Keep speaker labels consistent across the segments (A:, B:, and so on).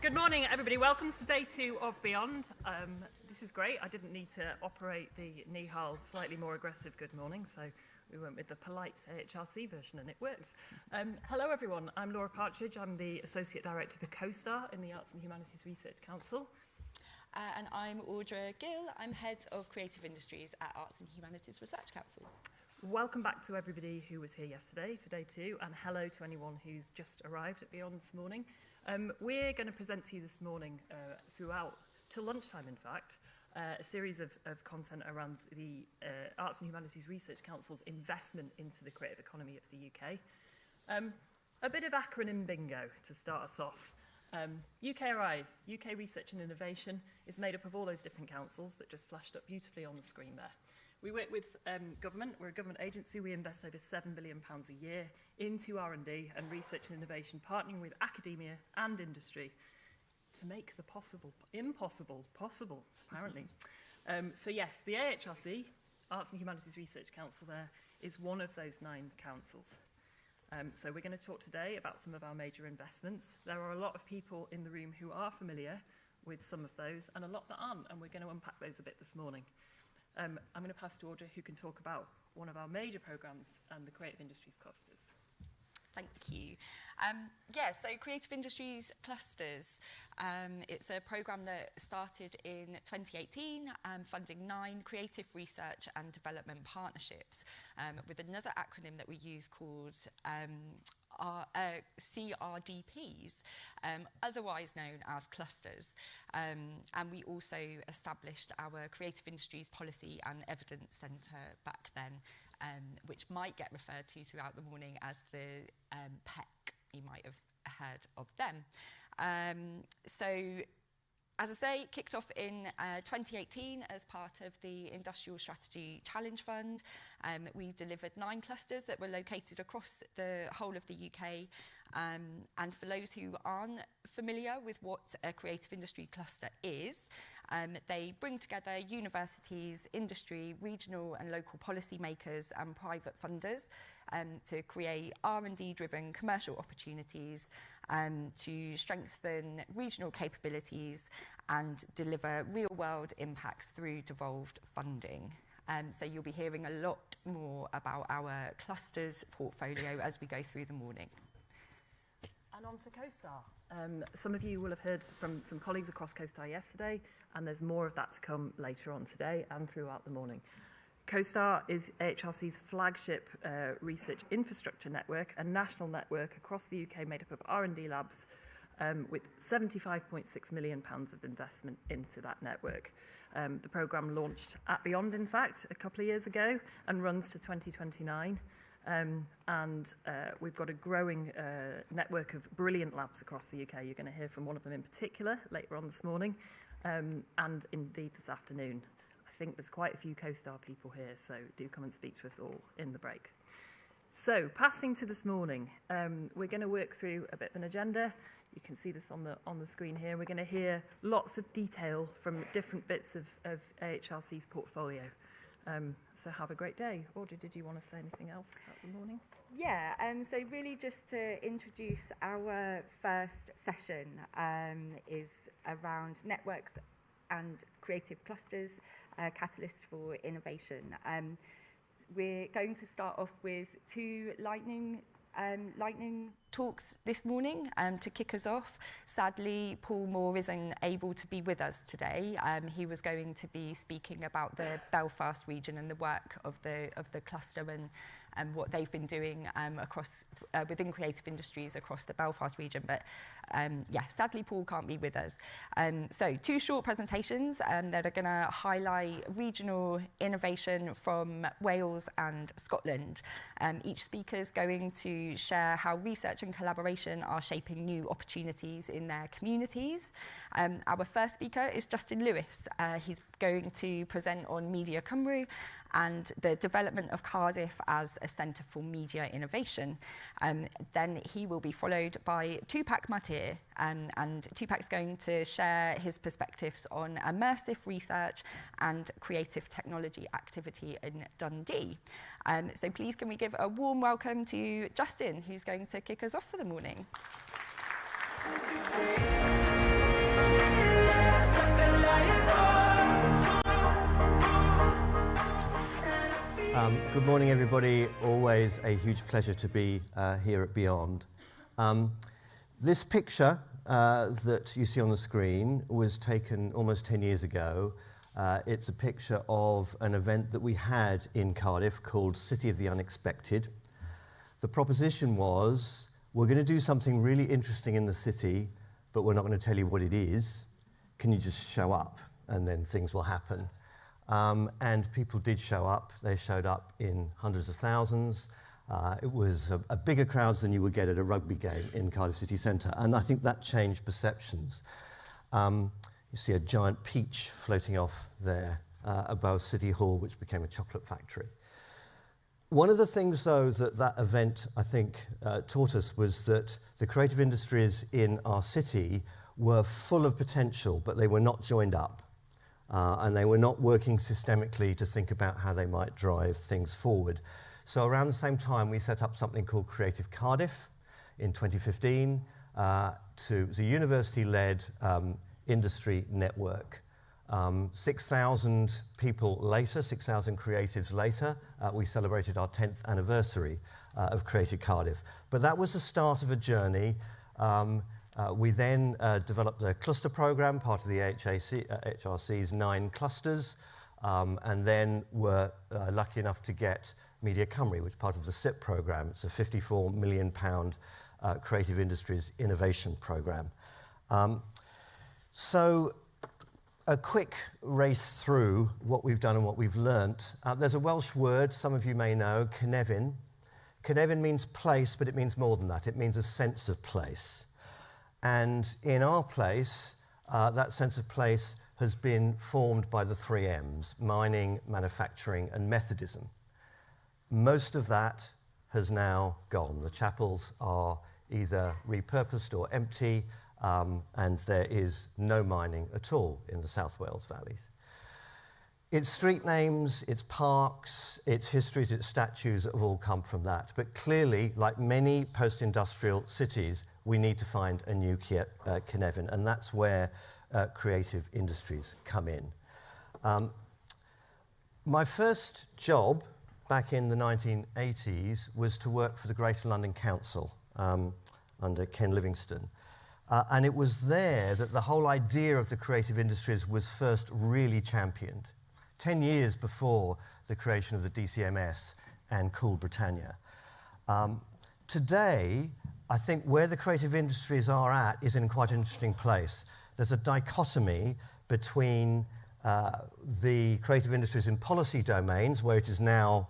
A: Good morning, everybody. Welcome to day 2 of Beyond. This is great. I didn't need to operate the Nihal slightly more aggressive good morning, so we went with the polite AHRC version and it worked. Hello, everyone. I'm Laura Partridge. I'm the Associate Director for CoSTAR in the Arts and Humanities Research Council.
B: And I'm Audra Gill. I'm Head of Creative Industries at Arts and Humanities Research Council.
A: Welcome back to everybody who was here yesterday for day 2, and hello to anyone who's just arrived at Beyond this morning. We're going to present to you this morning, throughout, till lunchtime in fact, a series of content around the Arts and Humanities Research Council's investment into the creative economy of the UK. A bit of acronym bingo to start us off. UKRI, UK Research and Innovation, is made up of all those different councils that just flashed up beautifully on the screen there. We work with government. We're a government agency. We invest over £7 billion a year into R&D and research and innovation, partnering with academia and industry to make the impossible possible, apparently. So yes, the AHRC, Arts and Humanities Research Council there, is one of those 9 councils. So we're going to talk today about some of our major investments. There are a lot of people in the room who are familiar with some of those and a lot that aren't, and we're going to unpack those a bit this morning. I'm going to pass to Audra, who can talk about one of our major programmes and the Creative Industries Clusters.
B: Thank you. So Creative Industries Clusters, it's a programme that started in 2018, funding 9 creative research and development partnerships with another acronym that we use called CRDPs, otherwise known as clusters. And we also established our Creative Industries Policy and Evidence Centre back then, which might get referred to throughout the morning as the PEC. You might have heard of them. As I say, kicked off in 2018 as part of the Industrial Strategy Challenge Fund. We delivered 9 clusters that were located across the whole of the UK. And for those who aren't familiar with what a creative industry cluster is, they bring together universities, industry, regional and local policymakers and private funders to create R&D-driven commercial opportunities, to strengthen regional capabilities and deliver real-world impacts through devolved funding. So you'll be hearing a lot more about our clusters portfolio as we go through the morning.
A: And on to CoSTAR. Some of you will have heard from some colleagues across CoSTAR yesterday, and there's more of that to come later on today and throughout the morning. CoSTAR is AHRC's flagship research infrastructure network, a national network across the UK made up of R&D labs with £75.6 million of investment into that network. The programme launched at Beyond, in fact, a couple of years ago and runs to 2029. We've got a growing network of brilliant labs across the UK. You're going to hear from one of them in particular later on this morning and indeed this afternoon. I think there's quite a few CoSTAR people here, so do come and speak to us all in the break. So, passing to this morning, we're going to work through a bit of an agenda. You can see this on the screen here. We're going to hear lots of detail from different bits of AHRC's portfolio. So have a great day. Audrey, did you want to say anything else about the morning?
C: Yeah, so really just to introduce our first session is around networks and creative clusters, catalyst for innovation. We're going to start off with 2 lightning talks this morning to kick us off. Sadly, Paul Moore isn't able to be with us today. He was going to be speaking about the Belfast region and the work of the cluster and what they've been doing across within creative industries across the Belfast region. But sadly, Paul can't be with us. So 2 short presentations that are going to highlight regional innovation from Wales and Scotland. Each speaker is going to share how research and collaboration are shaping new opportunities in their communities. Our first speaker is Justin Lewis. He's going to present on Media Cymru and the development of Cardiff as a centre for media innovation. Then he will be followed by Tupac Matir, and Tupac's going to share his perspectives on immersive research and creative technology activity in Dundee. So please can we give a warm welcome to Justin, who's going to kick us off for the morning.
D: Good morning, everybody. Always a huge pleasure to be here at Beyond. This picture that you see on the screen was taken almost 10 years ago. It's a picture of an event that we had in Cardiff called City of the Unexpected. The proposition was, we're going to do something really interesting in the city, but we're not going to tell you what it is. Can you just show up, and then things will happen? And people did show up. They showed up in hundreds of thousands. It was a bigger crowds than you would get at a rugby game in Cardiff City Centre, and I think that changed perceptions. You see a giant peach floating off there above City Hall, which became a chocolate factory. One of the things, though, that event, I think, taught us was that the creative industries in our city were full of potential, but they were not joined up. And they were not working systemically to think about how they might drive things forward. So around the same time, we set up something called Creative Cardiff in 2015. It was a university-led industry network. 6,000 people later, 6,000 creatives later, we celebrated our 10th anniversary of Creative Cardiff. But that was the start of a journey. We then developed a cluster program, part of the AHRC's 9 clusters, and then were lucky enough to get Media Cymru, which is part of the SIP program. It's a £54 million creative industries innovation program. So a quick race through what we've done and what we've learnt. There's a Welsh word, some of you may know, cynefin. Cynefin means place, but it means more than that. It means a sense of place. And in our place, that sense of place has been formed by the 3 M's, mining, manufacturing, and Methodism. Most of that has now gone. The chapels are either repurposed or empty, and there is no mining at all in the South Wales valleys. Its street names, its parks, its histories, its statues have all come from that. But clearly, like many post-industrial cities, we need to find a new cynefin, and that's where creative industries come in. My first job back in the 1980s was to work for the Greater London Council under Ken Livingstone. And it was there that the whole idea of the creative industries was first really championed, 10 years before the creation of the DCMS and Cool Britannia. Today, I think where the creative industries are at is in quite an interesting place. There's a dichotomy between the creative industries in policy domains, where it is now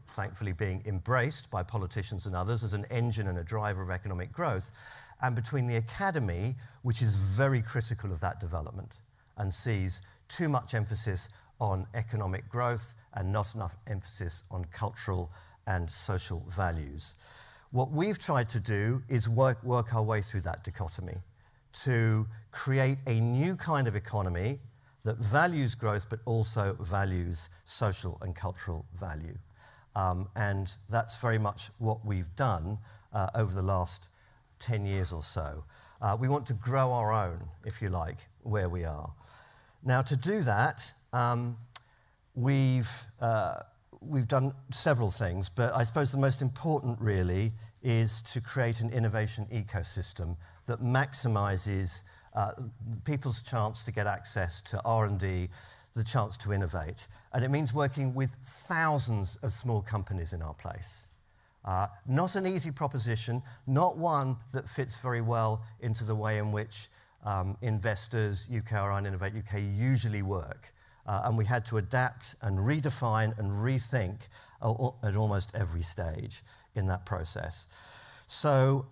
D: thankfully being embraced by politicians and others as an engine and a driver of economic growth, and between the academy, which is very critical of that development and sees too much emphasis on economic growth and not enough emphasis on cultural and social values. What we've tried to do is work our way through that dichotomy to create a new kind of economy that values growth but also values social and cultural value. And that's very much what we've done over the last 10 years or so. We want to grow our own, if you like, where we are. Now, to do that, we've done several things, but I suppose the most important really is to create an innovation ecosystem that maximizes people's chance to get access to R&D, the chance to innovate. And it means working with thousands of small companies in our place. Not an easy proposition, not one that fits very well into the way in which investors, UKRI and Innovate UK usually work. And we had to adapt and redefine and rethink at almost every stage in that process. So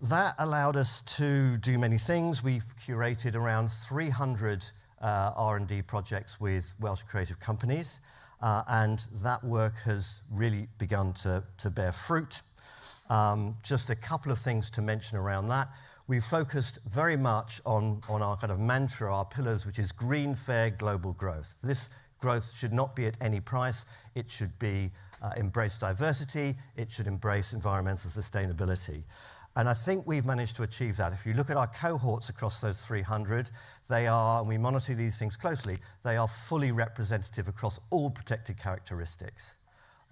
D: that allowed us to do many things. We've curated around 300 R&D projects with Welsh creative companies, and that work has really begun to bear fruit. Just a couple of things to mention around that. We've focused very much on our kind of mantra, our pillars, which is green, fair, global growth. This growth should not be at any price. It should be embrace diversity. It should embrace environmental sustainability. And I think we've managed to achieve that. If you look at our cohorts across those 300, they are, and we monitor these things closely, they are fully representative across all protected characteristics.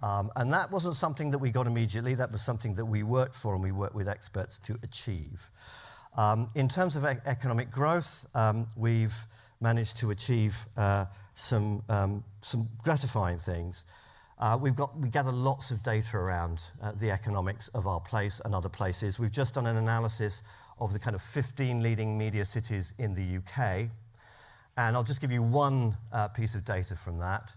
D: And that wasn't something that we got immediately. That was something that we worked for and we worked with experts to achieve. In terms of economic growth, we've managed to achieve some gratifying things. We gather lots of data around the economics of our place and other places. We've just done an analysis of the kind of 15 leading media cities in the UK. And I'll just give you one piece of data from that.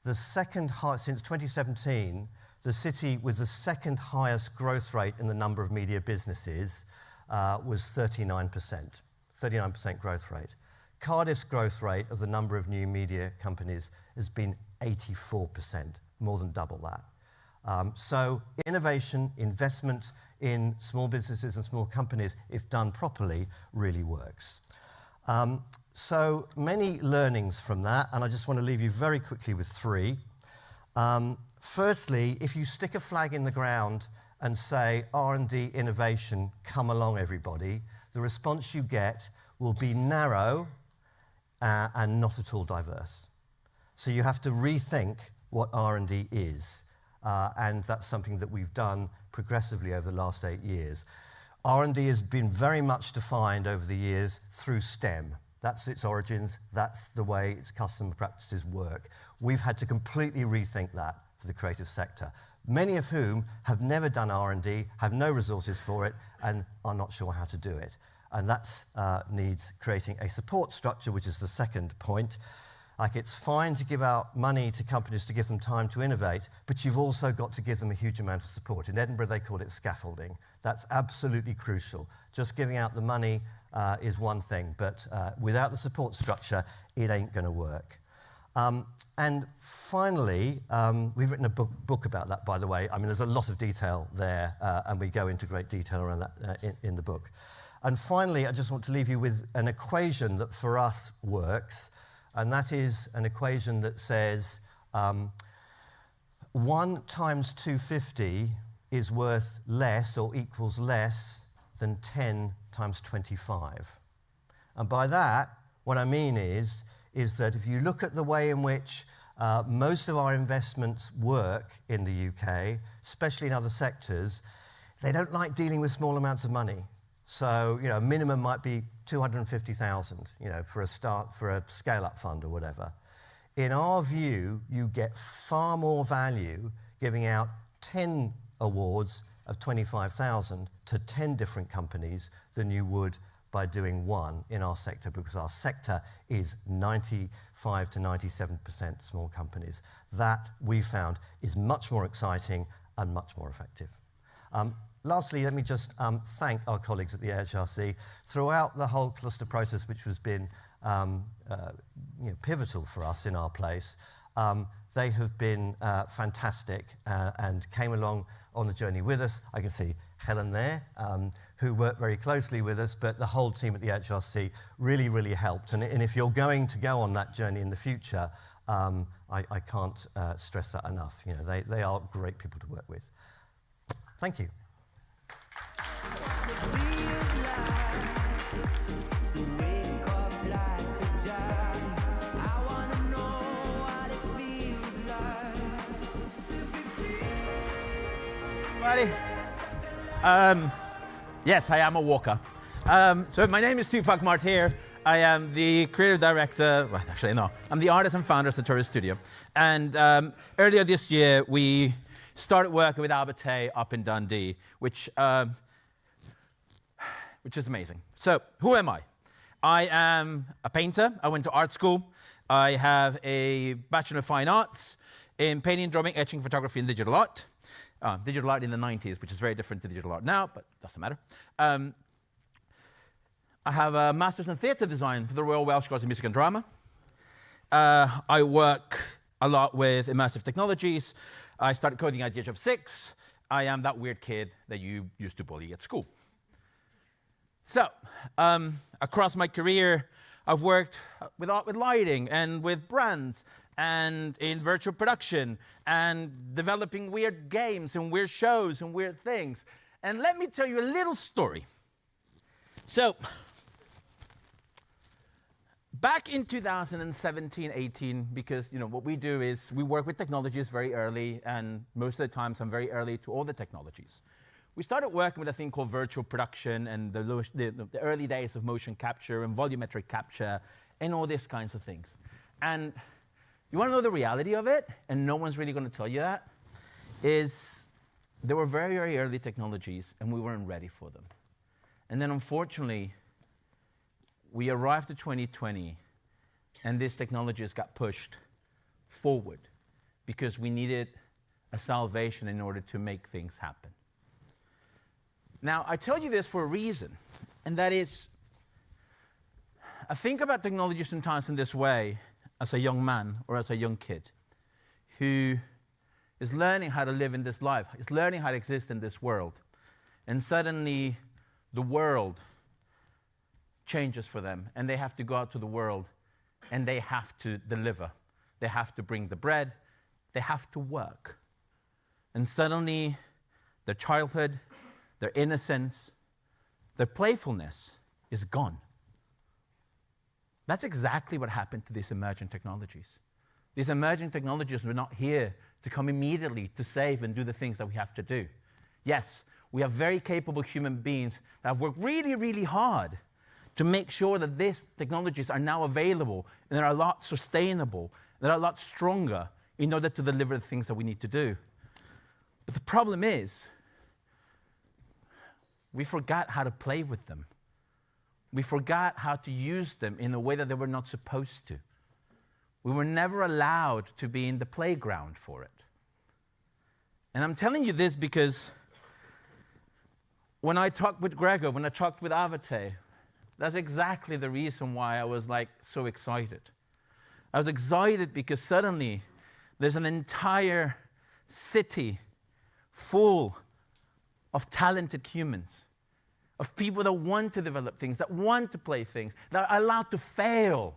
D: The second highest, since 2017, the city with the second highest growth rate in the number of media businesses was 39%. 39% growth rate. Cardiff's growth rate of the number of new media companies has been 84%, more than double that. So innovation, investment in small businesses and small companies, if done properly, really works. So many learnings from that, and I just want to leave you very quickly with three. Firstly, if you stick a flag in the ground and say, R&D innovation, come along everybody, the response you get will be narrow and not at all diverse. So you have to rethink what R&D is, and that's something that we've done progressively over the last 8 years. R&D has been very much defined over the years through STEM. That's its origins, that's the way its customer practices work. We've had to completely rethink that for the creative sector, many of whom have never done R&D, have no resources for it, and are not sure how to do it. And that needs creating a support structure, which is the second point. Like, it's fine to give out money to companies to give them time to innovate, but you've also got to give them a huge amount of support. In Edinburgh, they call it scaffolding. That's absolutely crucial. Just giving out the money is one thing, but without the support structure, it ain't going to work. And finally, we've written a book about that, by the way. I mean, there's a lot of detail there, and we go into great detail around that in the book. And finally, I just want to leave you with an equation that for us works, and that is an equation that says 1 times 250 is worth less or equals less than 10 times 25. And by that, what I mean is that if you look at the way in which most of our investments work in the UK, especially in other sectors, they don't like dealing with small amounts of money. So, a minimum might be 250,000, for a scale-up fund or whatever. In our view, you get far more value giving out 10 awards of 25,000 to 10 different companies than you would by doing one in our sector, because our sector is 95 to 97% small companies. That, we found, is much more exciting and much more effective. Lastly, let me just thank our colleagues at the AHRC. Throughout the whole cluster process, which has been pivotal for us in our place, they have been fantastic and came along on the journey with us. I can see Helen there, who worked very closely with us, but the whole team at the AHRC really, really helped. And if you're going to go on that journey in the future, I can't stress that enough. They are great people to work with. Thank you.
E: Yes, I am a walker. So my name is Tupac Martyr. I am the creative director, well, actually no, I'm the artist and founder of the Tourist Studio. And earlier this year, we started working with Albert Tay up in Dundee, which is amazing. So who am I? I am a painter. I went to art school. I have a Bachelor of Fine Arts in painting, drawing, etching, photography, and digital art. Digital art in the 90s, which is very different to digital art now, but doesn't matter. I have a master's in theatre design from the Royal Welsh College of Music and Drama. I work a lot with immersive technologies. I started coding at the age of 6. I am that weird kid that you used to bully at school. So, across my career, I've worked with lighting and with brands and in virtual production and developing weird games and weird shows and weird things. And let me tell you a little story. So, back in 2017, 18, because what we do is we work with technologies very early, and most of the times I'm very early to all the technologies. We started working with a thing called virtual production and the early days of motion capture and volumetric capture and all these kinds of things. And you want to know the reality of it, and no one's really going to tell you that, is there were very, very early technologies, and we weren't ready for them. And then, unfortunately, we arrived to 2020, and these technologies got pushed forward because we needed a salvation in order to make things happen. Now, I tell you this for a reason, and that is, I think about technology sometimes in this way as a young man or as a young kid who is learning how to live in this life, is learning how to exist in this world, and suddenly the world changes for them, and they have to go out to the world, and they have to deliver. They have to bring the bread. They have to work. And suddenly, their childhood, their innocence, their playfulness is gone. That's exactly what happened to these emerging technologies. These emerging technologies were not here to come immediately to save and do the things that we have to do. Yes, we have very capable human beings that have worked really, really hard to make sure that these technologies are now available and they're a lot sustainable, they're a lot stronger in order to deliver the things that we need to do. But the problem is, we forgot how to play with them. We forgot how to use them in a way that they were not supposed to. We were never allowed to be in the playground for it. And I'm telling you this because when I talked with Gregor, when I talked with Avate, that's exactly the reason why I was so excited. I was excited because suddenly there's an entire city full of talented humans, of people that want to develop things, that want to play things, that are allowed to fail.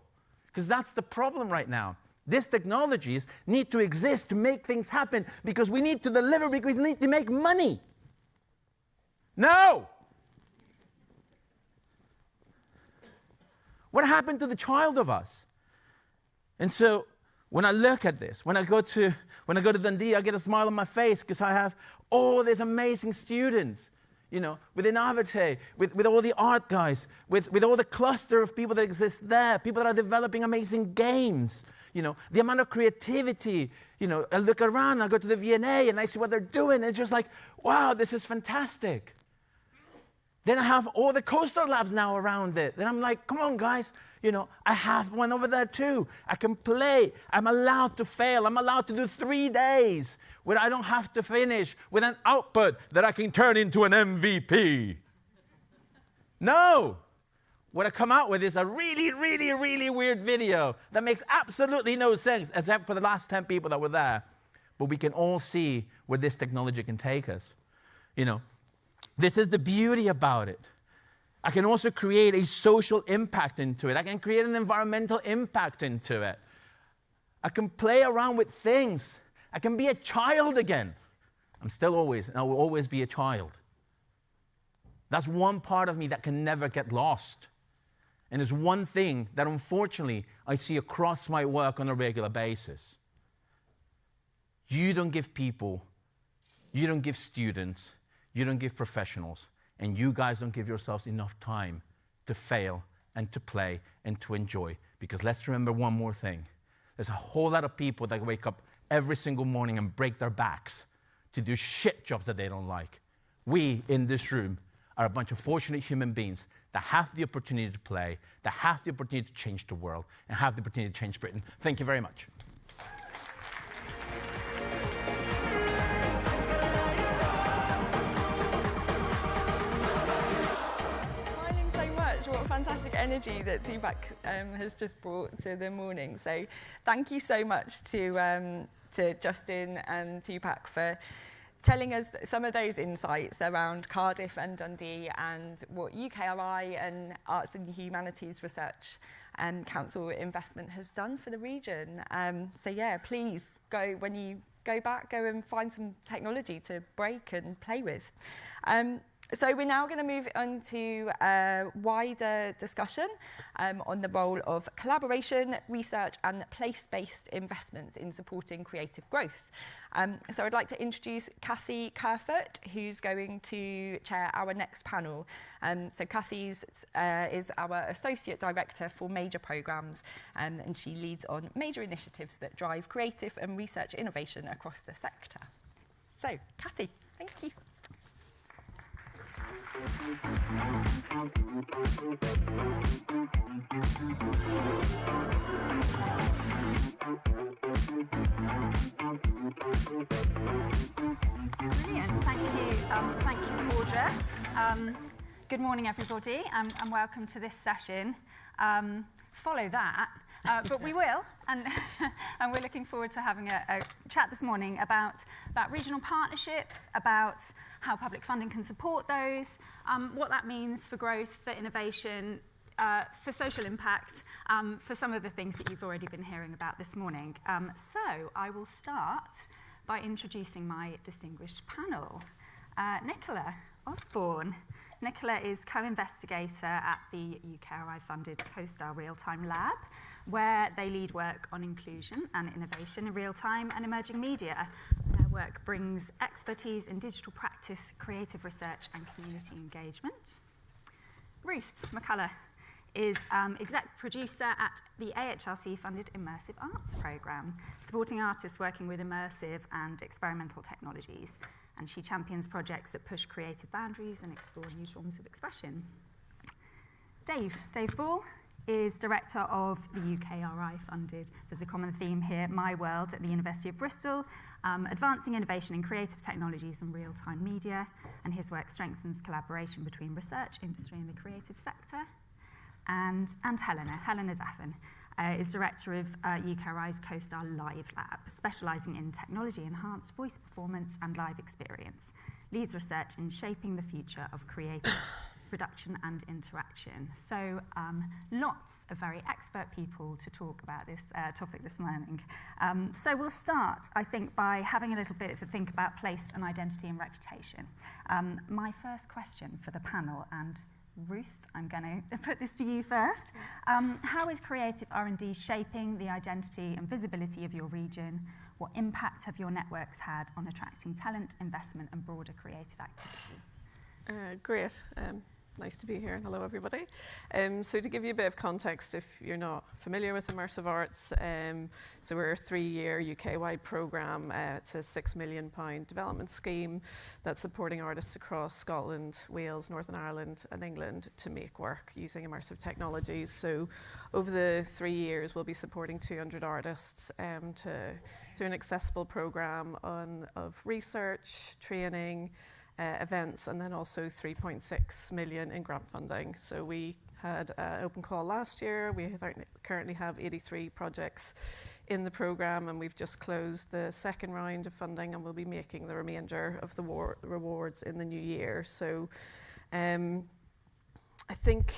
E: Because that's the problem right now. These technologies need to exist to make things happen because we need to deliver, because we need to make money. No! What happened to the child of us? And so when I look at this, when I go to Dundee, I get a smile on my face because I have all these amazing students, within Avate, with all the art guys, with all the cluster of people that exist there, people that are developing amazing games, the amount of creativity, I look around, I go to the V&A and I see what they're doing, and it's just like, wow, this is fantastic. Then I have all the CoSTAR labs now around it. Then I'm like, come on, guys. I have one over there too. I can play. I'm allowed to fail. I'm allowed to do 3 days where I don't have to finish with an output that I can turn into an MVP. No. What I come out with is a really, really, really weird video that makes absolutely no sense, except for the last 10 people that were there. But we can all see where this technology can take us. This is the beauty about it. I can also create a social impact into it. I can create an environmental impact into it. I can play around with things. I can be a child again. I'm still always, and I will always be a child. That's one part of me that can never get lost. And it's one thing that unfortunately I see across my work on a regular basis. You don't give people, you don't give students, you don't give professionals, and you guys don't give yourselves enough time to fail and to play and to enjoy. Because let's remember one more thing. There's a whole lot of people that wake up every single morning and break their backs to do shit jobs that they don't like. We in this room are a bunch of fortunate human beings that have the opportunity to play, that have the opportunity to change the world, and have the opportunity to change Britain. Thank you very much.
F: What fantastic energy that Deepak has just brought to the morning. So thank you so much to Justin and Deepak for telling us some of those insights around Cardiff and Dundee and what UKRI and Arts and Humanities Research Council investment has done for the region. So yeah, please go, when you go back, go and find some technology to break and play with. So we're now going to move on to a wider discussion on the role of collaboration, research and place-based investments in supporting creative growth. So I'd like to introduce Kathy Kerfoot, who's going to chair our next panel. So Kathy is our Associate Director for Major Programmes, and she leads on major initiatives that drive creative and research innovation across the sector. So, Kathy, thank you.
G: Brilliant, thank you, Audra. Good morning, everybody, and welcome to this session. Follow that, but we will, and we're looking forward to having a chat this morning about regional partnerships, about how public funding can support those, what that means for growth, for innovation, for social impact, for some of the things that you've already been hearing about this morning. So I will start by introducing my distinguished panel. Nicola Osborne. Nicola is co-investigator at the UKRI-funded CoSTAR Real-Time Lab, where they lead work on inclusion and innovation in real-time and emerging media. Their work brings expertise in digital practice, creative research and community engagement. Ruth McCullough is exec producer at the AHRC-funded Immersive Arts programme, supporting artists working with immersive and experimental technologies. And she champions projects that push creative boundaries and explore new forms of expression. Dave Ball is director of the UKRI-funded, there's a common theme here, My World at the University of Bristol, advancing innovation in creative technologies and real-time media, and his work strengthens collaboration between research, industry and the creative sector. And Helena Daffin, is director of UKRI's CoSTAR Live Lab, specialising in technology-enhanced voice performance and live experience. Leads research in shaping the future of creative production and interaction. So lots of very expert people to talk about this topic this morning. So we'll start, I think, by having a little bit to think about place and identity and reputation. My first question for the panel, and Ruth, I'm going to put this to you first. How is creative R&D shaping the identity and visibility of your region? What impact have your networks had on attracting talent, investment, and broader creative activity?
H: Great. Nice to be here, and hello everybody. So to give you a bit of context, if you're not familiar with Immersive Arts, so we're a 3-year UK-wide programme. It's a £6 million development scheme that's supporting artists across Scotland, Wales, Northern Ireland and England to make work using immersive technologies. So over the 3 years, we'll be supporting 200 artists through an accessible programme of research, training, events, and then also 3.6 million in grant funding. So we had an open call last year. We currently have 83 projects in the programme, and we've just closed the second round of funding, and we'll be making the remainder of the rewards in the new year. So I think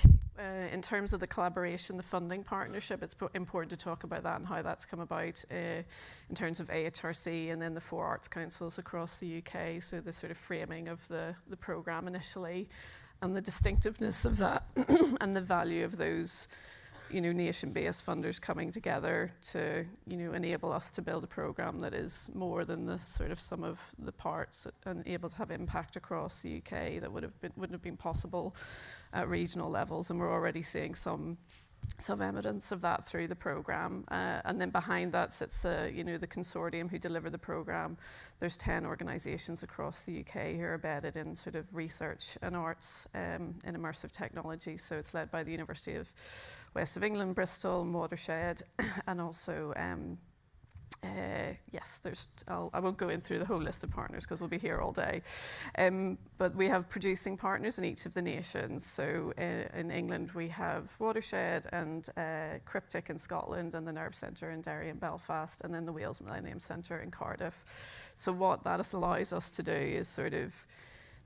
H: in terms of the collaboration, the funding partnership, it's important to talk about that and how that's come about in terms of AHRC and then the 4 arts councils across the UK. So the sort of framing of the programme initially and the distinctiveness of that and the value of those, nation-based funders coming together to, enable us to build a programme that is more than the sort of sum of the parts and able to have impact across the UK that wouldn't have been possible at regional levels. And we're already seeing some evidence of that through the programme. And then behind that sits, the consortium who deliver the programme. There's 10 organisations across the UK who are embedded in sort of research and arts in immersive technology. So it's led by the University of West of England, Bristol, and Watershed, and also I won't go in through the whole list of partners because we'll be here all day. But we have producing partners in each of the nations. So in England, we have Watershed and Cryptic in Scotland, and the Nerve Centre in Derry and Belfast, and then the Wales Millennium Centre in Cardiff. So what that allows us to do is sort of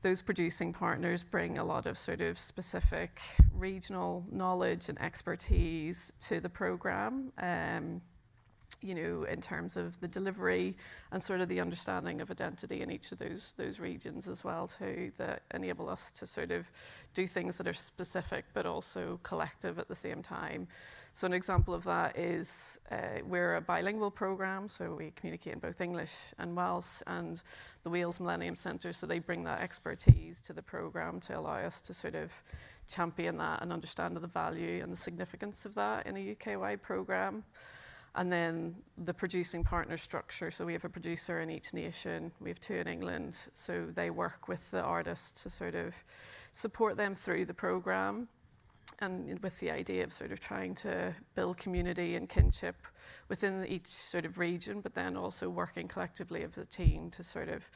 H: those producing partners bring a lot of sort of specific regional knowledge and expertise to the programme. in terms of the delivery and sort of the understanding of identity in each of those regions as well too, that enable us to sort of do things that are specific but also collective at the same time. So an example of that is we're a bilingual program, so we communicate in both English and Welsh, and the Wales Millennium Centre, so they bring that expertise to the program to allow us to sort of champion that and understand the value and the significance of that in a UK-wide program. And then the producing partner structure, so we have a producer in each nation, we have 2 in England, so they work with the artists to sort of support them through the program, and with the idea of sort of trying to build community and kinship within each sort of region, but then also working collectively as a team to sort of,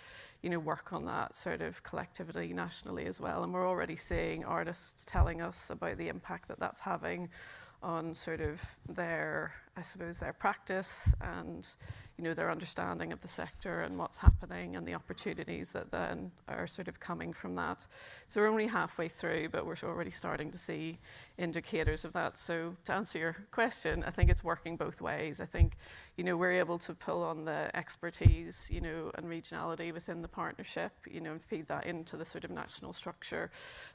H: work on that sort of collectivity nationally as well. And we're already seeing artists telling us about the impact that that's having on sort of their practice and, their understanding of the sector and what's happening and the opportunities that then are sort of coming from that. So we're only halfway through, but we're already starting to see indicators of that. So to answer your question, I think it's working both ways. I think, we're able to pull on the expertise, and regionality within the partnership, and feed that into the sort of national structure.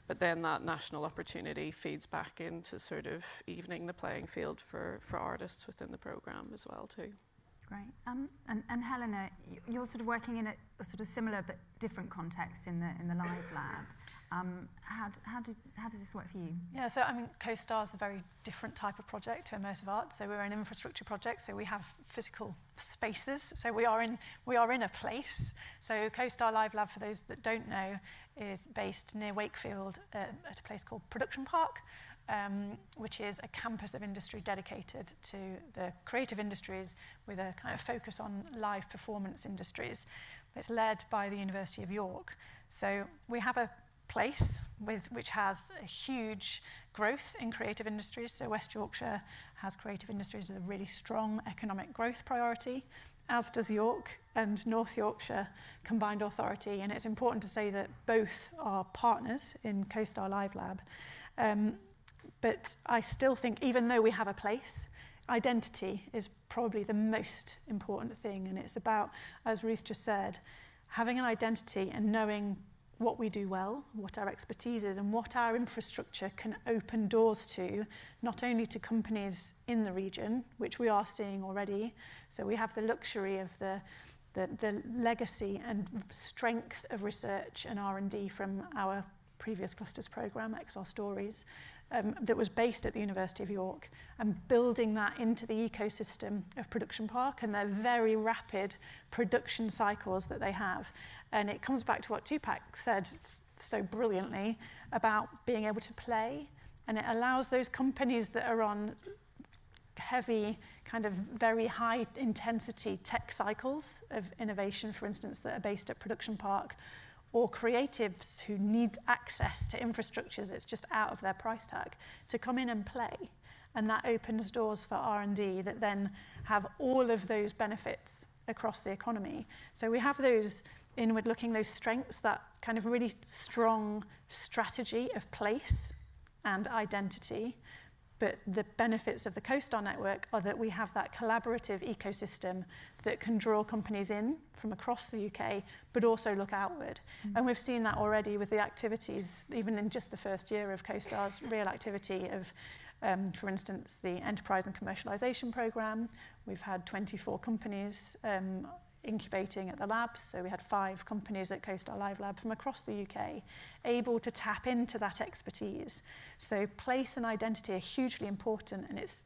H: But then that national opportunity feeds back into sort of evening the playing field for artists within the program as well too.
G: Great. And Helena, you're sort of working in a sort of similar but different context in the Live Lab. How does this work for you?
I: Yeah, so CoSTAR is a very different type of project to Immersive Arts. So we're an infrastructure project, so we have physical spaces. So we are in a place. So CoSTAR Live Lab, for those that don't know, is based near Wakefield at a place called Production Park, which is a campus of industry dedicated to the creative industries with a kind of focus on live performance industries. It's led by the University of York. So we have a place which has a huge growth in creative industries. So West Yorkshire has creative industries as a really strong economic growth priority, as does York and North Yorkshire Combined Authority. And it's important to say that both are partners in CoSTAR Live Lab. But I still think, even though we have a place, identity is probably the most important thing. And it's about, as Ruth just said, having an identity and knowing what we do well, what our expertise is, and what our infrastructure can open doors to, not only to companies in the region, which we are seeing already. So we have the luxury of the legacy and strength of research and R&D from our previous clusters program, XR Stories, that was based at the University of York, and building that into the ecosystem of Production Park and their very rapid production cycles that they have. And it comes back to what Tupac said so brilliantly about being able to play, and it allows those companies that are on heavy, kind of very high intensity tech cycles of innovation, for instance, that are based at Production Park, or creatives who need access to infrastructure that's just out of their price tag, to come in and play. And that opens doors for R&D that then have all of those benefits across the economy. So we have those inward-looking, those strengths, that kind of really strong strategy of place and identity. But the benefits of the CoSTAR network are that we have that collaborative ecosystem that can draw companies in from across the UK, but also look outward. And we've seen that already with the activities, even in just the first year of CoSTAR's real activity of, for instance, the Enterprise and Commercialisation Programme. We've had 24 companies incubating at the labs. So we had 5 companies at CoSTAR Live Lab from across the UK able to tap into that expertise. So place and identity are hugely important, and it's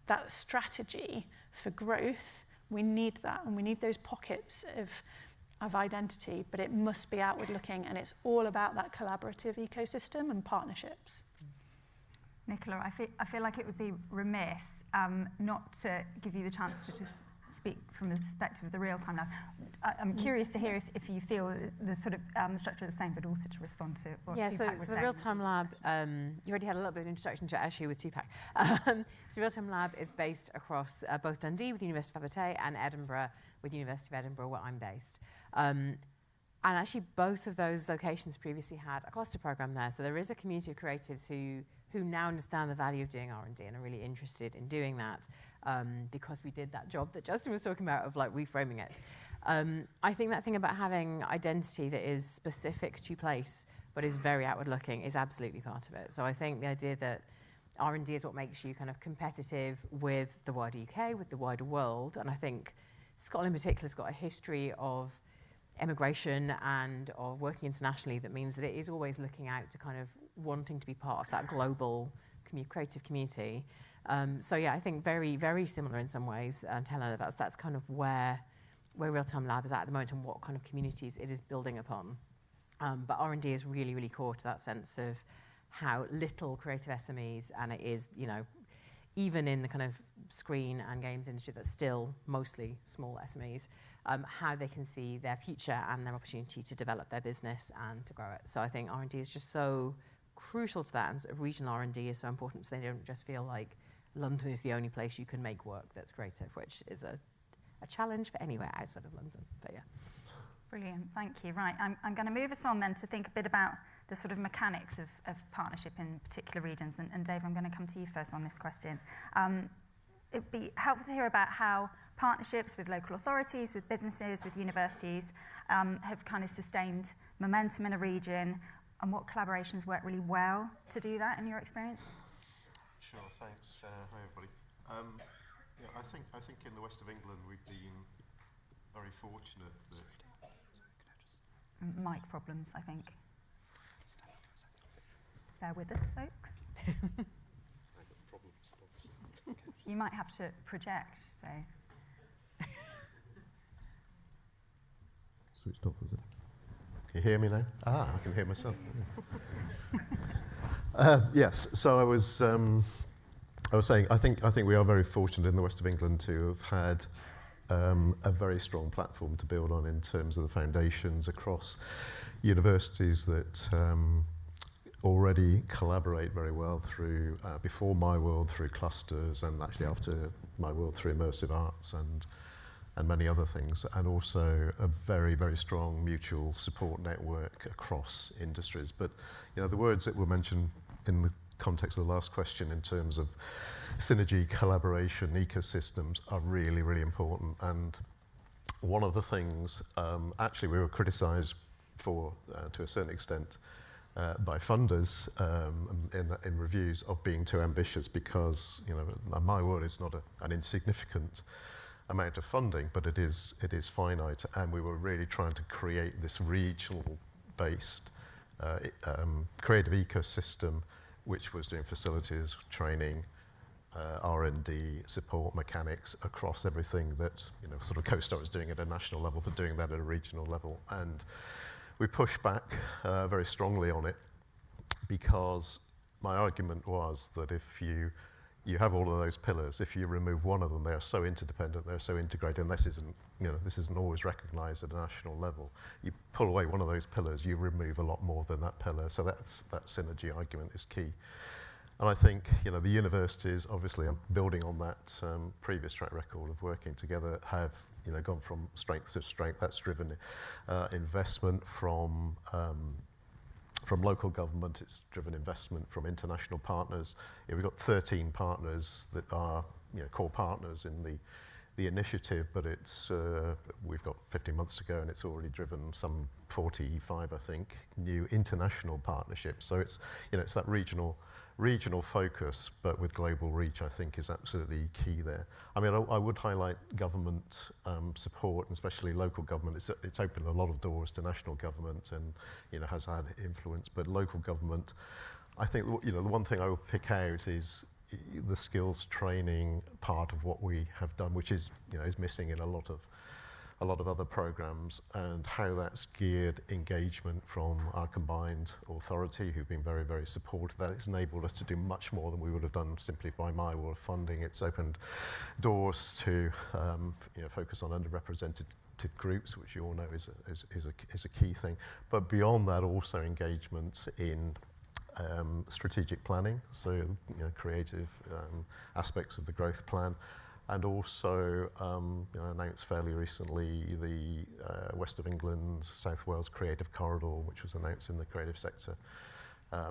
I: that strategy for growth. We need that, and we need those pockets of identity, but it must be outward looking, and it's all about that collaborative ecosystem and partnerships.
G: Nicola, I feel like it would be remiss not to give you the chance to just speak from the perspective of the real-time lab. I'm curious to hear if you feel the sort of structure is the same, but also to respond to what Tupac was saying.
J: So the real-time lab, you already had a little bit of an introduction to it actually with Tupac. So the real-time lab is based across both Dundee with the University of Abertay and Edinburgh with the University of Edinburgh, where I'm based. And actually both of those locations previously had a cluster program there. So there is a community of creatives who who now understand the value of doing R&D and are really interested in doing that because we did that job that Justin was talking about of like reframing it. I think that thing about having identity that is specific to place but is very outward looking is absolutely part of it. So I think the idea that R&D is what makes you kind of competitive with the wider UK, with the wider world, and I think Scotland in particular has got a history of emigration and of working internationally that means that it is always looking out to kind of wanting to be part of that global creative community. So yeah, I think very, very similar in some ways to Helena. That's kind of where Real-Time Lab is at the moment and what kind of communities it is building upon. But R&D is really, really core to that sense of how little creative SMEs, and it is, you know, even in the kind of screen and games industry that's still mostly small SMEs, how they can see their future and their opportunity to develop their business and to grow it. So I think R&D is just so crucial to that, and sort of regional R&D is so important so they don't just feel like London is the only place you can make work that's creative, which is a challenge for anywhere outside of London, but yeah.
G: Brilliant, thank you. Right, I'm going to move us on then to think a bit about the sort of mechanics of partnership in particular regions. And Dave, I'm going to come to you first on this question. It'd be helpful to hear about how partnerships with local authorities, with businesses, with universities have kind of sustained momentum in a region, and what collaborations work really well to do that in your experience?
K: Sure, thanks. Hi everybody. Yeah, I think in the west of England we've been very fortunate that...
G: Mic problems, I think. Bear with us, folks. You might have to project, Dave.
K: Switched off, is it? You hear me now? I can hear myself. Yes, so I was saying I think we are very fortunate in the west of England to have had a very strong platform to build on in terms of the foundations across universities that already collaborate very well through, before my world, through clusters, and actually after my world through Immersive Arts and many other things, and also a very, very strong mutual support network across industries. But you know, the words that were mentioned in the context of the last question in terms of synergy, collaboration, ecosystems are really, really important. And one of the things, actually we were criticised for, to a certain extent, by funders in reviews of being too ambitious because, you know, my world is not an insignificant amount of funding, but it is finite, and we were really trying to create this regional-based creative ecosystem which was doing facilities, training, R&D, support, mechanics across everything that, you know, sort of CoSTAR was doing at a national level, but doing that at a regional level. And we pushed back very strongly on it because my argument was that if you have all of those pillars, if you remove one of them, they're so interdependent, they're so integrated, and this isn't always recognized at a national level. You pull away one of those pillars, you remove a lot more than that pillar. So that synergy argument is key. And I think, you know, the universities, obviously, building on that previous track record of working together, have, you know, gone from strength to strength. That's driven investment from local government. It's driven investment from international partners. Yeah, we've got 13 partners that are, you know, core partners in the initiative, but it's we've got 15 months to go, and it's already driven some 45, I think, new international partnerships. So it's, you know, it's that regional focus, but with global reach, I think, is absolutely key there. I mean, I would highlight government support, and especially local government. It's opened a lot of doors to national government, and, you know, has had influence. But local government, I think, you know, the one thing I would pick out is the skills training part of what we have done, which is, you know, is missing in a lot of other programs, and how that's geared engagement from our combined authority, who've been very, very supportive. That has enabled us to do much more than we would have done simply by my world funding. It's opened doors to, you know, focus on underrepresented groups, which you all know is a key thing. But beyond that, also engagement in strategic planning, so, you know, creative aspects of the growth plan. And also, you know, announced fairly recently the West of England, South Wales Creative Corridor, which was announced in the creative sector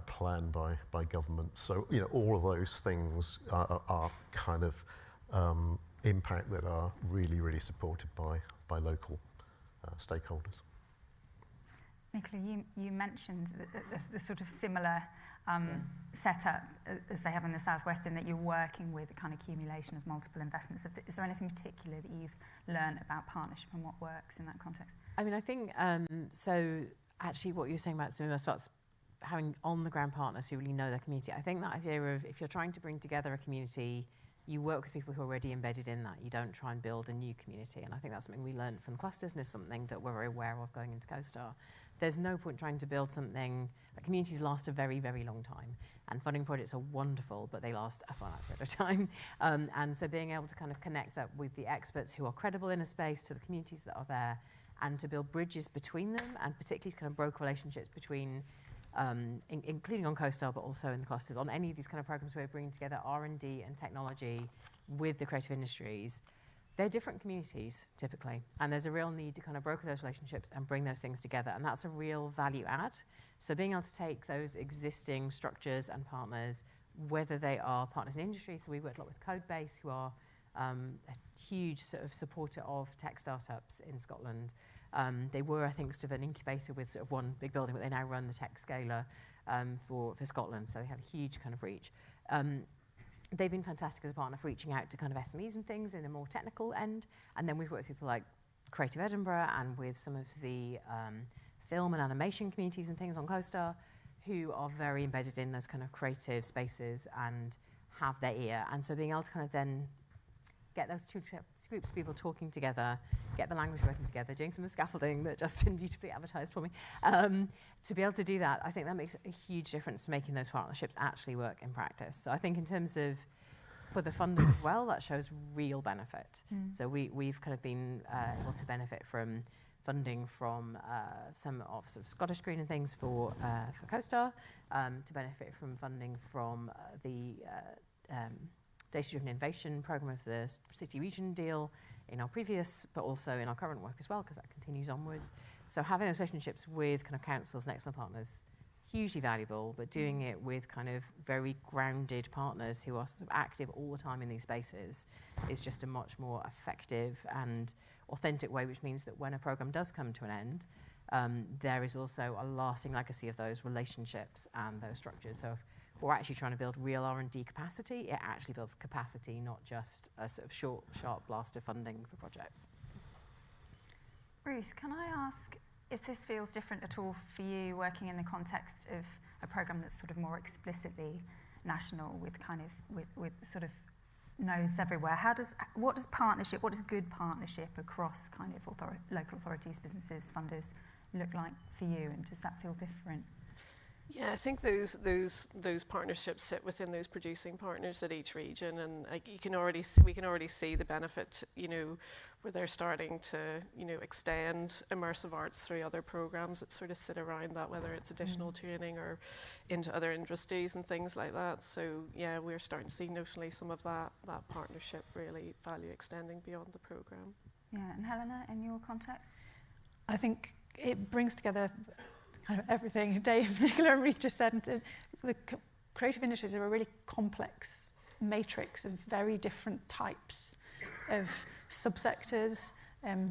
K: planned by government. So, you know, all of those things are kind of impact that are really, really supported by local stakeholders.
G: Nicola, you mentioned the sort of similar setup as they have in the Southwest, in that you're working with a kind of accumulation of multiple investments. Is there anything particular that you've learned about partnership and what works in that context?
J: I mean, I think, so actually what you're saying about Immersive Arts, having on-the-ground partners who really know their community, I think that idea of if you're trying to bring together a community, you work with people who are already embedded in that. You don't try and build a new community. And I think that's something we learned from clusters, and is something that we're very aware of going into CoSTAR. There's no point trying to build something. Communities last a very, very long time. And funding projects are wonderful, but they last a finite period of time. And so being able to kind of connect up with the experts who are credible in a space to the communities that are there, and to build bridges between them, and particularly to kind of broker relationships between including on CoSTAR, but also in the clusters, on any of these kind of programs where we're bringing together R&D and technology with the creative industries. They're different communities, typically, and there's a real need to kind of broker those relationships and bring those things together, and that's a real value add. So being able to take those existing structures and partners, whether they are partners in industry, so we worked a lot with Codebase, who are a huge sort of supporter of tech startups in Scotland. They were, I think, sort of an incubator with sort of one big building, but they now run the tech scaler for Scotland, so they have a huge kind of reach. They've been fantastic as a partner for reaching out to kind of SMEs and things in a more technical end. And then we've worked with people like Creative Edinburgh and with some of the film and animation communities and things on CoSTAR, who are very embedded in those kind of creative spaces and have their ear. And so being able to kind of then get those two groups of people talking together, get the language working together, doing some of the scaffolding that Justin beautifully advertised for me. To be able to do that, I think that makes a huge difference to making those partnerships actually work in practice. So I think in terms of, for the funders as well, that shows real benefit. So we've kind of been able to benefit from funding from some of sort of Scottish Green and things for CoSTAR, to benefit from funding from the data-driven innovation program of the City Region deal in our previous, but also in our current work as well, because that continues onwards. So having those relationships with kind of councils and external partners, hugely valuable, but doing it with kind of very grounded partners who are sort of active all the time in these spaces is just a much more effective and authentic way, which means that when a program does come to an end, there is also a lasting legacy of those relationships and those structures. So if we're actually trying to build real R&D capacity, it actually builds capacity, not just a sort of short, sharp blast of funding for projects.
G: Ruth, can I ask if this feels different at all for you, working in the context of a program that's sort of more explicitly national, with kind of with sort of nodes everywhere? What does good partnership across kind of local authorities, businesses, funders look like for you, and does that feel different?
H: Yeah, I think those partnerships sit within those producing partners at each region, and we can already see the benefit, you know, where they're starting to, you know, extend immersive arts through other programs that sort of sit around that, whether it's additional training or into other industries and things like that. So yeah, we're starting to see notionally some of that partnership really value extending beyond the program.
G: Yeah, and Helena, in your context?
I: I think it brings together kind of everything Dave, Nicola and Ruth just said. The creative industries are a really complex matrix of very different types of subsectors,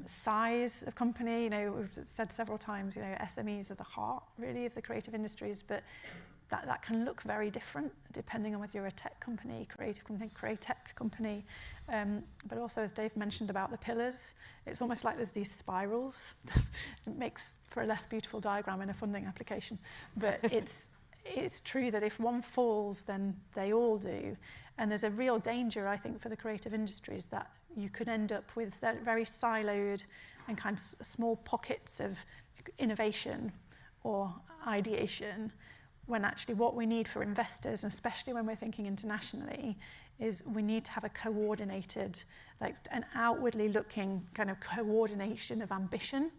I: size of company. You know, we've said several times, you know, SMEs are the heart really of the creative industries, but that can look very different depending on whether you're a tech company, creative company, create-tech company. But also, as Dave mentioned about the pillars, it's almost like there's these spirals. It makes for a less beautiful diagram in a funding application. But it's true that if one falls, then they all do. And there's a real danger, I think, for the creative industries that you could end up with very siloed and kind of small pockets of innovation or ideation, when actually what we need for investors, and especially when we're thinking internationally, is we need to have a coordinated, like an outwardly looking kind of coordination of ambition.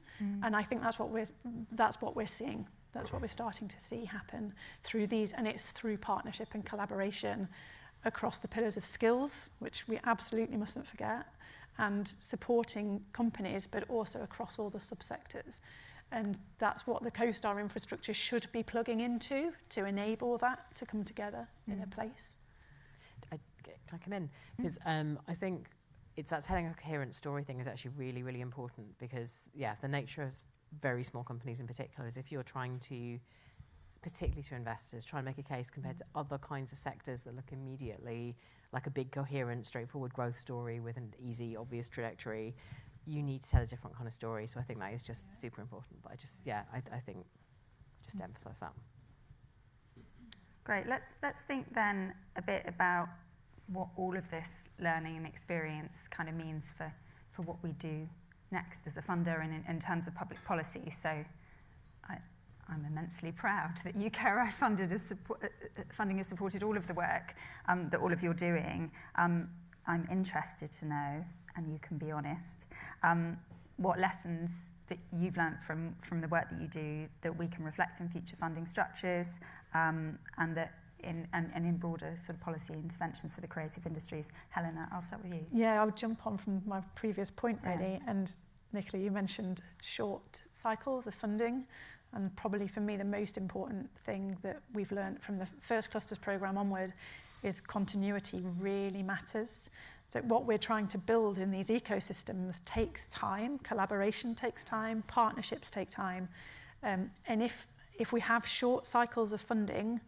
I: And I think that's what we're seeing. That's what we're starting to see happen through these, and it's through partnership and collaboration across the pillars of skills, which we absolutely mustn't forget, and supporting companies, but also across all the subsectors. And that's what the CoSTAR infrastructure should be plugging into to enable that to come together in a place.
J: Can I come in? Because I think it's that telling a coherent story thing is actually really, really important, because, yeah, the nature of very small companies in particular is if you're trying to, particularly to investors, try and make a case compared to other kinds of sectors that look immediately like a big, coherent, straightforward growth story with an easy, obvious trajectory, you need to tell a different kind of story. So I think that is just super important. But I think just to emphasise that.
G: Great. Let's think then a bit about what all of this learning and experience kind of means for what we do next as a funder and in terms of public policy. So I'm immensely proud that UKRI funding has supported all of the work that all of you're doing. I'm interested to know, and you can be honest, what lessons that you've learned from the work that you do that we can reflect in future funding structures, and that in broader sort of policy interventions for the creative industries. Helena, I'll start with you.
I: Yeah, I would jump on from my previous point really. Yeah. And Nicola, you mentioned short cycles of funding, and probably for me the most important thing that we've learned from the first clusters programme onward is continuity really matters. So what we're trying to build in these ecosystems takes time, collaboration takes time, partnerships take time, and if we have short cycles of funding,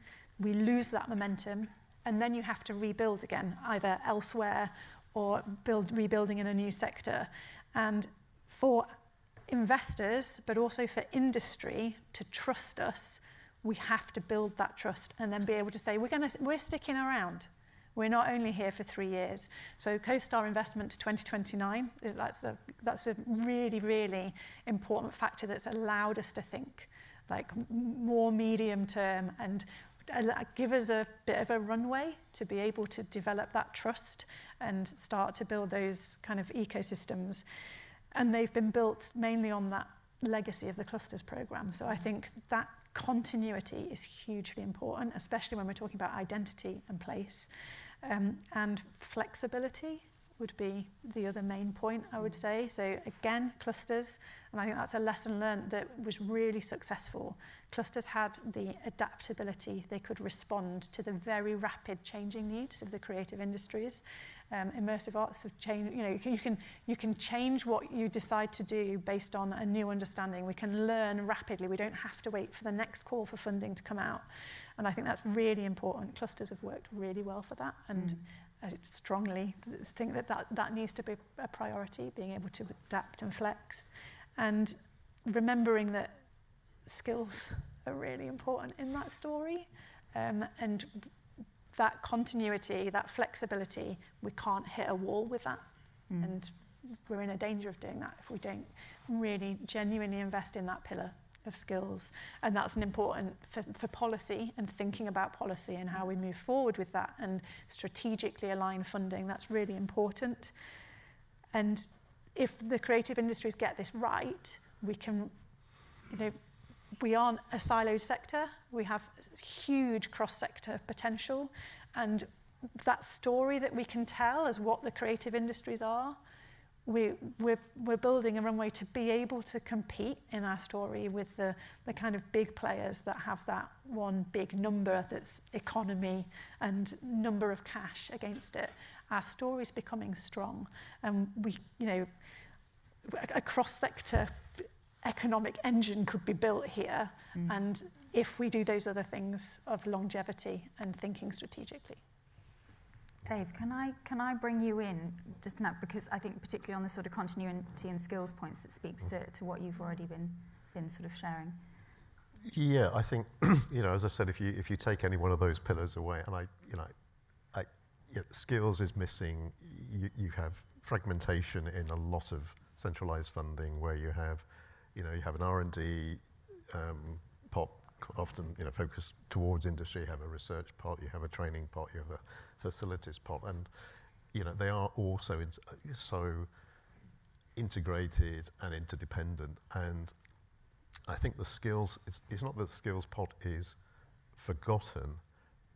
I: we lose that momentum, and then you have to rebuild again, either elsewhere or rebuilding in a new sector. And for investors, but also for industry to trust us, we have to build that trust and then be able to say, we're sticking around. We're not only here for 3 years. So CoSTAR investment to 2029, that's a really, really important factor that's allowed us to think like more medium term and give us a bit of a runway to be able to develop that trust and start to build those kind of ecosystems. And they've been built mainly on that legacy of the clusters programme. So I think that continuity is hugely important, especially when we're talking about identity and place. And flexibility would be the other main point, I would say. So again, clusters, and I think that's a lesson learned that was really successful. Clusters had the adaptability, they could respond to the very rapid changing needs of the creative industries. Immersive arts have changed, you can change what you decide to do based on a new understanding. We can learn rapidly, we don't have to wait for the next call for funding to come out. And I think that's really important. Clusters have worked really well for that, and I strongly think that needs to be a priority, being able to adapt and flex. And remembering that skills are really important in that story. And that continuity, that flexibility, we can't hit a wall with that. And we're in a danger of doing that if we don't really genuinely invest in that pillar of skills. And that's an important for policy and thinking about policy and how we move forward with that and strategically align funding. That's really important. And if the creative industries get this right, we can, we aren't a siloed sector. We have huge cross-sector potential, and that story that we can tell as what the creative industries are, we're building a runway to be able to compete in our story with the kind of big players that have that one big number that's economy and number of cash against it. Our story's becoming strong, and a cross-sector economic engine could be built here, and if we do those other things of longevity and thinking strategically.
G: Dave, can I bring you in just now, because I think particularly on the sort of continuity and skills points that speaks to what you've already been sort of sharing.
K: Yeah, I think as I said, if you take any one of those pillars away, and skills is missing, you have fragmentation in a lot of centralised funding where you have an R&D pot often focused towards industry, you have a research pot, you have a training pot, you have a facilities pot, and they are also so integrated and interdependent. And I think the skills, it's not that the skills pot is forgotten,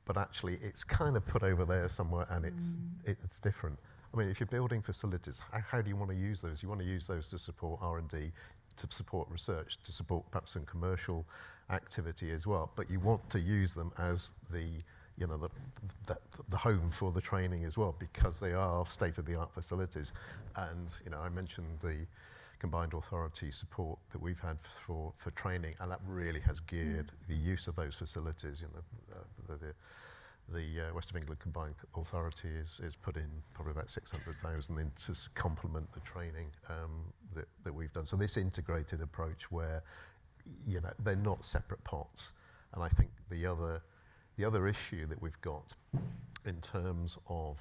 K: but actually it's kind of put over there somewhere, and it's different. I mean, if you're building facilities, how do you want to use those? You want to use those to support R&D, to support research, to support perhaps some commercial activity as well. But you want to use them as the home for the training as well, because they are state-of-the-art facilities. And I mentioned the combined authority support that we've had for training, and that really has geared the use of those facilities. The West of England Combined Authority is put in probably about 600,000 in to complement the training that we've done. So this integrated approach where they're not separate pots. And I think the other issue that we've got in terms of,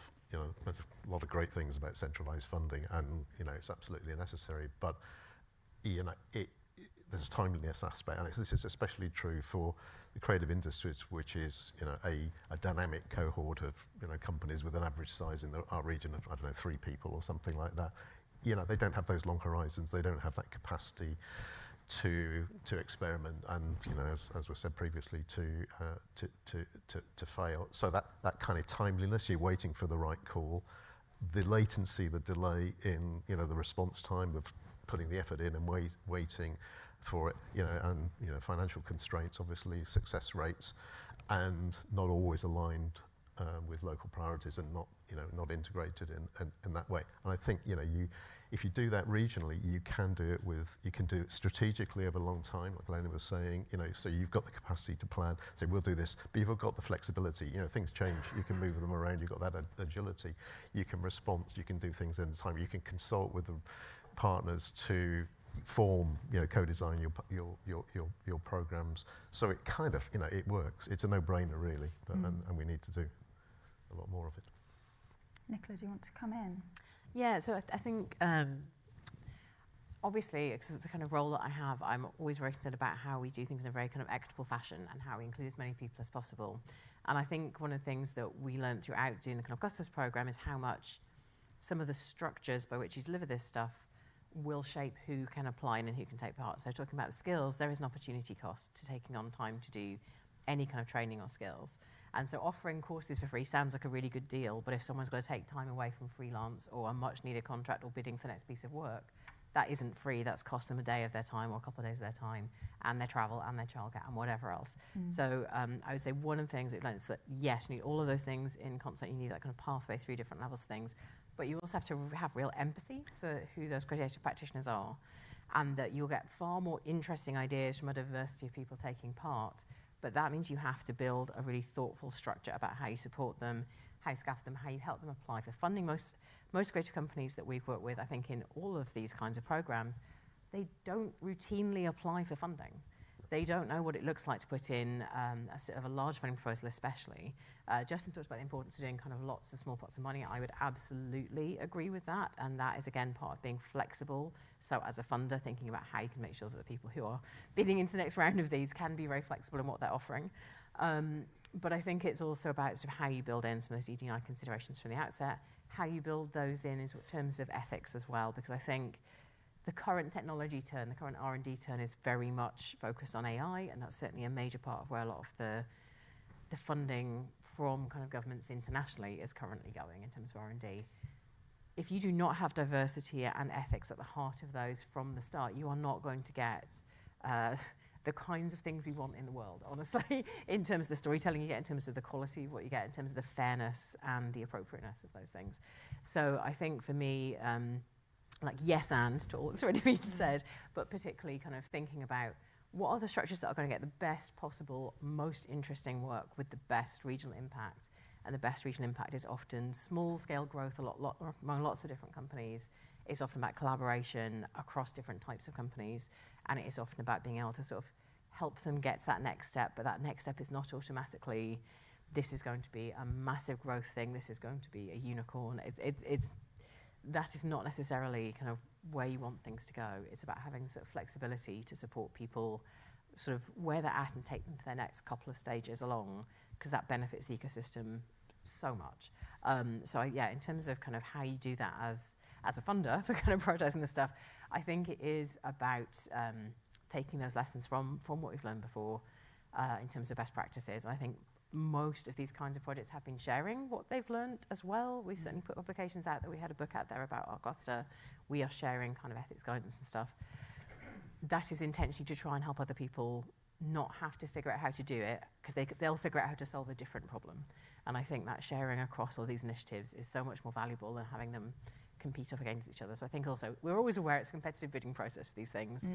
K: there's a lot of great things about centralised funding, and it's absolutely necessary, but there's a timeliness aspect, and this is especially true for the creative industries, which is a dynamic cohort of companies with an average size in our region of, I don't know, 3 people or something like that. They don't have those long horizons. They don't have that capacity to experiment, and as was said previously, to fail. So that kind of timeliness, you're waiting for the right call, the latency, the delay in the response time of putting the effort in and waiting for it, and financial constraints, obviously, success rates, and not always aligned with local priorities, and not integrated in that way. And I think if you do that regionally, you can do it strategically over a long time, like Elena was saying. So you've got the capacity to plan. Say we'll do this, but you've got the flexibility. Things change. You can move them around. You've got that agility. You can respond. You can do things in time. You can consult with the partners to form, co-design your programs. So it kind of, it works. It's a no-brainer, really, but, and we need to do a lot more of it.
G: Nicola, do you want to come in?
J: Yeah, so I think obviously it's the kind of role that I have. I'm always very concerned about how we do things in a very kind of equitable fashion and how we include as many people as possible. And I think one of the things that we learned throughout doing the kind of CoSTAR program is how much some of the structures by which you deliver this stuff will shape who can apply and who can take part. So talking about the skills, there is an opportunity cost to taking on time to do any kind of training or skills. And so offering courses for free sounds like a really good deal, but if someone's got to take time away from freelance or a much needed contract or bidding for the next piece of work, that isn't free. That's cost them a day of their time or a couple of days of their time and their travel and their childcare and whatever else. So I would say one of the things we've learned is that yes, you need all of those things in concert. You need that kind of pathway through different levels of things, but you also have to have real empathy for who those creative practitioners are, and that you'll get far more interesting ideas from a diversity of people taking part. But that means you have to build a really thoughtful structure about how you support them, how you scaffold them, how you help them apply for funding. Most creative companies that we've worked with, I think in all of these kinds of programs, they don't routinely apply for funding. They don't know what it looks like to put in a sort of a large funding proposal, especially. Justin talked about the importance of doing kind of lots of small pots of money. I would absolutely agree with that, and that is again part of being flexible. So as a funder, thinking about how you can make sure that the people who are bidding into the next round of these can be very flexible in what they're offering. But I think it's also about sort of how you build in some of those ED&I considerations from the outset, how you build those in terms of ethics as well, because I think the current technology turn, the current R&D turn is very much focused on AI, and that's certainly a major part of where a lot of the funding from kind of governments internationally is currently going in terms of R&D. If you do not have diversity and ethics at the heart of those from the start, you are not going to get the kinds of things we want in the world, honestly, in terms of the storytelling you get, in terms of the quality of what you get, in terms of the fairness and the appropriateness of those things. So I think for me, like yes and to all that's already been said, but particularly kind of thinking about what are the structures that are going to get the best possible, most interesting work with the best regional impact. And the best regional impact is often small-scale growth among lots of different companies. It's often about collaboration across different types of companies, and it is often about being able to sort of help them get to that next step, but that next step is not automatically, this is going to be a massive growth thing, this is going to be a unicorn. That is not necessarily kind of where you want things to go. It's about having sort of flexibility to support people sort of where they're at and take them to their next couple of stages along, because that benefits the ecosystem so much. In terms of kind of how you do that as a funder for kind of prioritizing this stuff, I think it is about taking those lessons from what we've learned before in terms of best practices. And I think most of these kinds of projects have been sharing what they've learned as well. We've certainly put publications out there. We had a book out there about our CoSTAR. We are sharing kind of ethics guidance and stuff. that is intentionally to try and help other people not have to figure out how to do it, because they'll figure out how to solve a different problem. And I think that sharing across all these initiatives is so much more valuable than having them compete up against each other. So I think also, we're always aware it's a competitive bidding process for these things,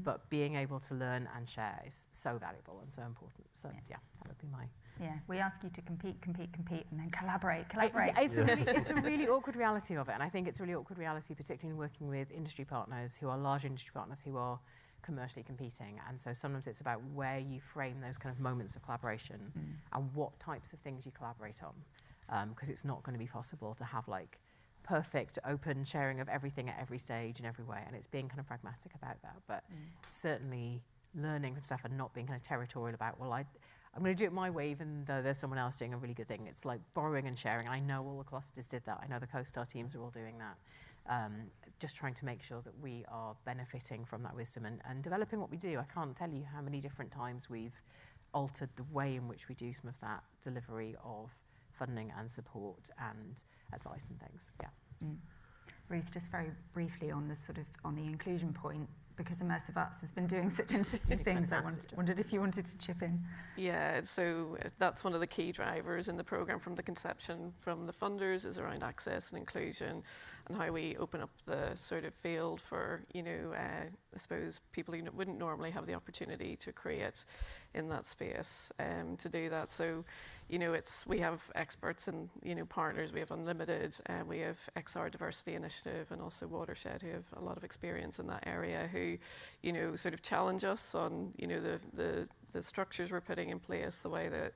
J: but being able to learn and share is so valuable and so important. So yeah, that would be my...
G: Yeah, we ask you to compete, and then collaborate.
J: It's a really awkward reality of it, and I think it's a really awkward reality, particularly in working with industry partners who are large industry partners who are commercially competing. And so sometimes it's about where you frame those kind of moments of collaboration and what types of things you collaborate on, because it's not going to be possible to have like perfect open sharing of everything at every stage in every way, and it's being kind of pragmatic about that, but certainly learning from stuff and not being kind of territorial about, well, I'm going to do it my way, even though there's someone else doing a really good thing. It's like borrowing and sharing. I know all the clusters did that. I know the CoSTAR teams are all doing that. Just trying to make sure that we are benefiting from that wisdom and developing what we do. I can't tell you how many different times we've altered the way in which we do some of that delivery of funding and support and advice and things. Yeah.
G: Ruth, just very briefly on the inclusion point, because Immersive Arts has been doing such interesting things, I wondered if you wanted to chip in.
H: Yeah, so that's one of the key drivers in the programme from the conception from the funders is around access and inclusion and how we open up the sort of field for, I suppose, people who wouldn't normally have the opportunity to create in that space to do that. So, we have experts and, partners. We have Unlimited, we have XR Diversity Initiative and also Watershed, who have a lot of experience in that area, who, sort of challenge us on, the structures we're putting in place, the way that,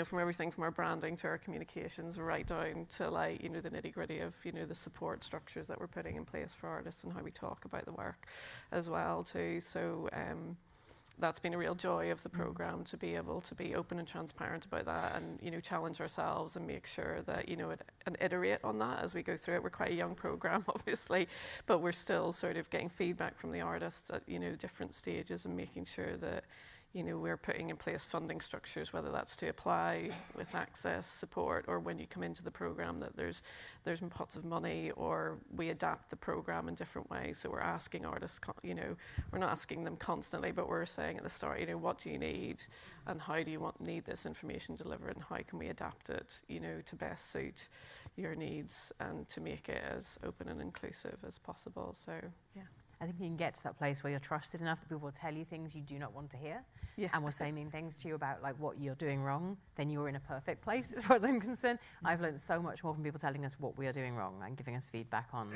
H: from everything from our branding to our communications, right down to like, the nitty gritty of, the support structures that we're putting in place for artists and how we talk about the work as well too. So that's been a real joy of the programme, to be able to be open and transparent about that and, challenge ourselves and make sure that, and iterate on that as we go through it. We're quite a young programme, obviously, but we're still sort of getting feedback from the artists at, different stages and making sure that, we're putting in place funding structures, whether that's to apply with access, support, or when you come into the programme that there's pots of money, or we adapt the programme in different ways. So we're asking artists, we're not asking them constantly, but we're saying at the start, what do you need and how do you need this information delivered and how can we adapt it, to best suit your needs and to make it as open and inclusive as possible. So, yeah.
J: I think you can get to that place where you're trusted enough that people will tell you things you do not want to hear, and will say mean things to you about like what you're doing wrong. Then you're in a perfect place, as far as I'm concerned. I've learned so much more from people telling us what we are doing wrong and giving us feedback on,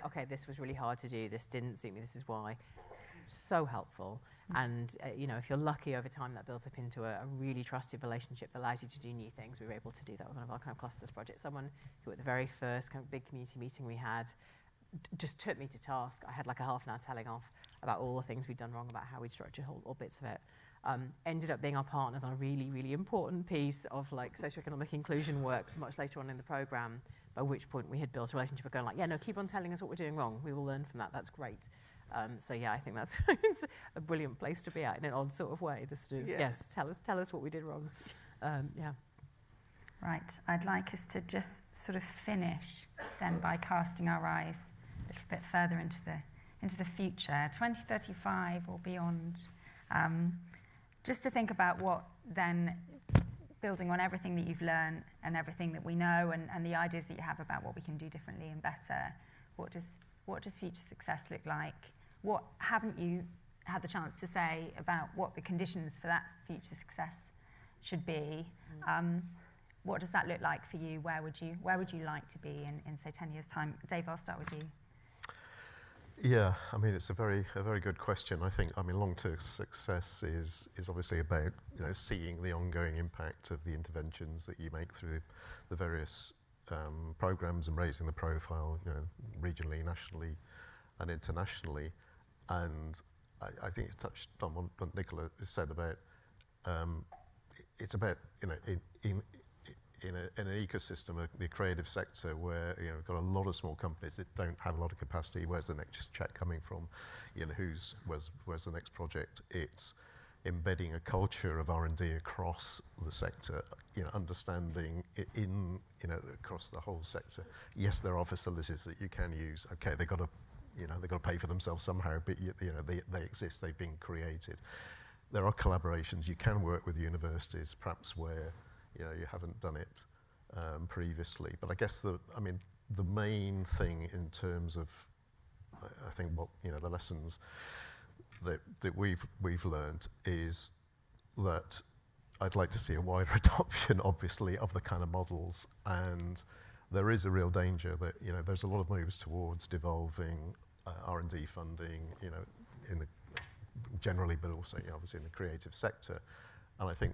J: okay, this was really hard to do, this didn't suit me, this is why. So helpful. And if you're lucky over time, that built up into a really trusted relationship that allows you to do new things. We were able to do that with one of our kind of clusters projects. Someone who at the very first kind of big community meeting we had just took me to task. I had like a half an hour telling off about all the things we'd done wrong, about how we'd structured all bits of it. Ended up being our partners on a really, really important piece of like socioeconomic inclusion work much later on in the programme, by which point we had built a relationship of going like, yeah, no, keep on telling us what we're doing wrong. We will learn from that. That's great. So yeah, I think that's it's a brilliant place to be at in an odd sort of way. This sort of, yes, tell us what we did wrong. Yeah.
G: Right, I'd like us to just sort of finish then by casting our eyes a little bit further into the future, 2035 or beyond. Just to think about what then, building on everything that you've learned and everything that we know and the ideas that you have about what we can do differently and better, what does future success look like? What haven't you had the chance to say about what the conditions for that future success should be? What does that look like for you? Where would you like to be in say 10 years' time? Dave, I'll start with you.
K: Yeah, I mean, it's a very good question. I think, long-term success is obviously about, seeing the ongoing impact of the interventions that you make through the various programs and raising the profile, regionally, nationally, and internationally. And I think it touched on what Nicola said about, it's about, in an ecosystem of the creative sector where we've got a lot of small companies that don't have a lot of capacity. Where's the next check coming from? Where's the next project? It's embedding a culture of R&D across the sector. Understanding it in across the whole sector. Yes, there are facilities that you can use. Okay, they've got to you know, they've got to pay for themselves somehow, but you know, they exist, they've been created. There are collaborations. You can work with universities, perhaps where, you know, you haven't done it previously. But I guess the main thing in terms of, I think, what, you know, the lessons that we've learned is that I'd like to see a wider adoption, obviously, of the kind of models, and there is a real danger that, you know, there's a lot of moves towards devolving R&D funding, you know, in the generally, but also, you know, obviously in the creative sector, and I think,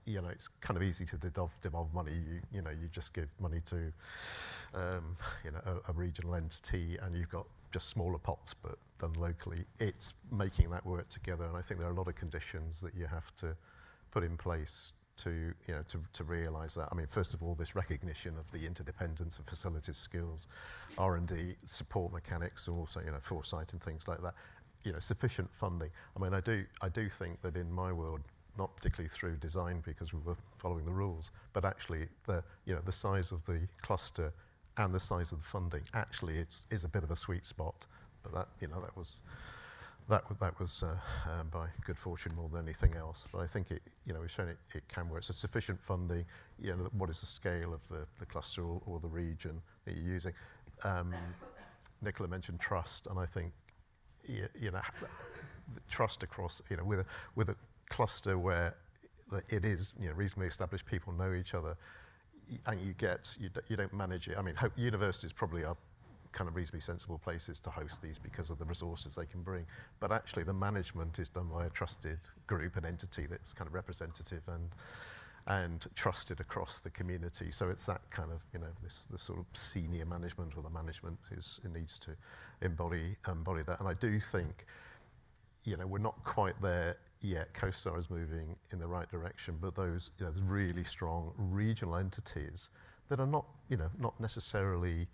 K: you know, it's kind of easy to devolve money. You know, you just give money to, you know, a regional entity, and you've got just smaller pots, but done locally. It's making that work together, and I think there are a lot of conditions that you have to put in place to, you know, to realise that. I mean, first of all, this recognition of the interdependence of facilities skills, R&D, support mechanics, and also, you know, foresight and things like that. You know, sufficient funding. I mean, I do think that in my world, not particularly through design because we were following the rules, but actually the, you know, the size of the cluster and the size of the funding actually is a bit of a sweet spot. But that, you know, that was by good fortune more than anything else. But I think it, you know, we've shown it can work. So sufficient funding. You know, what is the scale of the cluster or the region that you're using? Nicola mentioned trust, and I think, you know, trust across, you know, with a cluster where it is, you know, reasonably established, people know each other, and you don't manage it. I mean, universities probably are kind of reasonably sensible places to host these because of the resources they can bring, but actually the management is done by a trusted group, an entity that's kind of representative and trusted across the community. So it's that kind of, you know, the sort of senior management, or the management it needs to embody that. And I do think, you know, we're not quite there yet. CoSTAR is moving in the right direction, but those, you know, really strong regional entities that are not, you know, not necessarily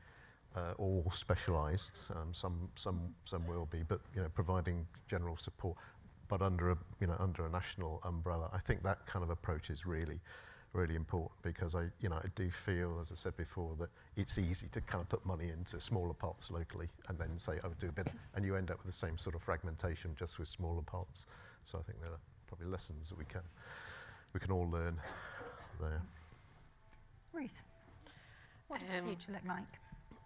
K: all specialised. Some will be, but, you know, providing general support, but under a national umbrella. I think that kind of approach is really, really important, because I do feel, as I said before, that it's easy to kind of put money into smaller pots locally and then say, oh, do a bit, and you end up with the same sort of fragmentation just with smaller pots. So I think there are probably lessons that we can all learn there.
G: Ruth, what does the future look like?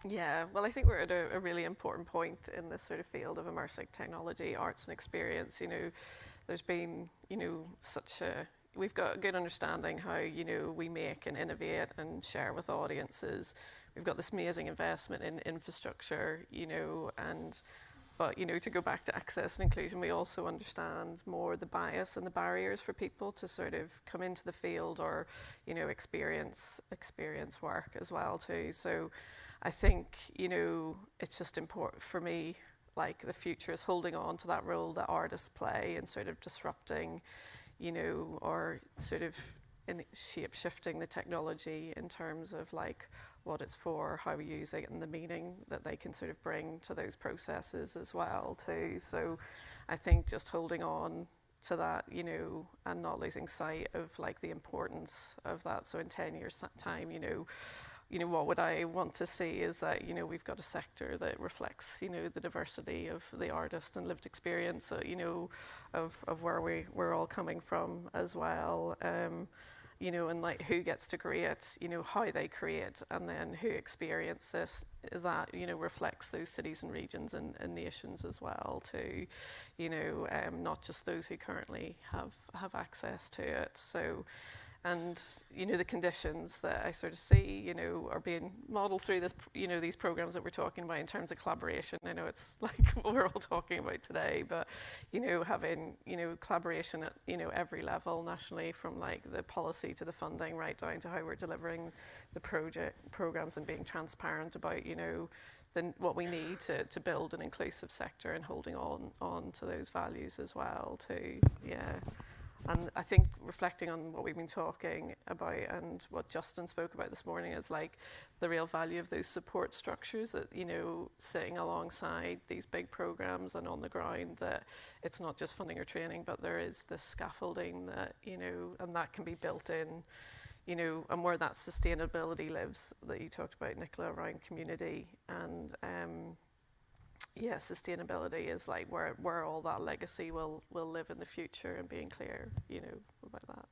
H: Yeah, well, I think we're at a really important point in this sort of field of immersive technology, arts and experience. You know, there's been, you know, we've got a good understanding how, you know, we make and innovate and share with audiences. We've got this amazing investment in infrastructure, you know, but, you know, to go back to access and inclusion, we also understand more the bias and the barriers for people to sort of come into the field or, you know, experience work as well too. So I think, you know, it's just important for me, like, the future is holding on to that role that artists play and sort of disrupting, you know, or sort of shape-shifting the technology in terms of, like, what it's for, how we use it, and the meaning that they can sort of bring to those processes as well too. So I think just holding on to that, you know, and not losing sight of, like, the importance of that. So in 10 years' time, you know, what would I want to see is that, you know, we've got a sector that reflects, you know, the diversity of the artist and lived experience, you know, of where we're all coming from as well. You know, and, like, who gets to create, you know, how they create, and then who experiences that, you know, reflects those cities and regions and nations as well too, you know, not just those who currently have access to it. So, and, you know, the conditions that I sort of see, you know, are being modelled through this, you know, these programs that we're talking about in terms of collaboration. I know it's like what we're all talking about today, but, you know, having, you know, collaboration at, you know, every level nationally, from, like, the policy to the funding, right down to how we're delivering the programs, and being transparent about, you know, what we need to build an inclusive sector, and holding on to those values as well too. Yeah. And I think reflecting on what we've been talking about and what Justin spoke about this morning is, like, the real value of those support structures that, you know, sitting alongside these big programs and on the ground, that it's not just funding or training, but there is this scaffolding that, you know, and that can be built in, you know, and where that sustainability lives that you talked about, Nicola, around community and, yeah, sustainability is like where all that legacy will live in the future, and being clear, you know, about that.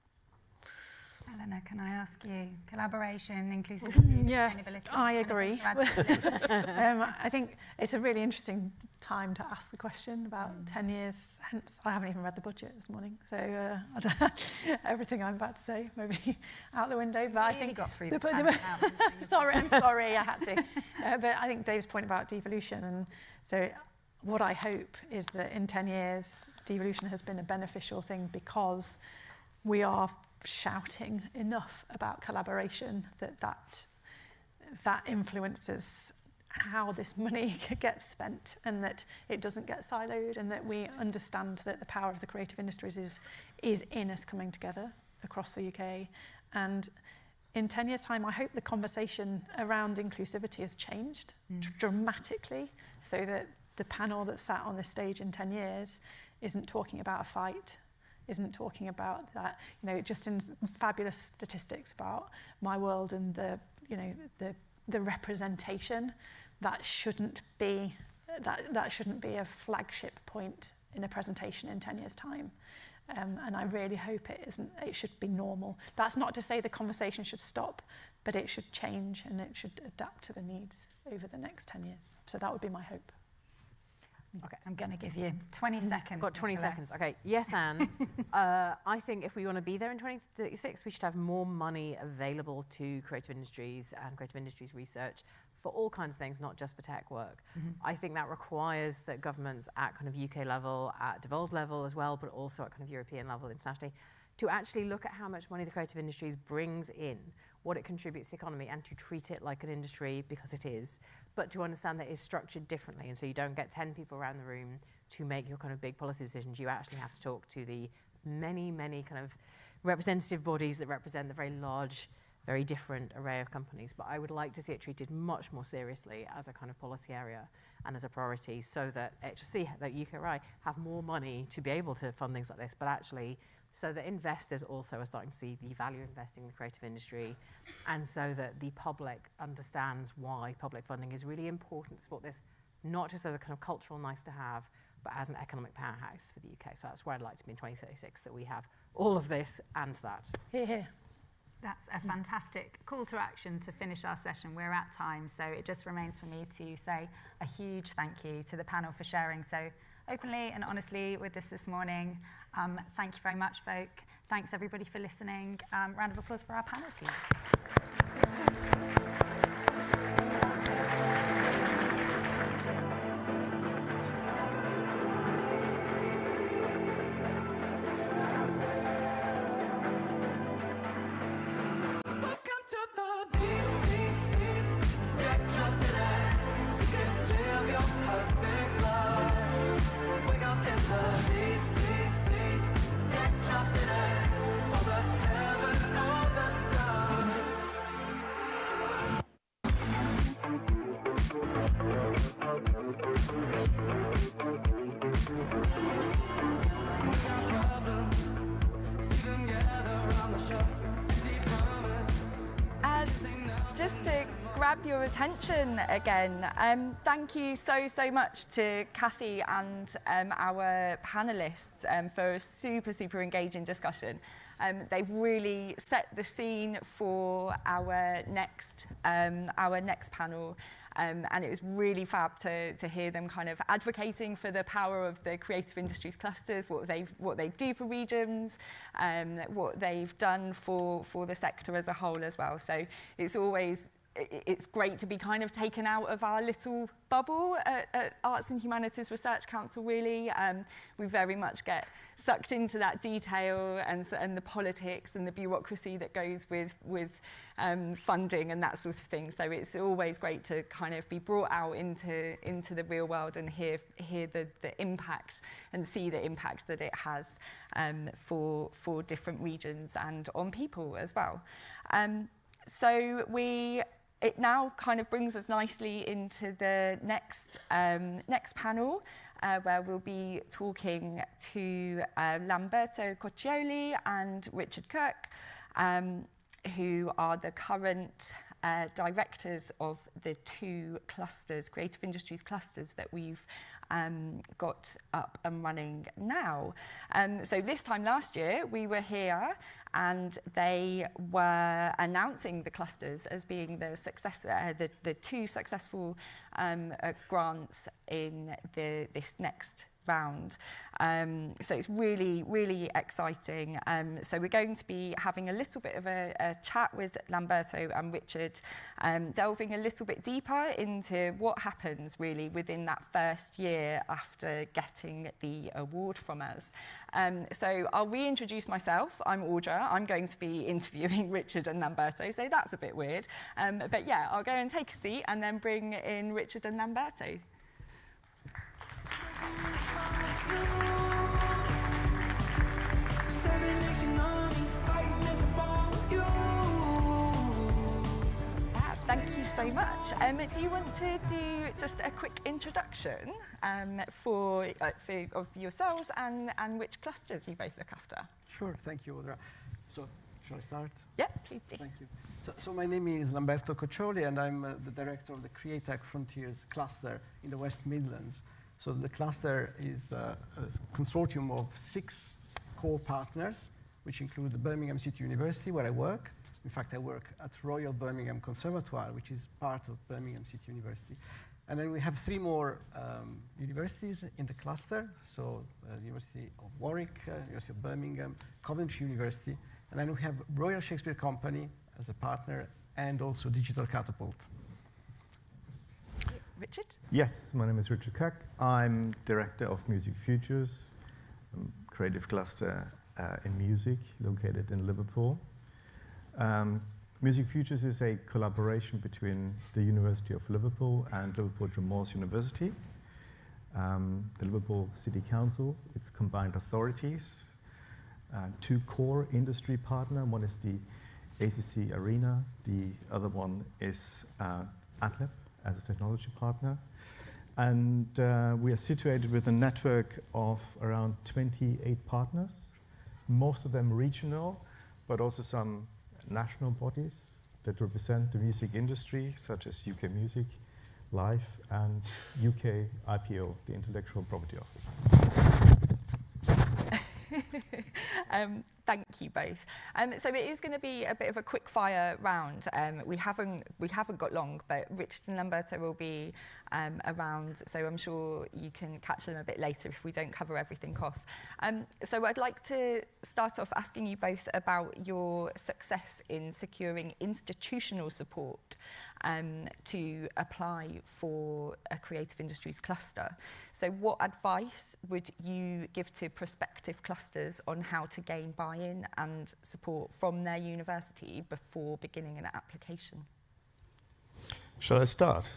G: Eleanor, can I ask you, collaboration, inclusivity,
I: Yeah,
G: sustainability?
I: I agree.
G: Anything to add?
I: I think it's a really interesting time to ask the question about 10 years hence. I haven't even read the budget this morning, so I don't, everything I'm about to say maybe out the window. But I think
G: got through
I: I'm sorry, I had to. But I think Dave's point about devolution, and so what I hope is that in 10 years, devolution has been a beneficial thing because we are shouting enough about collaboration that influences how this money gets spent, and that it doesn't get siloed, and that we understand that the power of the creative industries is in us coming together across the UK. And in 10 years' time, I hope the conversation around inclusivity has changed dramatically, so that the panel that sat on this stage in 10 years isn't talking about a fight, isn't talking about that, you know, just in fabulous statistics about my world and the representation. That shouldn't be a flagship point in a presentation in 10 years' time. And I really hope it isn't. It should be normal. That's not to say the conversation should stop, but it should change, and it should adapt to the needs over the next 10 years. So that would be my hope.
G: Okay, I'm going to give you 20 seconds.
J: I've got 20 seconds. Okay, yes, and I think if we want to be there in 2036, we should have more money available to creative industries and creative industries research for all kinds of things, not just for tech work. I think that requires that governments at kind of UK level, at devolved level as well, but also at kind of European level internationally, to actually look at how much money the creative industries brings in, what it contributes to the economy, and to treat it like an industry, because it is, but to understand that it's structured differently. And so you don't get 10 people around the room to make your kind of big policy decisions. You actually have to talk to the many, many kind of representative bodies that represent the very large, very different array of companies. But I would like to see it treated much more seriously as a kind of policy area and as a priority, so that AHRC, that UKRI, have more money to be able to fund things like this, but actually so that investors also are starting to see the value of investing in the creative industry, and so that the public understands why public funding is really important to support this, not just as a kind of cultural nice to have, but as an economic powerhouse for the UK. So that's where I'd like to be in 2036, that we have all of this and that.
I: Here.
G: That's a fantastic call to action to finish our session. We're at time, so it just remains for me to say a huge thank you to the panel for sharing so openly and honestly with us this morning. Thank you very much, folk. Thanks everybody for listening. Round of applause for our panel, please. Just to grab your attention again, thank you so much to Kathy and our panellists for a super engaging discussion. They've really set the scene for our next panel, and it was really fab to hear them kind of advocating for the power of the creative industries clusters, what they do for regions, what they've done for the sector as a whole as well. So it's great to be kind of taken out of our little bubble at Arts and Humanities Research Council, really. We very much get sucked into that detail and the politics and the bureaucracy that goes with funding and that sort of thing. So it's always great to kind of be brought out into the real world and hear the impact and see the impact that it has for different regions and on people as well. It now kind of brings us nicely into the next panel, where we'll be talking to Lamberto Coccioli and Richard Kirk, who are the current
B: directors of the 2 clusters, creative industries clusters that we've got up and running now. So this time last year, we were here and they were announcing the clusters as being the success, the 2 successful grants in this next round. So it's really, really exciting. So we're going to be having a little bit of a chat with Lamberto and Richard, delving a little bit deeper into what happens really within that first year after getting the award from us. So I'll reintroduce myself. I'm Audra. I'm going to be interviewing Richard and Lamberto, so that's a bit weird. But yeah, I'll go and take a seat and then bring in Richard and Lamberto. Thank you so much. Do you want to do just a quick introduction of yourselves and which clusters you both look after?
L: Sure, thank you, Audra. So, shall I start?
B: Yeah, please do.
L: Thank you. So my name is Lamberto Coccioli, and I'm the director of the CreateTech Frontiers cluster in the West Midlands. So the cluster is a consortium of 6 core partners, which include the Birmingham City University, where I work. In fact, I work at Royal Birmingham Conservatoire, which is part of Birmingham City University. And then we have 3 more universities in the cluster, so the University of Warwick, University of Birmingham, Coventry University, and then we have Royal Shakespeare Company as a partner, and also Digital Catapult.
B: Richard?
M: Yes, my name is Richard Kack. I'm Director of Music Futures, creative cluster in music located in Liverpool. Music Futures is a collaboration between the University of Liverpool and Liverpool John Moores University, the Liverpool City Council, its combined authorities, 2 core industry partners. One is the ACC Arena, the other one is ATLEP as a technology partner. And we are situated with a network of around 28 partners, most of them regional, but also some national bodies that represent the music industry, such as UK Music, Life, and UK IPO, the Intellectual Property Office.
B: Thank you both. So it is going to be a bit of a quick fire round. We haven't got long, but Richard and Lamberto will be around, so I'm sure you can catch them a bit later if we don't cover everything off. So I'd like to start off asking you both about your success in securing institutional support to apply for a creative industries cluster. So what advice would you give to prospective clusters on how to gain buy-in and support from their university before beginning an application?
M: Shall I start?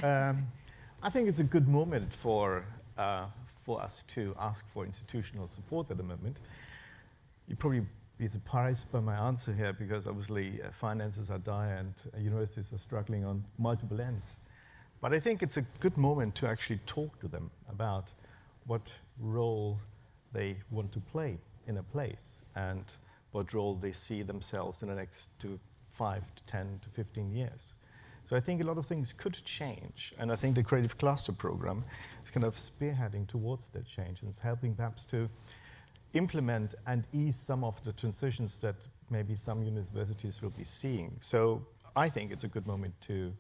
M: I think it's a good moment for us to ask for institutional support at the moment. You probably be surprised by my answer here, because obviously finances are dire and universities are struggling on multiple ends. But I think it's a good moment to actually talk to them about what role they want to play in a place and what role they see themselves in the next 5 to 10 to 15 years. So I think a lot of things could change, and I think the Creative Cluster program is kind of spearheading towards that change and is helping perhaps to implement and ease some of the transitions that maybe some universities will be seeing. So I think it's a good moment to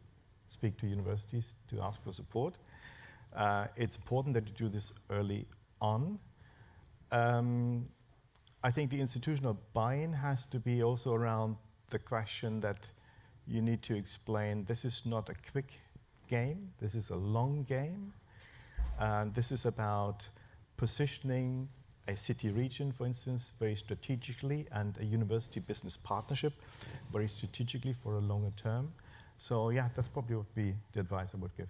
M: speak to universities, to ask for support. It's important that you do this early on. I think the institutional buy-in has to be also around the question that you need to explain this is not a quick game, this is a long game. This is about positioning a city region, for instance, very strategically, and a university business partnership very strategically for a longer term. So yeah, that's probably would be the advice I would give.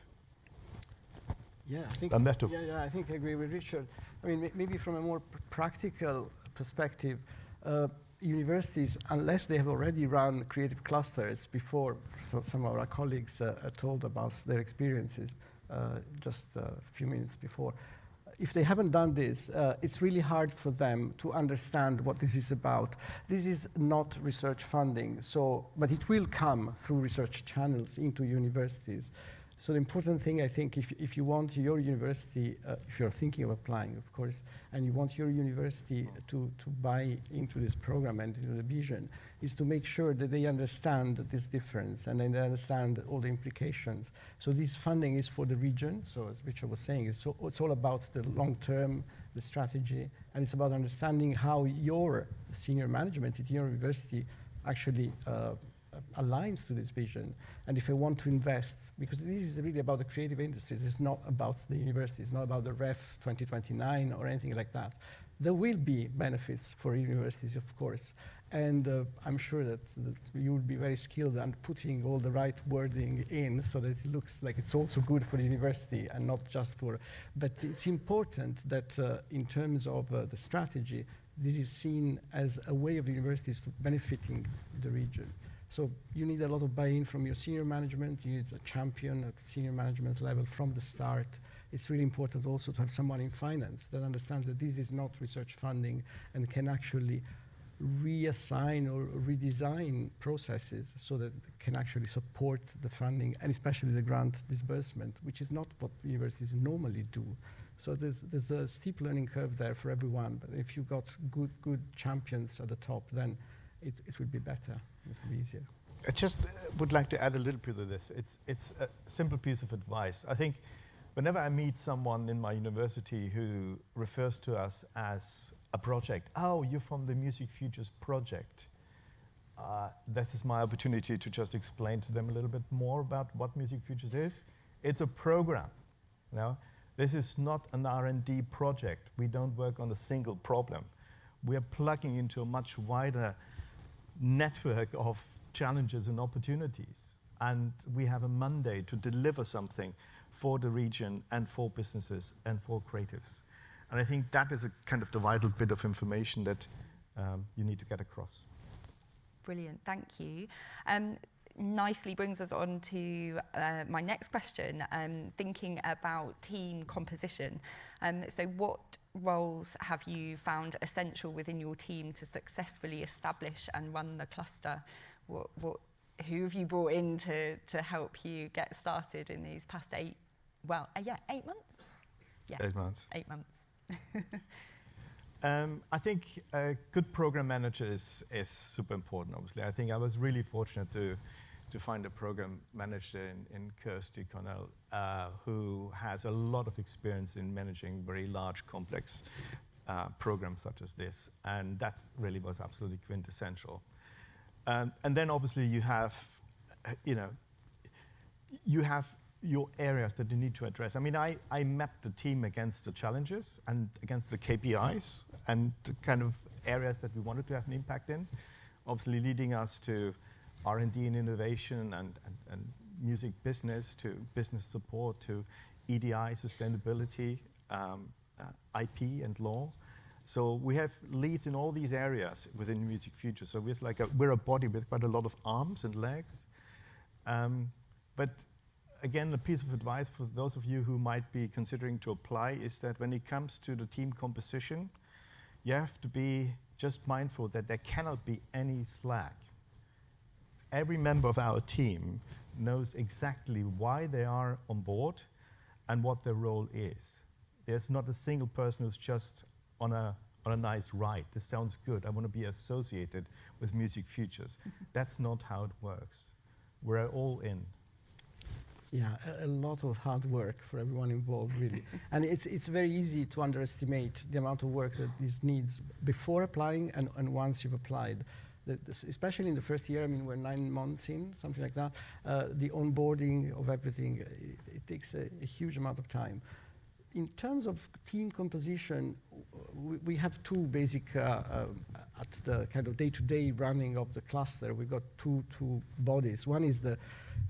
L: Yeah, I think, I think I agree with Richard. I mean, maybe from a more practical perspective, universities, unless they have already run creative clusters before, so some of our colleagues told about their experiences just a few minutes before, if they haven't done this, it's really hard for them to understand what this is about. This is not research funding, but it will come through research channels into universities. So the important thing, I think, if you want your university, if you're thinking of applying, of course, and you want your university to buy into this program and into the vision, is to make sure that they understand this difference and they understand all the implications. So this funding is for the region. So as Richard was saying, it's all about the long term, the strategy, and it's about understanding how your senior management at your university actually aligns to this vision. And if I want to invest, because this is really about the creative industries, it's not about the university, it's not about the REF 2029 or anything like that. There will be benefits for universities, of course, and I'm sure that you will be very skilled at putting all the right wording in so that it looks like it's also good for the university and not just for, but it's important that in terms of the strategy, this is seen as a way of the universities benefiting the region. So you need a lot of buy-in from your senior management. You need a champion at senior management level from the start. It's really important also to have someone in finance that understands that this is not research funding and can actually reassign or redesign processes so that it can actually support the funding and especially the grant disbursement, which is not what universities normally do. So there's a steep learning curve there for everyone, but if you've got good champions at the top, then it will be better, it will be easier.
M: I just would like to add a little bit of this. It's a simple piece of advice. I think whenever I meet someone in my university who refers to us as a project, oh, you're from the Music Futures project, this is my opportunity to just explain to them a little bit more about what Music Futures is. It's a program, you know? This is not an R&D project. We don't work on a single problem. We are plugging into a much wider network of challenges and opportunities. And we have a mandate to deliver something for the region and for businesses and for creatives. And I think that is a kind of the vital bit of information that you need to get across.
B: Brilliant, thank you. Nicely brings us on to my next question, thinking about team composition. So what roles have you found essential within your team to successfully establish and run the cluster? Who have you brought in to help you get started in these past 8 months? Yeah,
M: 8 months.
B: 8 months.
M: I think a good program manager is super important, obviously. I think I was really fortunate to find a program manager in Kirsty Connell who has a lot of experience in managing very large, complex programs such as this. And that really was absolutely quintessential. And then obviously you have your areas that you need to address. I mean, I mapped the team against the challenges and against the KPIs and the kind of areas that we wanted to have an impact in, obviously leading us to R&D and innovation and music business, to business support, to EDI, sustainability, IP and law. So we have leads in all these areas within Music Future. So we're a body with quite a lot of arms and legs. But again, a piece of advice for those of you who might be considering to apply is that when it comes to the team composition, you have to be just mindful that there cannot be any slack. Every member of our team knows exactly why they are on board and what their role is. There's not a single person who's just on a nice ride. This sounds good. I want to be associated with Music Futures. That's not how it works. We're all in.
L: Yeah, a lot of hard work for everyone involved, really. And it's very easy to underestimate the amount of work that this needs before applying and once you've applied. Especially in the first year, I mean, we're 9 months in, something like that. The onboarding of everything, it takes a huge amount of time. In terms of team composition, we have two basic, at the kind of day-to-day running of the cluster, we've got two bodies. One is the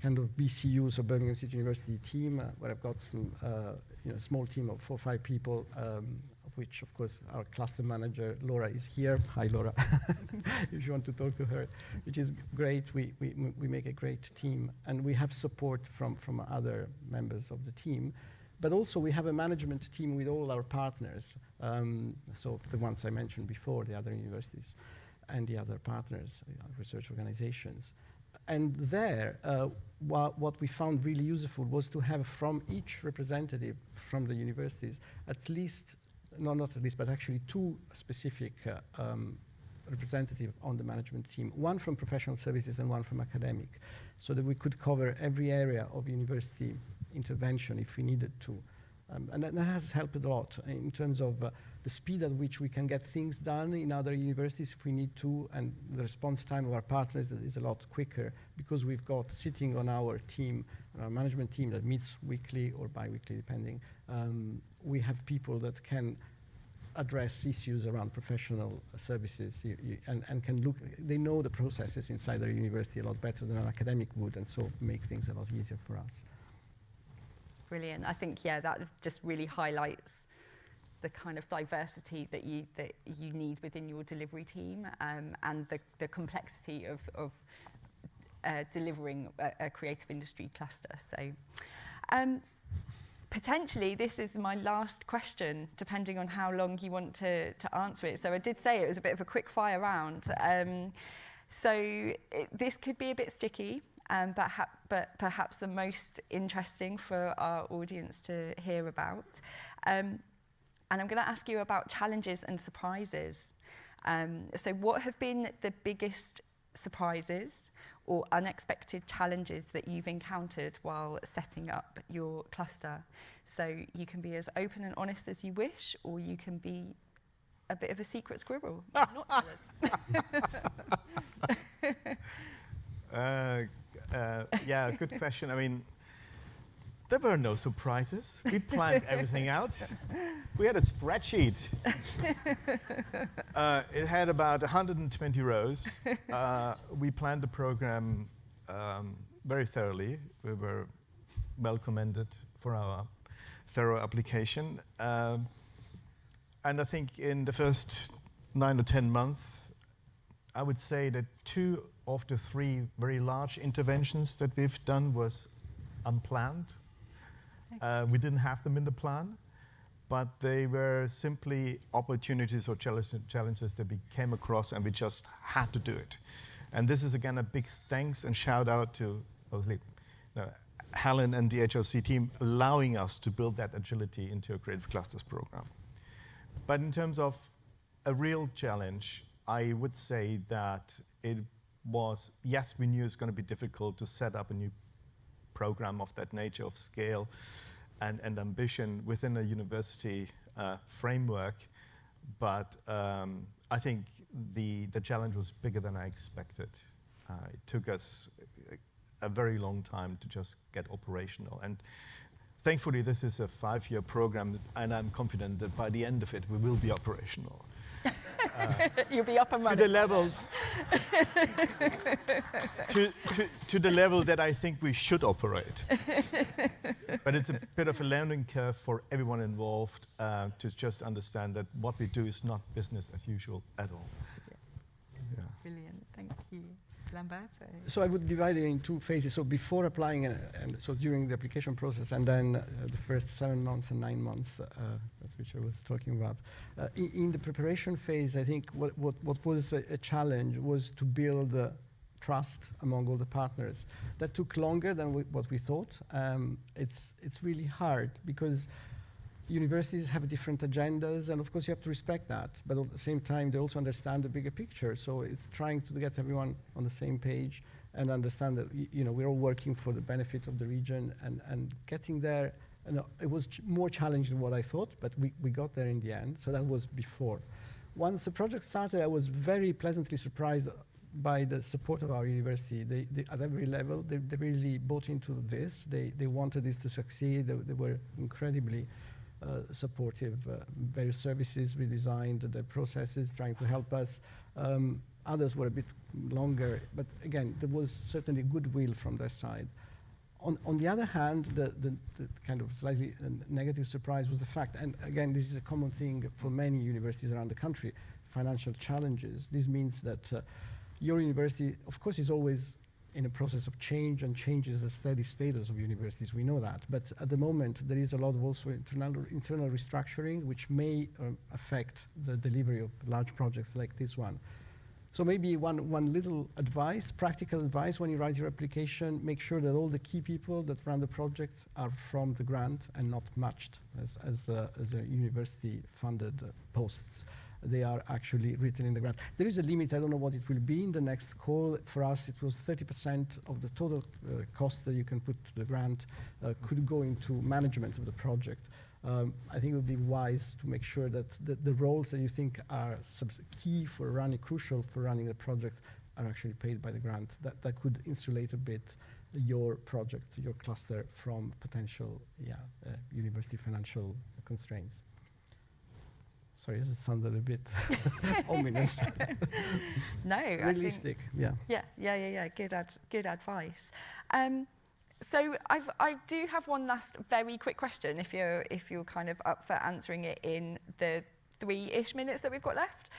L: kind of BCU, so Birmingham City University team, where I've got a small team of 4 or 5 people, of which, of course, our cluster manager, Laura, is here. Hi, Laura, if you want to talk to her, which is great. We make a great team, and we have support from other members of the team. But also we have a management team with all our partners, so the ones I mentioned before, the other universities and the other partners, research organizations. And there, what we found really useful was to have from each representative from the universities at least, no, not at least, but actually 2 specific representatives on the management team, one from professional services and one from academic, so that we could cover every area of university intervention if we needed to. And that has helped a lot in terms of the speed at which we can get things done in other universities if we need to, and the response time of our partners is a lot quicker because we've got sitting on our team, our management team that meets weekly or bi-weekly depending, we have people that can address issues around professional services and can look, they know the processes inside their university a lot better than an academic would, and so make things a lot easier for us.
F: Brilliant. I think, yeah, that just really highlights the kind of diversity that you need within your delivery team, and the complexity of delivering a creative industry cluster. So potentially this is my last question, depending on how long you want to answer it. So I did say it was a bit of a quick fire round. This could be a bit sticky, but perhaps the most interesting for our audience to hear about. And I'm going to ask you about challenges and surprises. So what have been the biggest surprises or unexpected challenges that you've encountered while setting up your cluster? So you can be as open and honest as you wish, or you can be a bit of a secret squirrel. Not tell us.
M: Yeah, good question. I mean, there were no surprises. We planned everything out. We had a spreadsheet. It had about 120 rows. We planned the program very thoroughly. We were well commended for our thorough application. And I think in the first 9 or 10 months, I would say that 2 of the 3 very large interventions that we've done was unplanned. We didn't have them in the plan, but they were simply opportunities or challenges that we came across, and we just had to do it. And this is again a big thanks and shout out to Helen and the AHRC team allowing us to build that agility into a Creative Clusters program. But in terms of a real challenge, I would say that it was, yes, we knew it's going to be difficult to set up a new program of that nature, of scale and ambition within a university framework, but I think the challenge was bigger than I expected. It took us a very long time to just get operational, and thankfully this is a 5-year program, and I'm confident that by the end of it we will be operational.
F: You'll be up and running.
M: To the level, to the level that I think we should operate. But it's a bit of a learning curve for everyone involved to just understand that what we do is not business as usual at all. Yeah.
F: Brilliant, thank you. Lamberto?
L: So I would divide it in 2 phases. So before applying, and so during the application process, and then the first 7 months and 9 months, as which I was talking about. In the preparation phase, I think what was a challenge was to build trust among all the partners. That took longer than what we thought. It's really hard because universities have different agendas, and of course you have to respect that, but at the same time they also understand the bigger picture, so it's trying to get everyone on the same page and understand that we're all working for the benefit of the region, and getting there, it was more challenging than what I thought, but we got there in the end. So that was before. Once the project started, I was very pleasantly surprised by the support of our university. They at every level, they really bought into this. They wanted this to succeed. They were incredibly supportive. Various services we designed, the processes trying to help us. Others were a bit longer, but again, there was certainly goodwill from their side. On the other hand, the kind of slightly negative surprise was the fact, and again, this is a common thing for many universities around the country, financial challenges. This means that your university, of course, is always in a process of change, and change is a steady status of universities. We know that. But at the moment, there is a lot of also internal restructuring, which may affect the delivery of large projects like this one. So maybe one little advice, practical advice, when you write your application, make sure that all the key people that run the project are from the grant and not matched as a university-funded posts. They are actually written in the grant. There is a limit. I don't know what it will be in the next call. For us, it was 30% of the total cost that you can put to the grant could go into management of the project. I think it would be wise to make sure that the roles that you think are key for running, crucial for running the project, are actually paid by the grant. That could insulate a bit your project, your cluster, from potential university financial constraints. Sorry, it sounded a bit ominous.
F: No,
L: realistic.
F: Yeah. Good advice. So I do have one last very quick question, if you're kind of up for answering it in the 3-ish minutes that we've got left.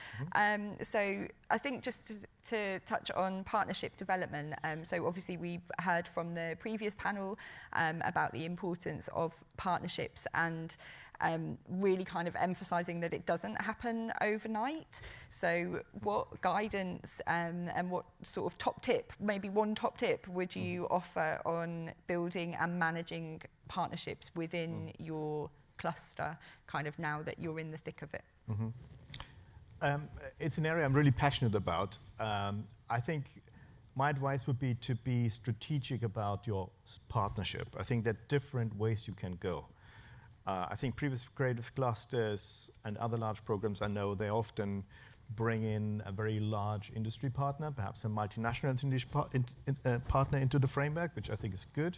F: So I think just to touch on partnership development. So obviously we heard from the previous panel about the importance of partnerships and really kind of emphasising that it doesn't happen overnight. So what guidance and what sort of top tip, maybe one top tip, would you offer on building and managing partnerships within your cluster, kind of now that you're in the thick of it?
M: It's an area I'm really passionate about. I think my advice would be to be strategic about your partnership. I think there are different ways you can go. I think previous creative clusters and other large programs, I know they often bring in a very large industry partner, perhaps a multinational partner into the framework, which I think is good.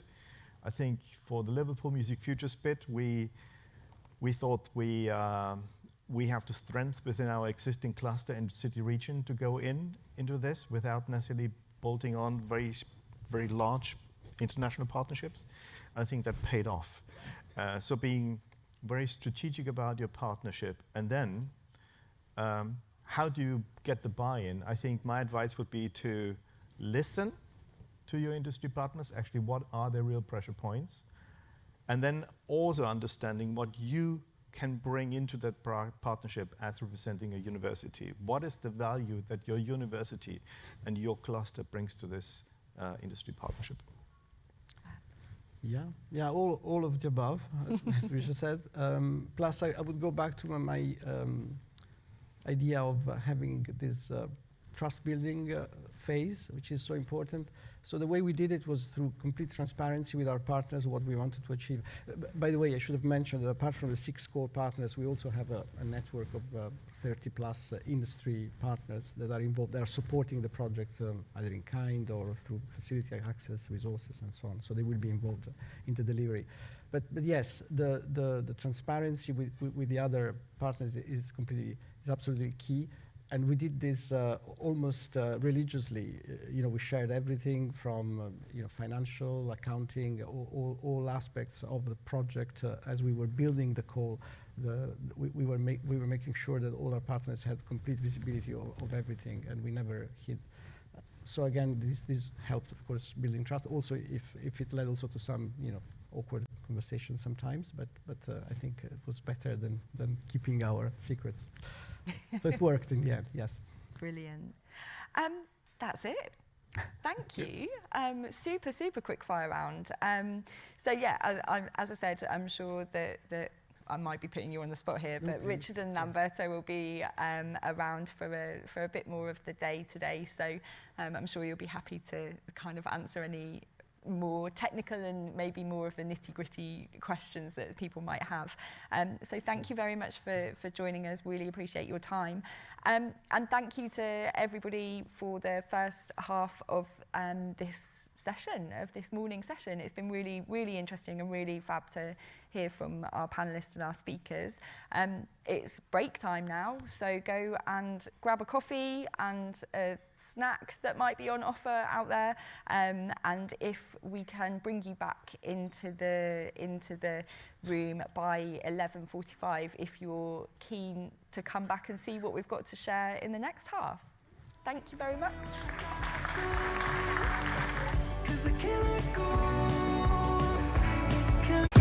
M: I think for the Liverpool Music Futures bit, we thought we have the strength within our existing cluster and city region to go into this without necessarily bolting on very large international partnerships. I think that paid off. So being very strategic about your partnership, and then how do you get the buy-in? I think my advice would be to listen to your industry partners, actually what are their real pressure points, and then also understanding what you can bring into that partnership as representing a university. What is the value that your university and your cluster brings to this industry partnership?
L: Yeah, all of the above, as Risha said. Plus, I would go back to my idea of having this trust-building phase, which is so important. So the way we did it was through complete transparency with our partners, what we wanted to achieve. By the way, I should have mentioned that apart from the 6 core partners, we also have a network of 30-plus industry partners that are involved, that are supporting the project either in kind or through facility access, resources, and so on. So they will be involved in the delivery. But yes, the transparency with the other partners is absolutely key. And we did this almost religiously. We shared everything from financial, accounting, all aspects of the project. As we were building the call, we were making sure that all our partners had complete visibility of everything, and we never hid. So again, this helped, of course, building trust. Also, if it led also to some awkward conversations sometimes, but I think it was better than keeping our secrets. So it worked in the end, yes.
F: Brilliant. That's it. Thank you. Super quick fire round. So yeah, as I said, I'm sure that I might be putting you on the spot here, but Richard and Lamberto will be around for a bit more of the day today. So I'm sure you'll be happy to kind of answer any more technical and maybe more of the nitty-gritty questions that people might have. So thank you very much for joining us. Really appreciate your time. And thank you to everybody for the first half of this session, of this morning session. It's been really, really interesting and really fab to hear from our panellists and our speakers. It's break time now, so go and grab a coffee and a snack that might be on offer out there. And if we can bring you back into the room by 11:45, if you're keen to come back and see what we've got to share in the next half. Thank you very much.
N: 'cause I can't let go. It's coming.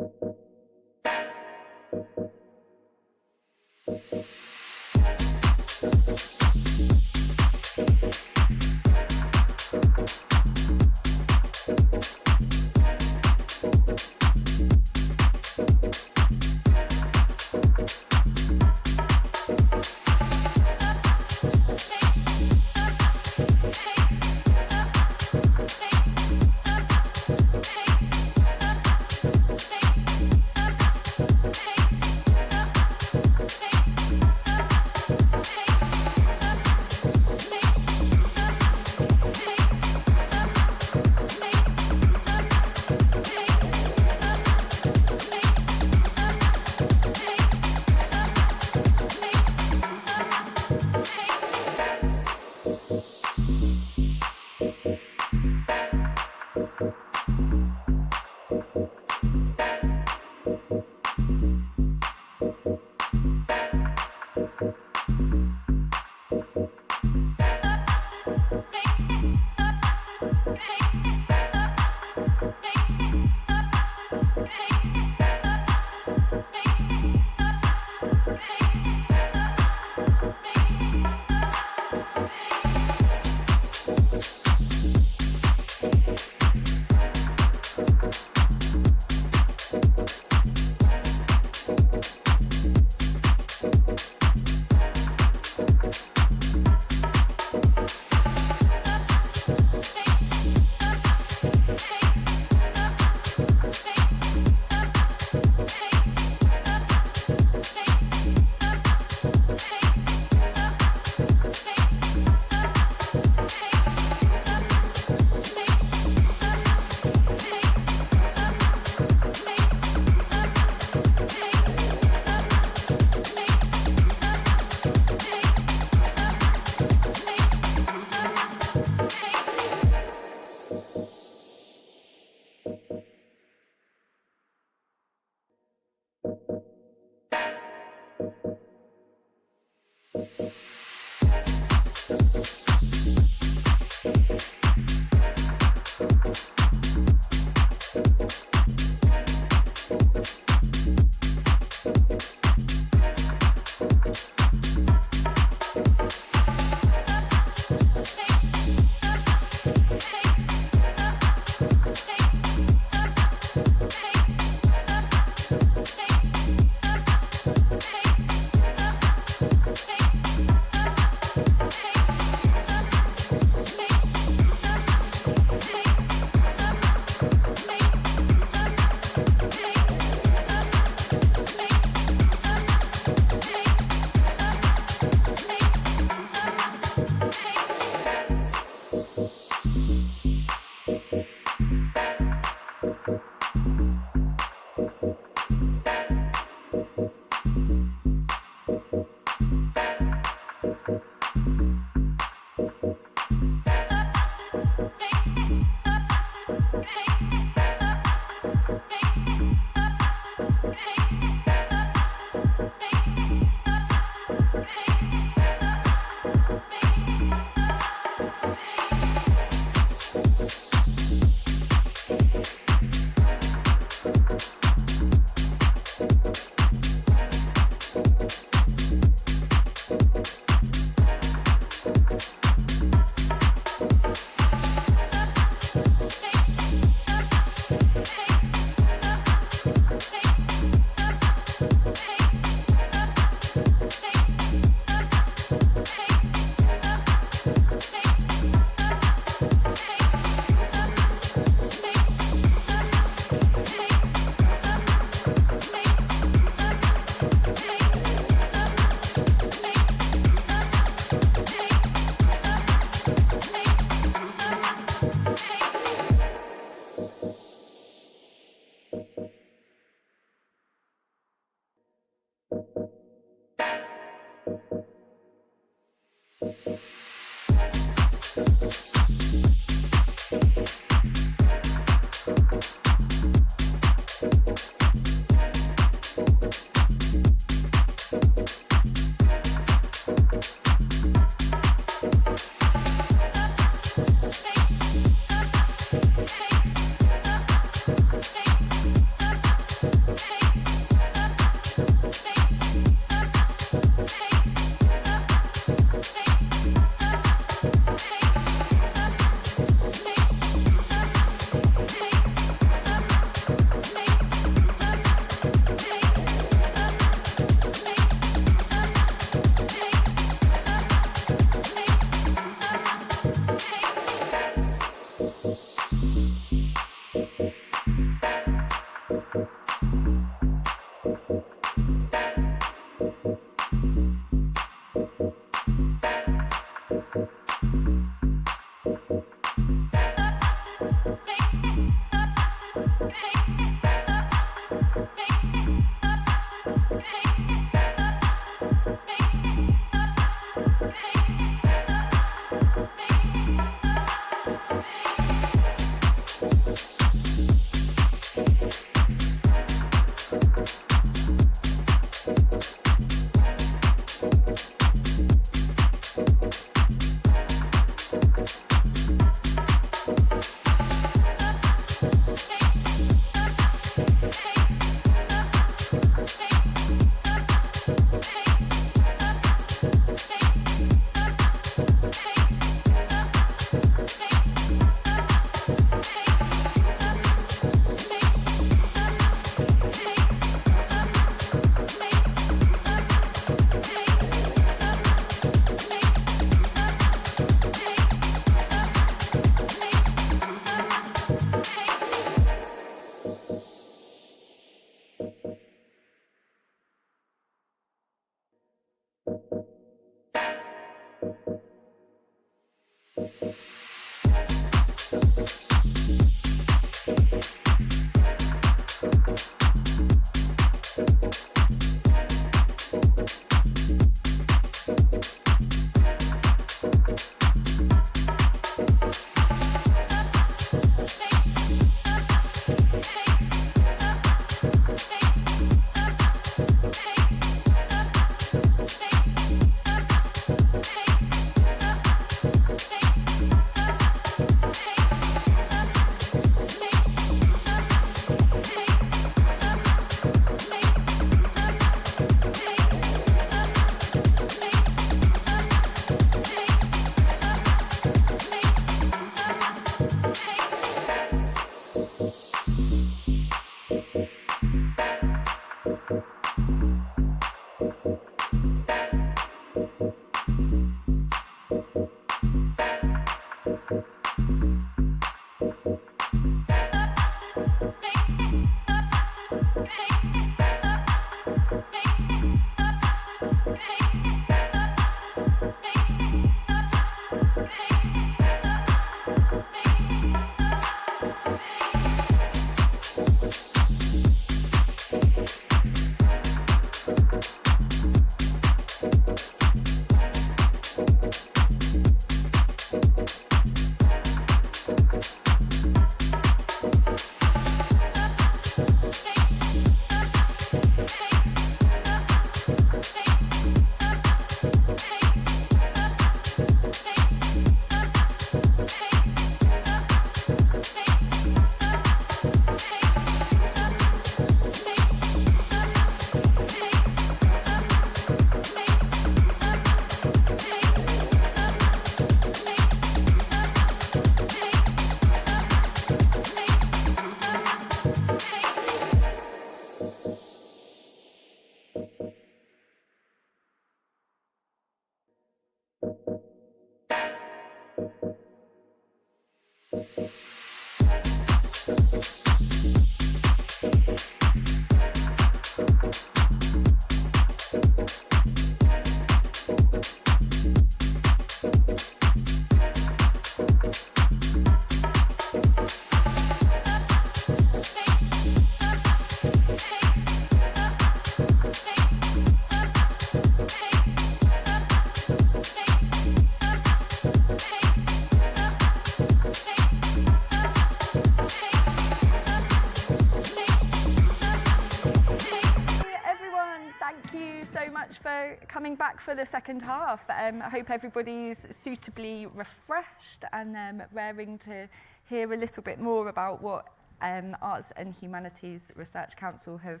F: Coming back for the second half. I hope everybody's suitably refreshed and raring to hear a little bit more about what Arts and Humanities Research Council have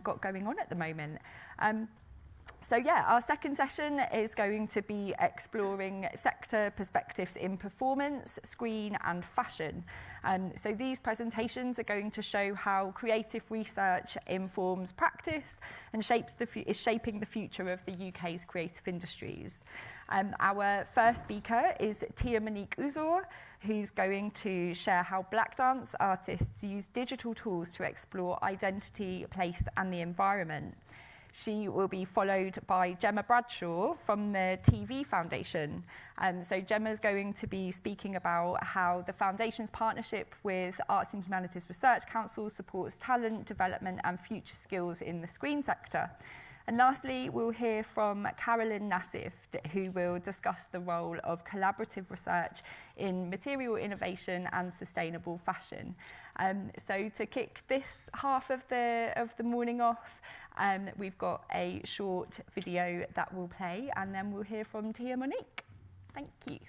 F: got going on at the moment. So yeah, our second session is going to be exploring sector perspectives in performance, screen and fashion. So these presentations are going to show how creative research informs practice and is shaping the future of the UK's creative industries. Our first speaker is Tia Monique Uzor, who's going to share how black dance artists use digital tools to explore identity, place and the environment. She will be followed by Gemma Bradshaw from the TV Foundation. So Gemma's going to be speaking about how the Foundation's partnership with Arts and Humanities Research Council supports talent development and future skills in the screen sector. And lastly, we'll hear from Carolyn Nassif, who will discuss the role of collaborative research in material innovation and sustainable fashion. So to kick this half of the morning off, we've got a short video that will play, and then we'll hear from Tia Monique. Thank you.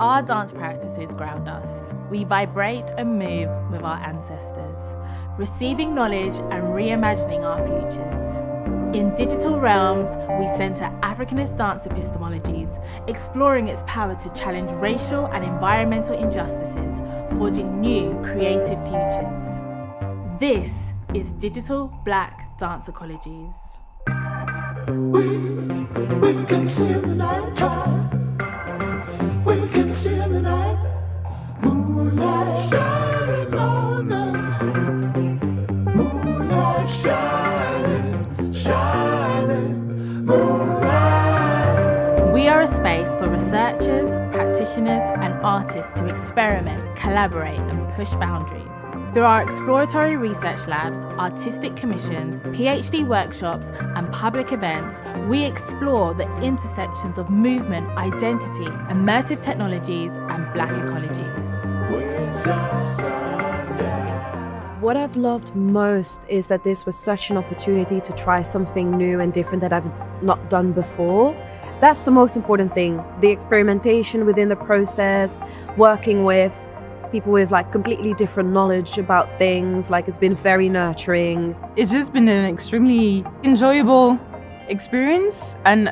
N: Our dance practices ground us. We vibrate and move with our ancestors, receiving knowledge and reimagining our futures. In digital realms, we centre Africanist dance epistemologies, exploring its power to challenge racial and environmental injustices, forging new creative futures. This is Digital Black Dance Ecologies.
O: We can see the night time. We can see the night. Moonlight shining on us. Moonlight shining, shining, moonlight.
N: We are a space for researchers, practitioners, and artists to experiment, collaborate, and push boundaries. Through our exploratory research labs, artistic commissions, PhD workshops, and public events, we explore the intersections of movement, identity, immersive technologies, and Black ecologies.
P: What I've loved most is that this was such an opportunity to try something new and different that I've not done before. That's the most important thing, the experimentation within the process, working with people with like completely different knowledge about things. Like, it's been very nurturing.
Q: It's just been an extremely enjoyable experience and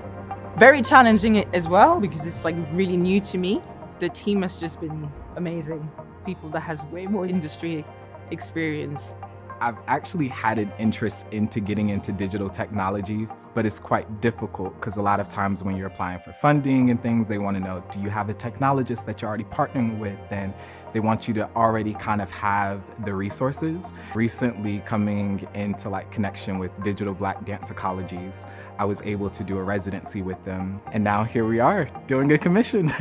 Q: very challenging as well, because it's like really new to me. The team has just been amazing. People that has way more industry experience.
R: I've actually had an interest into getting into digital technology, but it's quite difficult because a lot of times when you're applying for funding and things, they want to know, do you have a technologist that you're already partnering with? And they want you to already kind of have the resources. Recently, coming into like connection with Digital Black Dance Ecologies, I was able to do a residency with them. And now here we are doing a commission.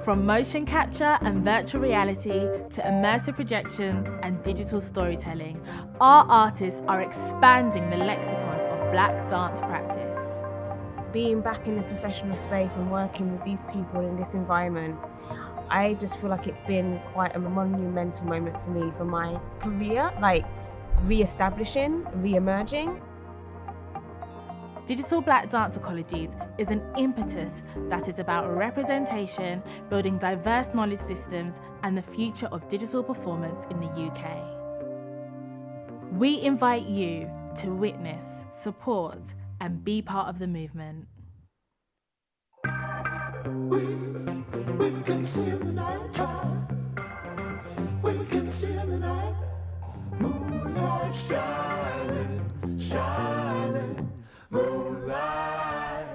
N: From motion capture and virtual reality to immersive projection and digital storytelling, our artists are expanding the lexicon of Black dance practice.
S: Being back in the professional space and working with these people in this environment, I just feel like it's been quite a monumental moment for me, for my career, like re-establishing, re-emerging.
N: Digital Black Dance Ecologies is an impetus that is about representation, building diverse knowledge systems, and the future of digital performance in the UK. We invite you to witness, support, and be part of the movement.
O: We can see in the night time. We can see in the night. Moonlight shining, shining, moonlight.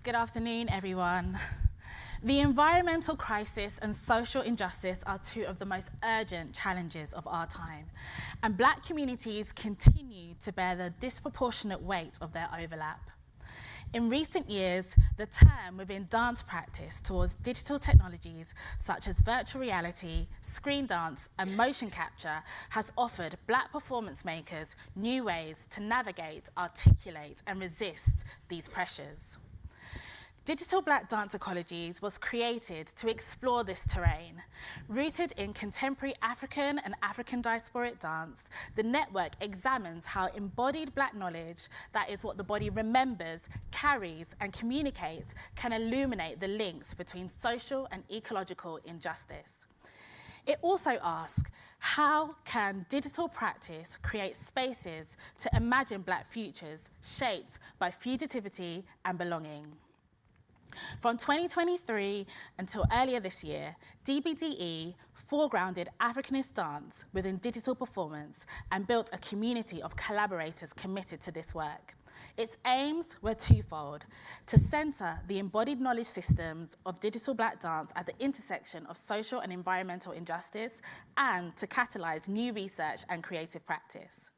T: Good afternoon, everyone. The environmental crisis and social injustice are two of the most urgent challenges of our time, and Black communities continue to bear the disproportionate weight of their overlap. In recent years, the term within dance practice towards digital technologies such as virtual reality, screen dance, and motion capture has offered Black performance makers new ways to navigate, articulate, and resist these pressures. Digital Black Dance Ecologies was created to explore this terrain. Rooted in contemporary African and African diasporic dance, the network examines how embodied Black knowledge, that is what the body remembers, carries, and communicates, can illuminate the links between social and ecological injustice. It also asks, how can digital practice create spaces to imagine Black futures shaped by fugitivity and belonging? From 2023 until earlier this year, DBDE foregrounded Africanist dance within digital performance and built a community of collaborators committed to this work. Its aims were twofold: to centre the embodied knowledge systems of digital Black dance at the intersection of social and environmental injustice, and to catalyse new research and creative practice.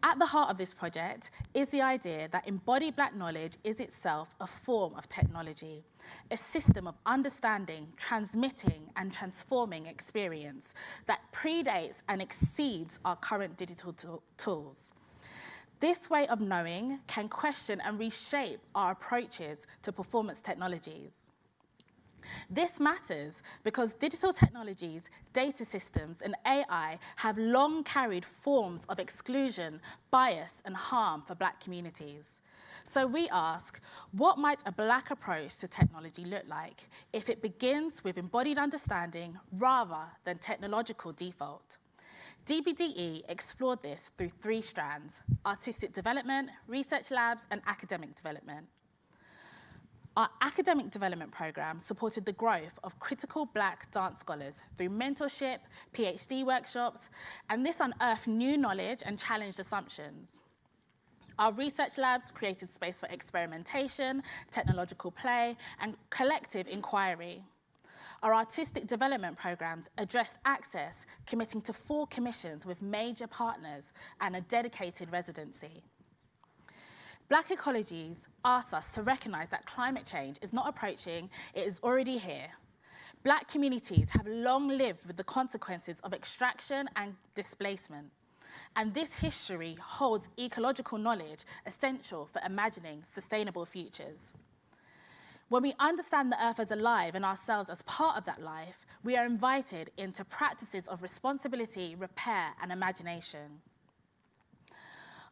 T: At the heart of this project is the idea that embodied Black knowledge is itself a form of technology, a system of understanding, transmitting, and transforming experience that predates and exceeds our current digital tools. This way of knowing can question and reshape our approaches to performance technologies. This matters because digital technologies, data systems, and AI have long carried forms of exclusion, bias, and harm for Black communities. So we ask, what might a Black approach to technology look like if it begins with embodied understanding rather than technological default? DBDE explored this through 3 strands: artistic development, research labs, and academic development. Our academic development program supported the growth of critical Black dance scholars through mentorship, PhD workshops, and this unearthed new knowledge and challenged assumptions. Our research labs created space for experimentation, technological play, and collective inquiry. Our artistic development programs addressed access, committing to 4 commissions with major partners and a dedicated residency. Black Ecologies asks us to recognise that climate change is not approaching, it is already here. Black communities have long lived with the consequences of extraction and displacement, and this history holds ecological knowledge essential for imagining sustainable futures. When we understand the Earth as alive and ourselves as part of that life, we are invited into practices of responsibility, repair, and imagination.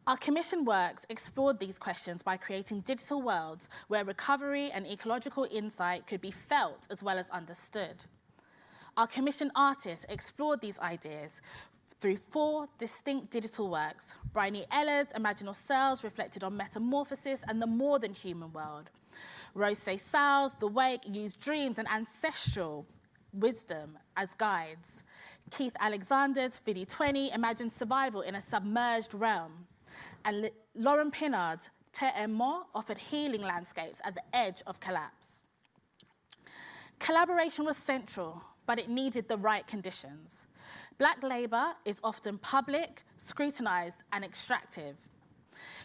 T: Our commission works explored these questions by creating digital worlds where recovery and ecological insight could be felt as well as understood. Our commission artists explored these ideas through 4 distinct digital works. Bryony Eller's Imaginal Cells reflected on metamorphosis and the more than human world. Rose Sal's The Wake used dreams and ancestral wisdom as guides. Keith Alexander's Vidi 20 imagined survival in a submerged realm. And Lauren Pinnard's Te Emo offered healing landscapes at the edge of collapse. Collaboration was central, but it needed the right conditions. Black labour is often public, scrutinised, and extractive.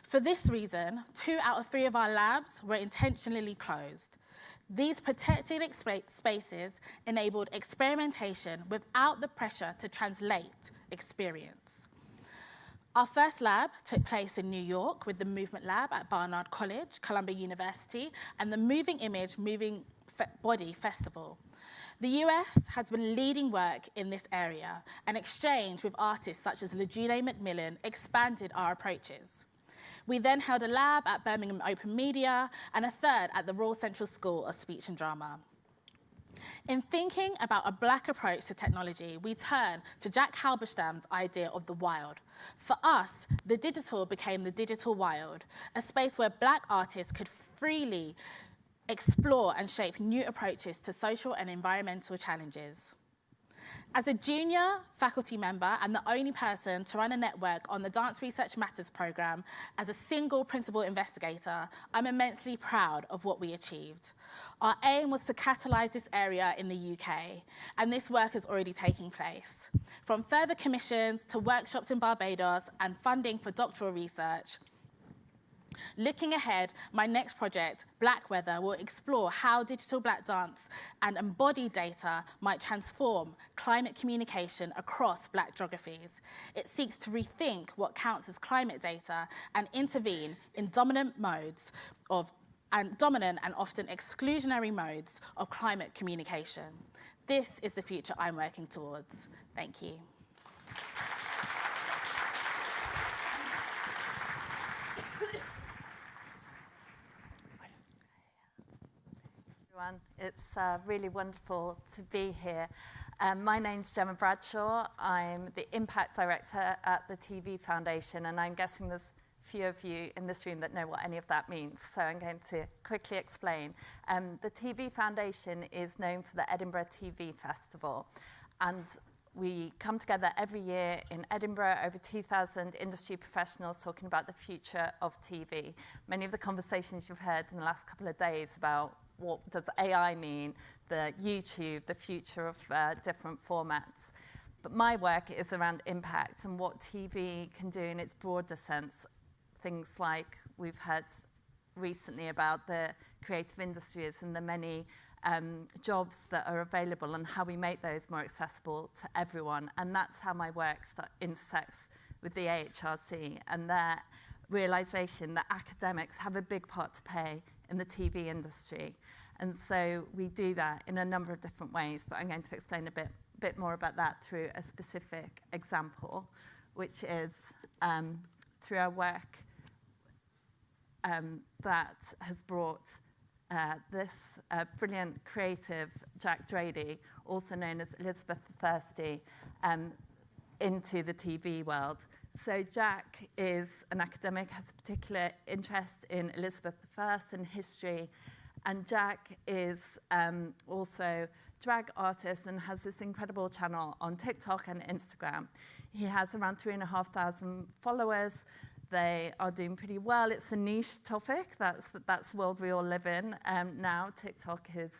T: For this reason, 2 out of 3 of our labs were intentionally closed. These protected spaces enabled experimentation without the pressure to translate experience. Our first lab took place in New York with the Movement Lab at Barnard College, Columbia University, and the Moving Image, Moving Body Festival. The US has been leading work in this area, and exchange with artists such as Lejune Macmillan expanded our approaches. We then held a lab at Birmingham Open Media and a third at the Royal Central School of Speech and Drama. In thinking about a Black approach to technology, we turn to Jack Halberstam's idea of the wild. For us, the digital became the digital wild, a space where Black artists could freely explore and shape new approaches to social and environmental challenges. As a junior faculty member and the only person to run a network on the Dance Research Matters programme as a single principal investigator, I'm immensely proud of what we achieved. Our aim was to catalyse this area in the UK, and this work is already taking place. From further commissions to workshops in Barbados and funding for doctoral research. Looking ahead, my next project, Black Weather, will explore how digital Black dance and embodied data might transform climate communication across Black geographies. It seeks to rethink what counts as climate data and intervene in dominant and often exclusionary modes of climate communication. This is the future I'm working towards. Thank you.
U: Everyone. It's really wonderful to be here. My name's Gemma Bradshaw. I'm the Impact Director at the TV Foundation, and I'm guessing there's a few of you in this room that know what any of that means, so I'm going to quickly explain. The TV Foundation is known for the Edinburgh TV Festival, and we come together every year in Edinburgh, over 2,000 industry professionals talking about the future of TV. Many of the conversations you've heard in the last couple of days about what does AI mean, the YouTube, the future of different formats. But my work is around impact and what TV can do in its broader sense. Things like we've heard recently about the creative industries and the many jobs that are available and how we make those more accessible to everyone. And that's how my work intersects with the AHRC and their realization that academics have a big part to play in the TV industry. And so we do that in a number of different ways, but I'm going to explain a bit more about that through a specific example, which is through our work that has brought this brilliant creative Jack Drady, also known as Elizabeth the Thirsty, into the TV world. So Jack is an academic, has a particular interest in Elizabeth I and history, and Jack is also drag artist and has this incredible channel on TikTok and Instagram. He has around 3,500 followers. they are doing pretty well. It's a niche topic. That's the world we all live in now. TikTok is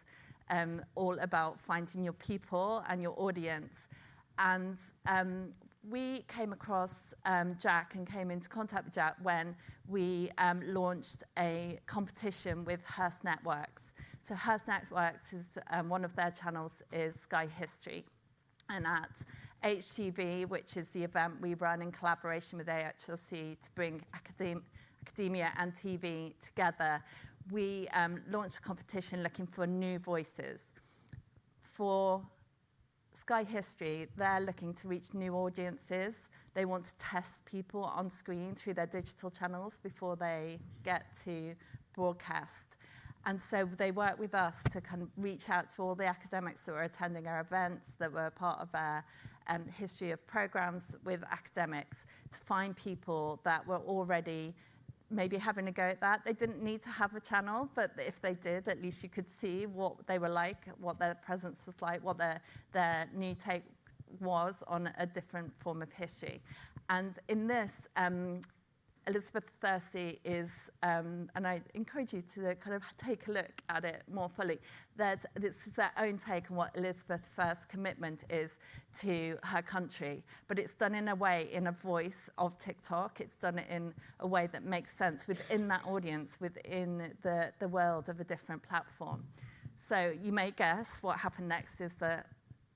U: all about finding your people and your audience. And we came across Jack and came into contact with Jack when we launched a competition with Hearst Networks. So Hearst Networks is one of their channels is Sky History. And at HTV, which is the event we run in collaboration with AHRC to bring academia and TV together, we launched a competition looking for new voices. For Sky History, they're looking to reach new audiences. They want to test people on screen through their digital channels before they get to broadcast. And so they work with us to kind of reach out to all the academics that were attending our events, that were part of our history of programs with academics, to find people that were already maybe having a go at that. They didn't need to have a channel, but if they did, at least you could see what they were like, what their presence was like, what their new take was on a different form of history. And in this, Elizabeth Thursey is, and I encourage you to kind of take a look at it more fully, that this is their own take on what Elizabeth's first commitment is to her country. But it's done in a way, in a voice of TikTok. It's done it in a way that makes sense within that audience, within the world of a different platform. So you may guess what happened next is that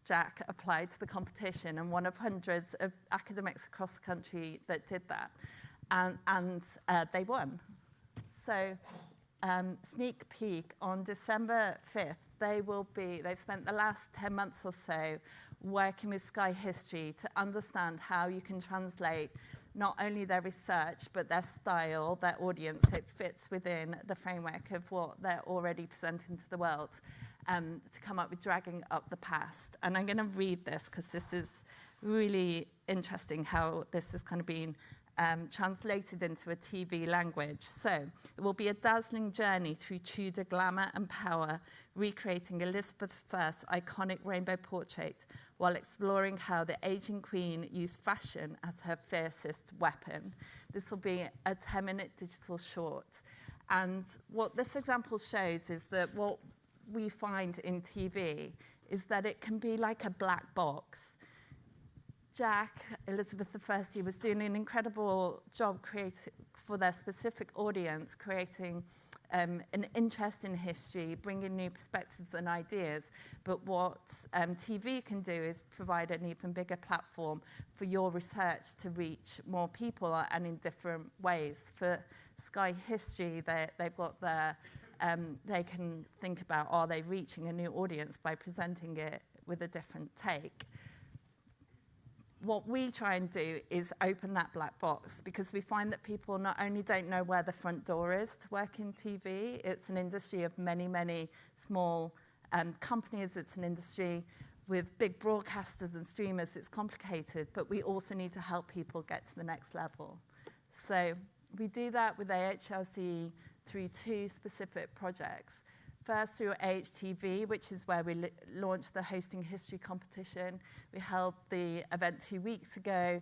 U: Jack applied to the competition, and one of hundreds of academics across the country that did that. And they won. So sneak peek, on December 5th, they've spent the last 10 months or so working with Sky History to understand how you can translate not only their research, but their style, their audience. It fits within the framework of what they're already presenting to the world, to come up with Dragging Up the Past. And I'm going to read this because this is really interesting how this has kind of been translated into a TV language. So it will be a dazzling journey through Tudor glamour and power, recreating Elizabeth I's iconic rainbow portrait while exploring how the aging queen used fashion as her fiercest weapon. This will be a 10-minute digital short. And what this example shows is that what we find in TV is that it can be like a black box. Jack, Elizabeth I, was doing an incredible job for their specific audience, creating an interest in history, bringing new perspectives and ideas. But what TV can do is provide an even bigger platform for your research to reach more people and in different ways. For Sky History, they've got their, they can think about, are they reaching a new audience by presenting it with a different take? What we try and do is open that black box, because we find that people not only don't know where the front door is to work in TV, it's an industry of many, many small companies, it's an industry with big broadcasters and streamers, it's complicated, but we also need to help people get to the next level. So we do that with AHRC through two specific projects. First through AHTV, which is where we launched the Hosting History competition. We held the event 2 weeks ago,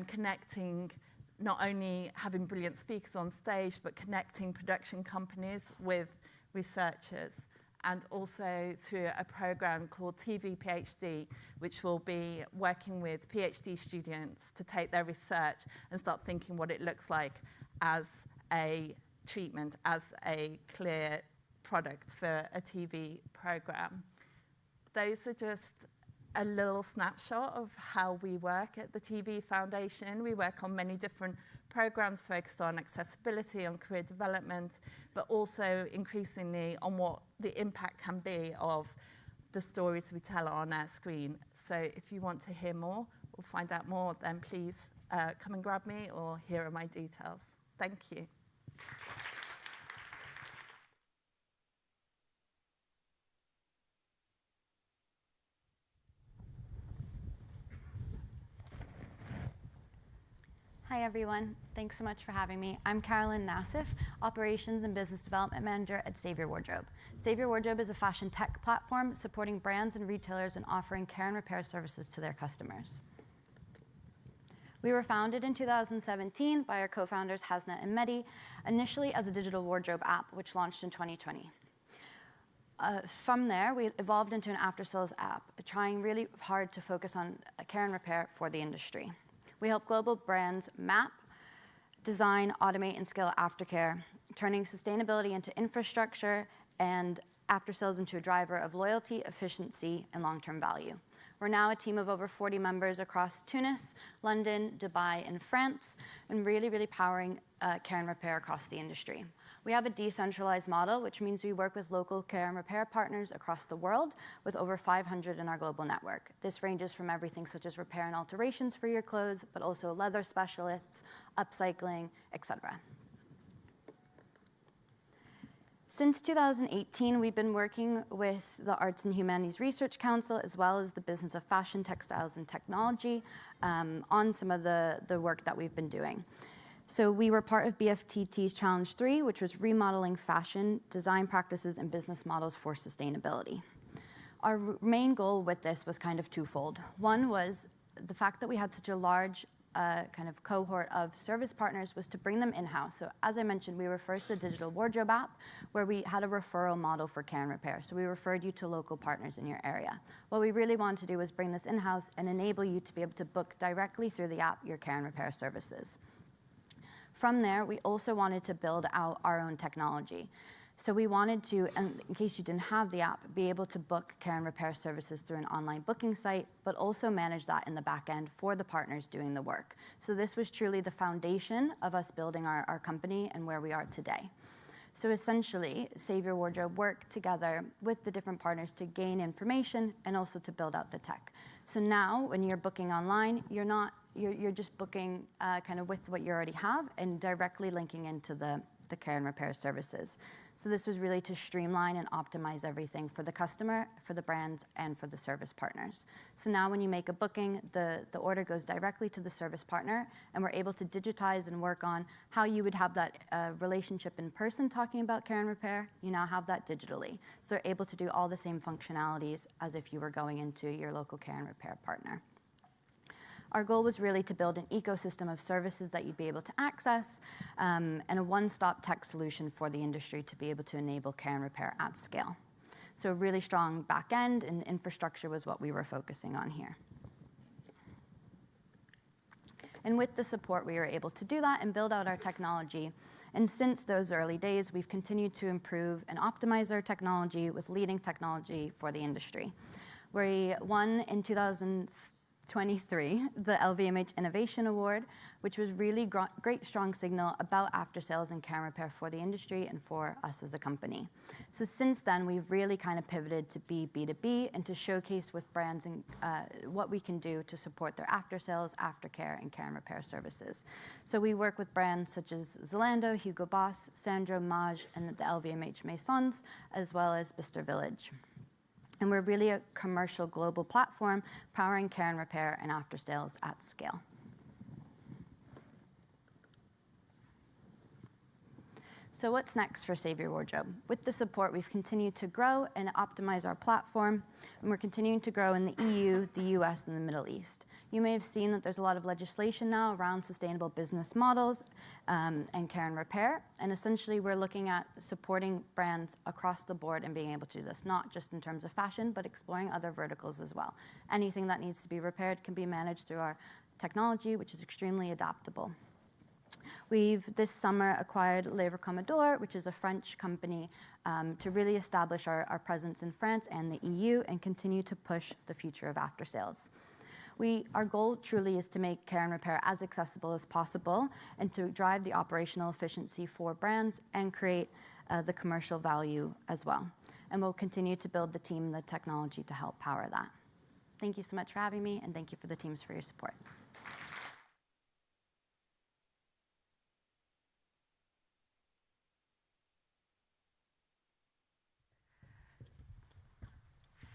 U: connecting, not only having brilliant speakers on stage, but connecting production companies with researchers. And also through a program called TV PhD, which will be working with PhD students to take their research and start thinking what it looks like as a treatment, as a clear product for a TV program. Those are just a little snapshot of how we work at the TV Foundation. We work on many different programs focused on accessibility, on career development, but also increasingly on what the impact can be of the stories we tell on our screen. So if you want to hear more or find out more, then please come and grab me, or here are my details. Thank you.
A: Hi everyone, thanks so much for having me. I'm Carolyn Nassif, Operations and Business Development Manager at Savior Wardrobe. Savior Wardrobe is a fashion tech platform supporting brands and retailers and offering care and repair services to their customers. We were founded in 2017 by our co-founders Hasna and Mehdi, initially as a digital wardrobe app, which launched in 2020. From there, we evolved into an after-sales app, trying really hard to focus on care and repair for the industry. We help global brands map, design, automate, and scale aftercare, turning sustainability into infrastructure and after-sales into a driver of loyalty, efficiency, and long-term value. We're now a team of over 40 members across Tunis, London, Dubai, and France, and really powering care and repair across the industry. We have a decentralized model, which means we work with local care and repair partners across the world, with over 500 in our global network. This ranges from everything such as repair and alterations for your clothes, but also leather specialists, upcycling, etc. Since 2018, we've been working with the Arts and Humanities Research Council, as well as the Business of Fashion, Textiles, and Technology, on some of the work that we've been doing. So we were part of BFTT's Challenge 3, which was remodeling fashion, design practices, and business models for sustainability. Our main goal with this was kind of twofold. One was the fact that we had such a large kind of cohort of service partners was to bring them in-house. So as I mentioned, we were first a digital wardrobe app where we had a referral model for care and repair. So we referred you to local partners in your area. What we really wanted to do was bring this in-house and enable you to be able to book directly through the app your care and repair services. From there, we also wanted to build out our own technology. So we wanted to, and in case you didn't have the app, be able to book care and repair services through an online booking site, but also manage that in the back end for the partners doing the work. So this was truly the foundation of us building our company and where we are today. So essentially, Save Your Wardrobe worked together with the different partners to gain information and also to build out the tech. So now, when you're booking online, you're just booking kind of with what you already have and directly linking into the care and repair services. So this was really to streamline and optimize everything for the customer, for the brands, and for the service partners. So now when you make a booking, the order goes directly to the service partner, and we're able to digitize and work on how you would have that relationship in person talking about care and repair. You now have that digitally. So they're able to do all the same functionalities as if you were going into your local care and repair partner. Our goal was really to build an ecosystem of services that you'd be able to access, and a one-stop tech solution for the industry to be able to enable care and repair at scale. So a really strong back end and infrastructure was what we were focusing on here. And with the support, we were able to do that and build out our technology. And since those early days, we've continued to improve and optimize our technology with leading technology for the industry. We won in 2023 the LVMH Innovation Award, which was really great strong signal about after sales and care and repair for the industry and for us as a company. So since then, we've really kind of pivoted to be B2B and to showcase with brands and what we can do to support their after sales, aftercare, and care and repair services. So we work with brands such as Zalando, Hugo Boss, Sandro, Maj, and the LVMH Maisons, as well as Bicester Village. And we're really a commercial global platform powering care and repair and after sales at scale. So what's next for Save Your Wardrobe? With the support, we've continued to grow and optimize our platform, and we're continuing to grow in the EU, the US, and the Middle East. You may have seen that there's a lot of legislation now around sustainable business models and care and repair, and essentially we're looking at supporting brands across the board and being able to do this, not just in terms of fashion, but exploring other verticals as well. Anything that needs to be repaired can be managed through our technology, which is extremely adaptable. We've this summer acquired Le Recommandeur, which is a French company, to really establish our presence in France and the EU and continue to push the future of after sales. Our goal truly is to make care and repair as accessible as possible and to drive the operational efficiency for brands and create the commercial value as well. And we'll continue to build the team and the technology to help power that. Thank you so much for having me, and thank you for the teams for your support.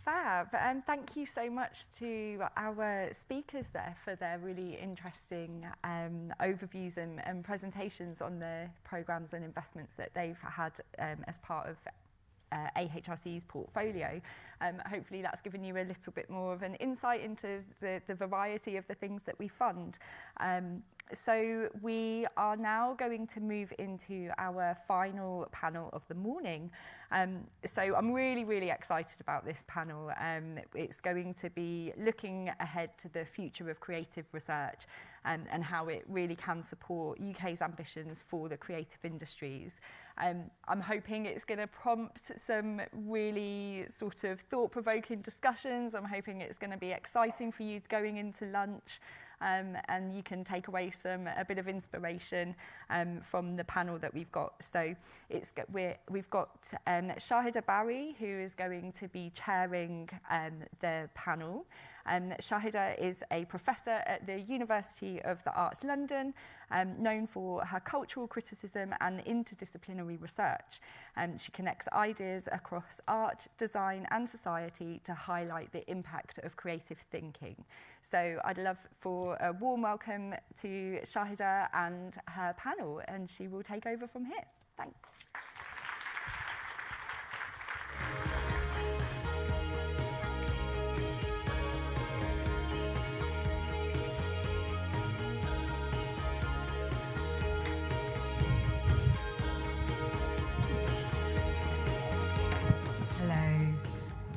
F: Fab, and thank you so much to our speakers there for their really interesting overviews and presentations on the programs and investments that they've had as part of AHRC's portfolio. Hopefully that's given you a little bit more of an insight into the variety of the things that we fund. So we are now going to move into our final panel of the morning. So I'm really, really excited about this panel. It's going to be looking ahead to the future of creative research and how it really can support UK's ambitions for the creative industries. I'm hoping it's going to prompt some really sort of thought-provoking discussions. I'm hoping it's going to be exciting for you going into lunch. And you can take away a bit of inspiration from the panel that we've got. So we've got Shahida Barry, who is going to be chairing the panel. Shahida is a professor at the University of the Arts London, known for her cultural criticism and interdisciplinary research. She connects ideas across art, design and society to highlight the impact of creative thinking. So I'd love for a warm welcome to Shahida and her panel, and she will take over from here. Thanks.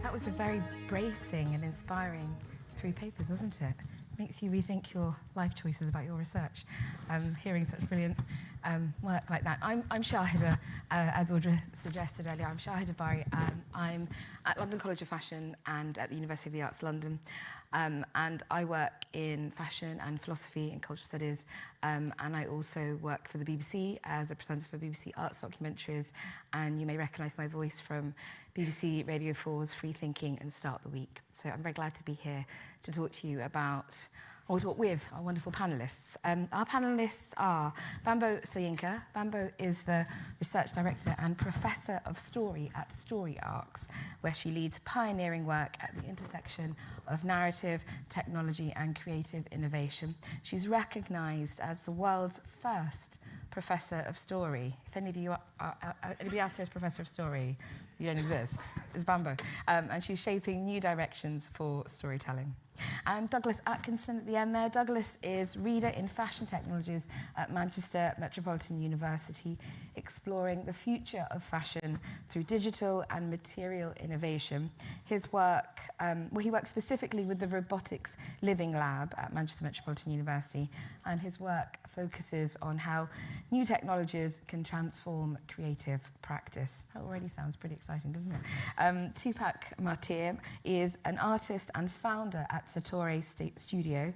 C: That was a very bracing and inspiring 3 papers, wasn't it? Makes you rethink your life choices about your research. Hearing such brilliant work like that. I'm Shahida, as Audra suggested earlier. I'm Shahida Barry. I'm at London College of Fashion and at the University of the Arts London. And I work in fashion and philosophy and cultural studies. And I also work for the BBC as a presenter for BBC Arts documentaries. And you may recognise my voice from BBC Radio 4's Free Thinking and Start the Week. So I'm very glad to be here to talk to you about, or talk with our wonderful panellists. Our panellists are Bambo Soyinka. Bambo is the Research Director and Professor of Story at Story Arcs, where she leads pioneering work at the intersection of narrative, technology and creative innovation. She's recognised as the world's first Professor of Story. If any of you anybody else here is Professor of Story, you don't exist. It's Bambo. And she's shaping new directions for storytelling. And Douglas Atkinson at the end there. Douglas is Reader in Fashion Technologies at Manchester Metropolitan University, exploring the future of fashion through digital and material innovation. His work, he works specifically with the Robotics Living Lab at Manchester Metropolitan University, and his work focuses on how new technologies can transform creative practice. That already sounds pretty exciting, doesn't it? Tupac Martir is an artist and founder at Satori Studio,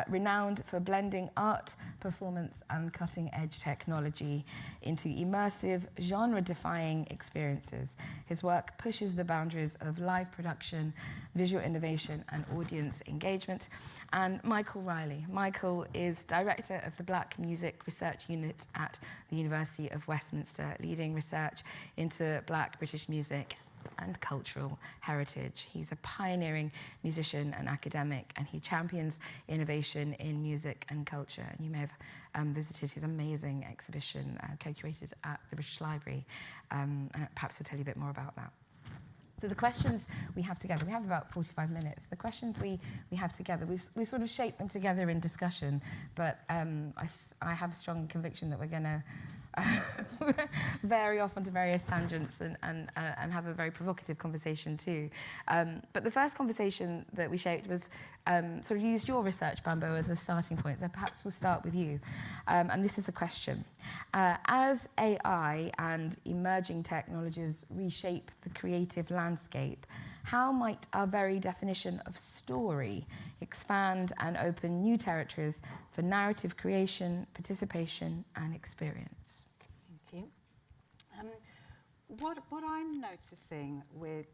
C: renowned for blending art, performance and cutting-edge technology into immersive, genre-defying experiences. His work pushes the boundaries of live production, visual innovation and audience engagement. And Michael Riley. Michael is Director of the Black Music Research Unit at the University of Westminster, leading research into Black British music and cultural heritage. He's a pioneering musician and academic, and he champions innovation in music and culture. And you may have visited his amazing exhibition co-curated at the British Library, and perhaps he'll tell you a bit more about that. So the questions we have together, we have about 45 minutes. The questions we have together, we've sort of shaped them together in discussion, but I have a strong conviction that we're going to vary off onto various tangents and have a very provocative conversation too. But the first conversation that we shaped was sort of used your research, Bambo, as a starting point. So perhaps we'll start with you. And this is the question. As AI and emerging technologies reshape the creative landscape, how might our very definition of story expand and open new territories for narrative creation, participation, and experience?
V: Thank you. What I'm noticing with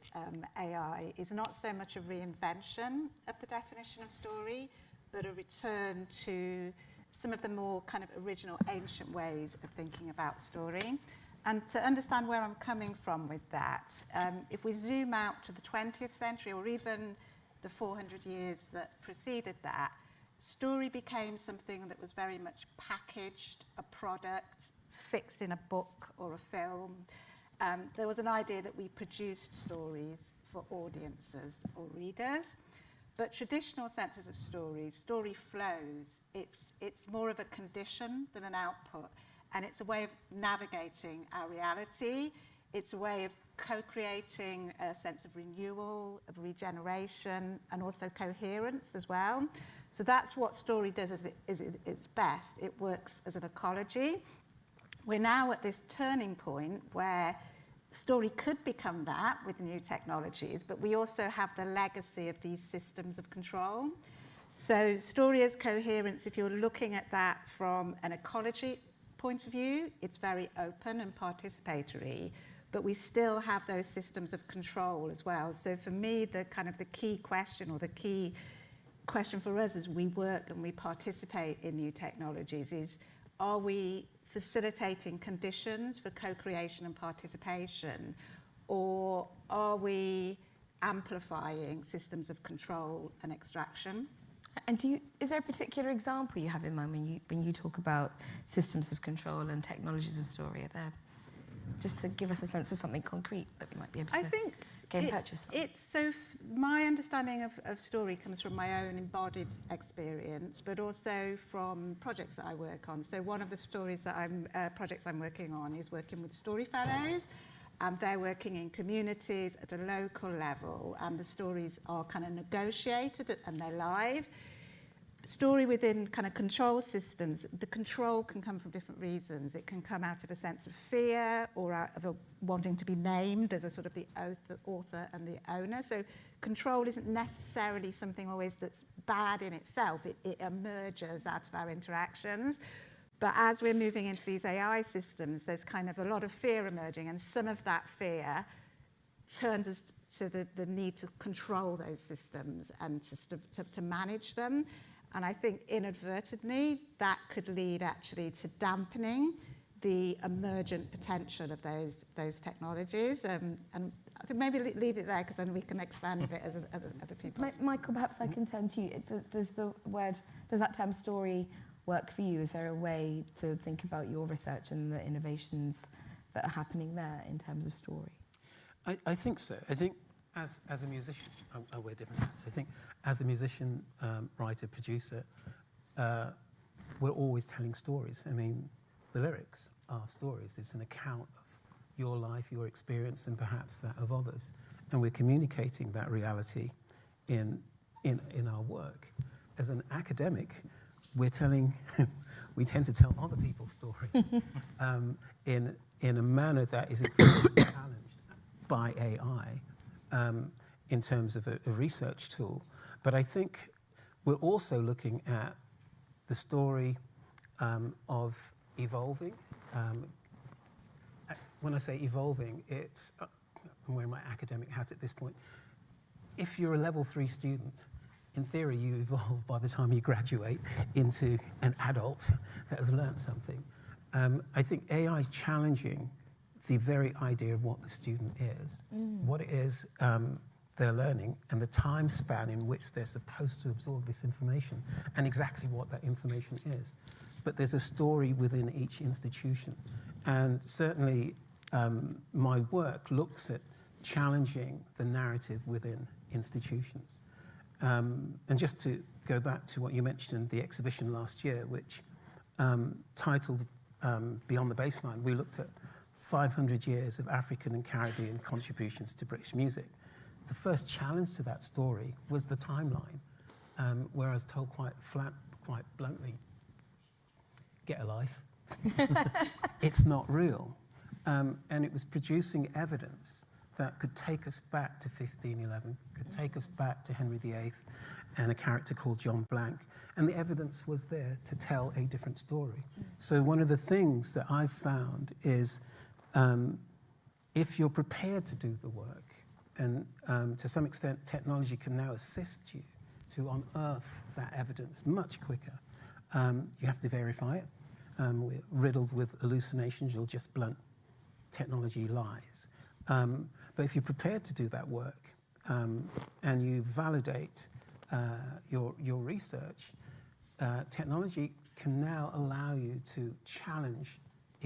V: AI is not so much a reinvention of the definition of story, but a return to some of the more kind of original ancient ways of thinking about story. And to understand where I'm coming from with that, if we zoom out to the 20th century or even the 400 years that preceded that, story became something that was very much packaged, a product, fixed in a book or a film. there was an idea that we produced stories for audiences or readers. But traditional senses of stories, story flows, it's more of a condition than an output. And it's a way of navigating our reality. It's a way of co-creating a sense of renewal, of regeneration, and also coherence as well. So that's what story does at its best. It works as an ecology. We're now at this turning point where story could become that with new technologies, but we also have the legacy of these systems of control. So story as coherence, if you're looking at that from an ecology point of view, it's very open and participatory, but we still have those systems of control as well. So for me, the key question, or the key question for us as we work and we participate in new technologies is, are we facilitating conditions for co-creation and participation, or are we amplifying systems of control and extraction?
C: And is there a particular example you have in mind when you talk about systems of control and technologies of story? Are there, just to give us a sense of something concrete that we might be able to gain purchase on?
V: My understanding of story comes from my own embodied experience, but also from projects that I work on. So one of the projects I'm working on is working with story fellows, and they're working in communities at a local level, and the stories are kind of negotiated and they're live. Story within kind of control systems, the control can come from different reasons. It can come out of a sense of fear, or out of wanting to be named as a sort of the author and the owner. So control isn't necessarily something always that's bad in itself. It emerges out of our interactions. But as we're moving into these AI systems, there's kind of a lot of fear emerging, and some of that fear turns us to the need to control those systems and to manage them. And I think inadvertently, that could lead actually to dampening the emergent potential of those technologies. And I think maybe leave it there, because then we can expand a bit as other people.
C: Michael, perhaps I can turn to you. Does that term story work for you? Is there a way to think about your research and the innovations that are happening there in terms of story?
D: I think so. I think as a musician, I wear different hats. I think as a musician, writer, producer, we're always telling stories. I mean, the lyrics are stories. It's an account of your life, your experience, and perhaps that of others. And we're communicating that reality in our work. As an academic, we tend to tell other people's stories in a manner that is incredibly challenged by AI in terms of a research tool. But I think we're also looking at the story of evolving. When I say evolving, I'm wearing my academic hat at this point. If you're a level 3 student, in theory, you evolve by the time you graduate into an adult that has learned something. I think AI is challenging the very idea of what the student is, what it is they're learning, and the time span in which they're supposed to absorb this information, and exactly what that information is. But there's a story within each institution. And certainly, my work looks at challenging the narrative within institutions. And just to go back to what you mentioned, the exhibition last year, which titled Beyond the Baseline, we looked at 500 years of African and Caribbean contributions to British music. The first challenge to that story was the timeline, where I was told quite bluntly, get a life. It's not real. And it was producing evidence that could take us back to 1511, could take us back to Henry VIII and a character called John Blank. And the evidence was there to tell a different story. So one of the things that I've found is if you're prepared to do the work, and to some extent technology can now assist you to unearth that evidence much quicker, you have to verify it. We're riddled with hallucinations, you'll just blunt technology lies. But if you're prepared to do that work and you validate your research, technology can now allow you to challenge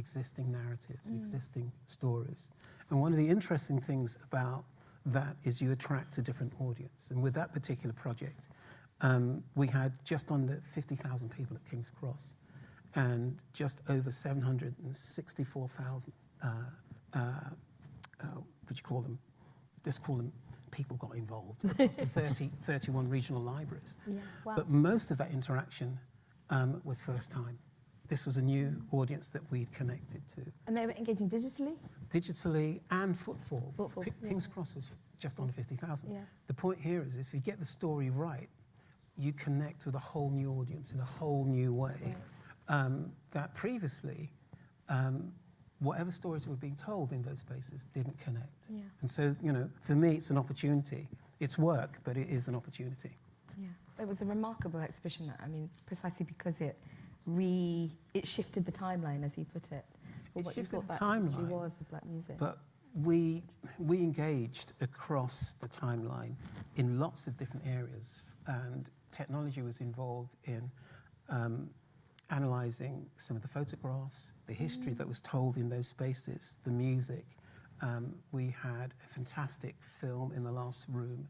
D: existing narratives, existing stories. And one of the interesting things about that is you attract a different audience. And with that particular project, we had just under 50,000 people at King's Cross and just over 764,000, what do you call them? Let's call them people got involved across the 31 regional libraries.
P: Yeah, wow.
D: But most of that interaction was first time. This was a new audience that we'd connected to.
P: And they were engaging digitally?
D: Digitally and footfall. King's
P: yeah.
D: Cross was just under 50,000.
P: Yeah.
D: The point here is if you get the story right, you connect with a whole new audience in a whole new way. Right. That previously, whatever stories were being told in those spaces didn't connect.
P: Yeah.
D: And so, you know, for me, it's an opportunity. It's work, but it is an opportunity.
C: Yeah, it was a remarkable exhibition. That, I mean, precisely because it shifted the timeline, as you put it. Or
D: It
C: what you
D: shifted
C: thought
D: the
C: that
D: timeline,
C: history was of black music.
D: But we engaged across the timeline in lots of different areas, and technology was involved in analysing some of the photographs, the history that was told in those spaces, the music. We had a fantastic film in the last room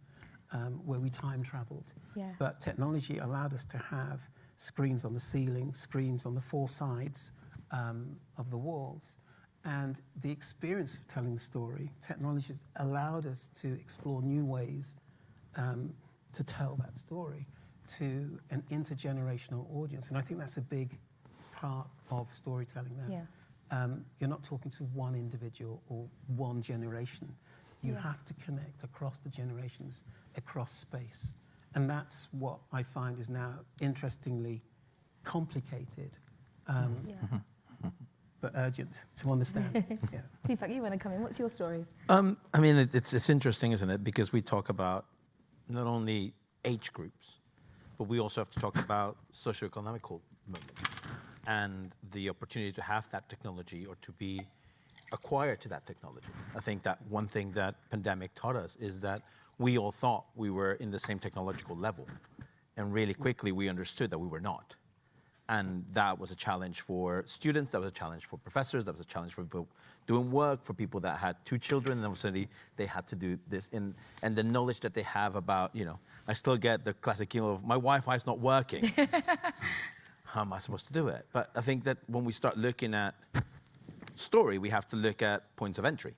D: where we time travelled.
P: Yeah.
D: But technology allowed us to have screens on the ceiling, screens on the four sides of the walls. And the experience of telling the story, technology has allowed us to explore new ways to tell that story to an intergenerational audience. And I think that's a big part of storytelling now.
P: Yeah.
D: You're not talking to one individual or one generation. You
P: Yeah.
D: have to connect across the generations, across space. And that's what I find is now interestingly complicated, but urgent to understand. Yeah.
P: Deepak, you want to come in? What's your story?
E: I mean, it's interesting, isn't it? Because we talk about not only age groups, but we also have to talk about socioeconomical moments and the opportunity to have that technology or to be acquired to that technology. I think that one thing that pandemic taught us is that we all thought we were in the same technological level, and really quickly we understood that we were not. And that was a challenge for students, that was a challenge for professors, that was a challenge for people doing work, for people that had 2 children, and obviously they had to do this. And the knowledge that they have about, you know, I still get the classic, you know, of my Wi-Fi is not working. How am I supposed to do it? But I think that when we start looking at story, we have to look at points of entry,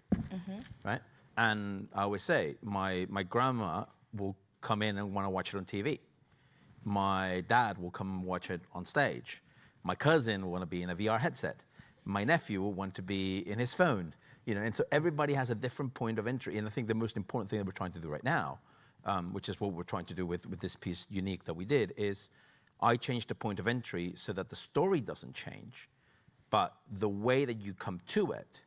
E: right? And I always say, my grandma will come in and want to watch it on TV. My dad will come and watch it on stage. My cousin will want to be in a VR headset. My nephew will want to be in his phone. You know, and so everybody has a different point of entry. And I think the most important thing that we're trying to do right now, which is what we're trying to do with this piece unique that we did, is I changed the point of entry so that the story doesn't change, but the way that you come to it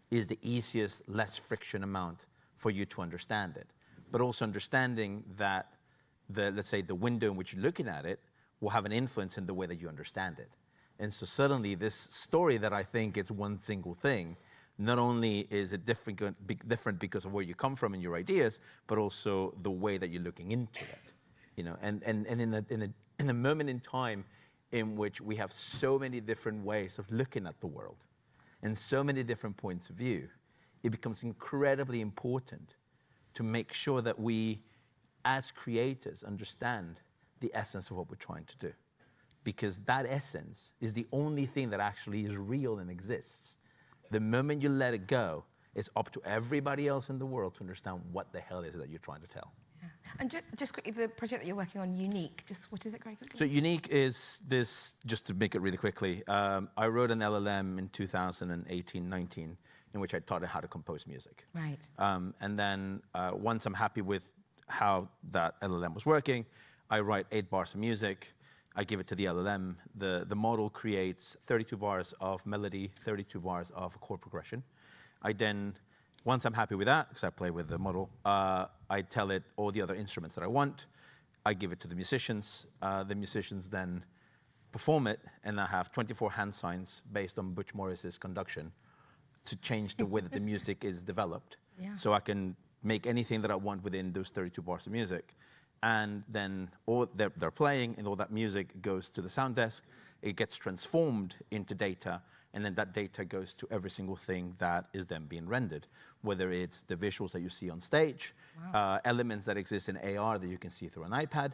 E: is the easiest, less friction amount for you to understand it. But also understanding that let's say the window in which you're looking at it will have an influence in the way that you understand it. And so suddenly this story that I think is one single thing, not only is it different because of where you come from and your ideas, but also the way that you're looking into it. You know, and in a moment in time in which we have so many different ways of looking at the world and so many different points of view, it becomes incredibly important to make sure that we, as creators, understand the essence of what we're trying to do. Because that essence is the only thing that actually is real and exists. The moment you let it go, it's up to everybody else in the world to understand what the hell is it that you're trying to tell.
C: Yeah. And just quickly, the project that you're working on, Unique, just what is it very quickly?
E: So Unique is this, just to make it really quickly, I wrote an LLM in 2018-19 in which I taught it how to compose music.
C: Right.
E: And then once I'm happy with how that LLM was working, I write 8 bars of music, I give it to the LLM, the model creates 32 bars of melody, 32 bars of chord progression. I then, once I'm happy with that, because I play with the model, I tell it all the other instruments that I want, I give it to the musicians then perform it, and I have 24 hand signs based on Butch Morris's conduction to change the way that the music is developed.
C: Yeah.
E: So I can make anything that I want within those 32 bars of music. And then all they're playing, and all that music goes to the sound desk. It gets transformed into data, and then that data goes to every single thing that is then being rendered, whether it's the visuals that you see on stage, elements that exist in AR that you can see through an iPad.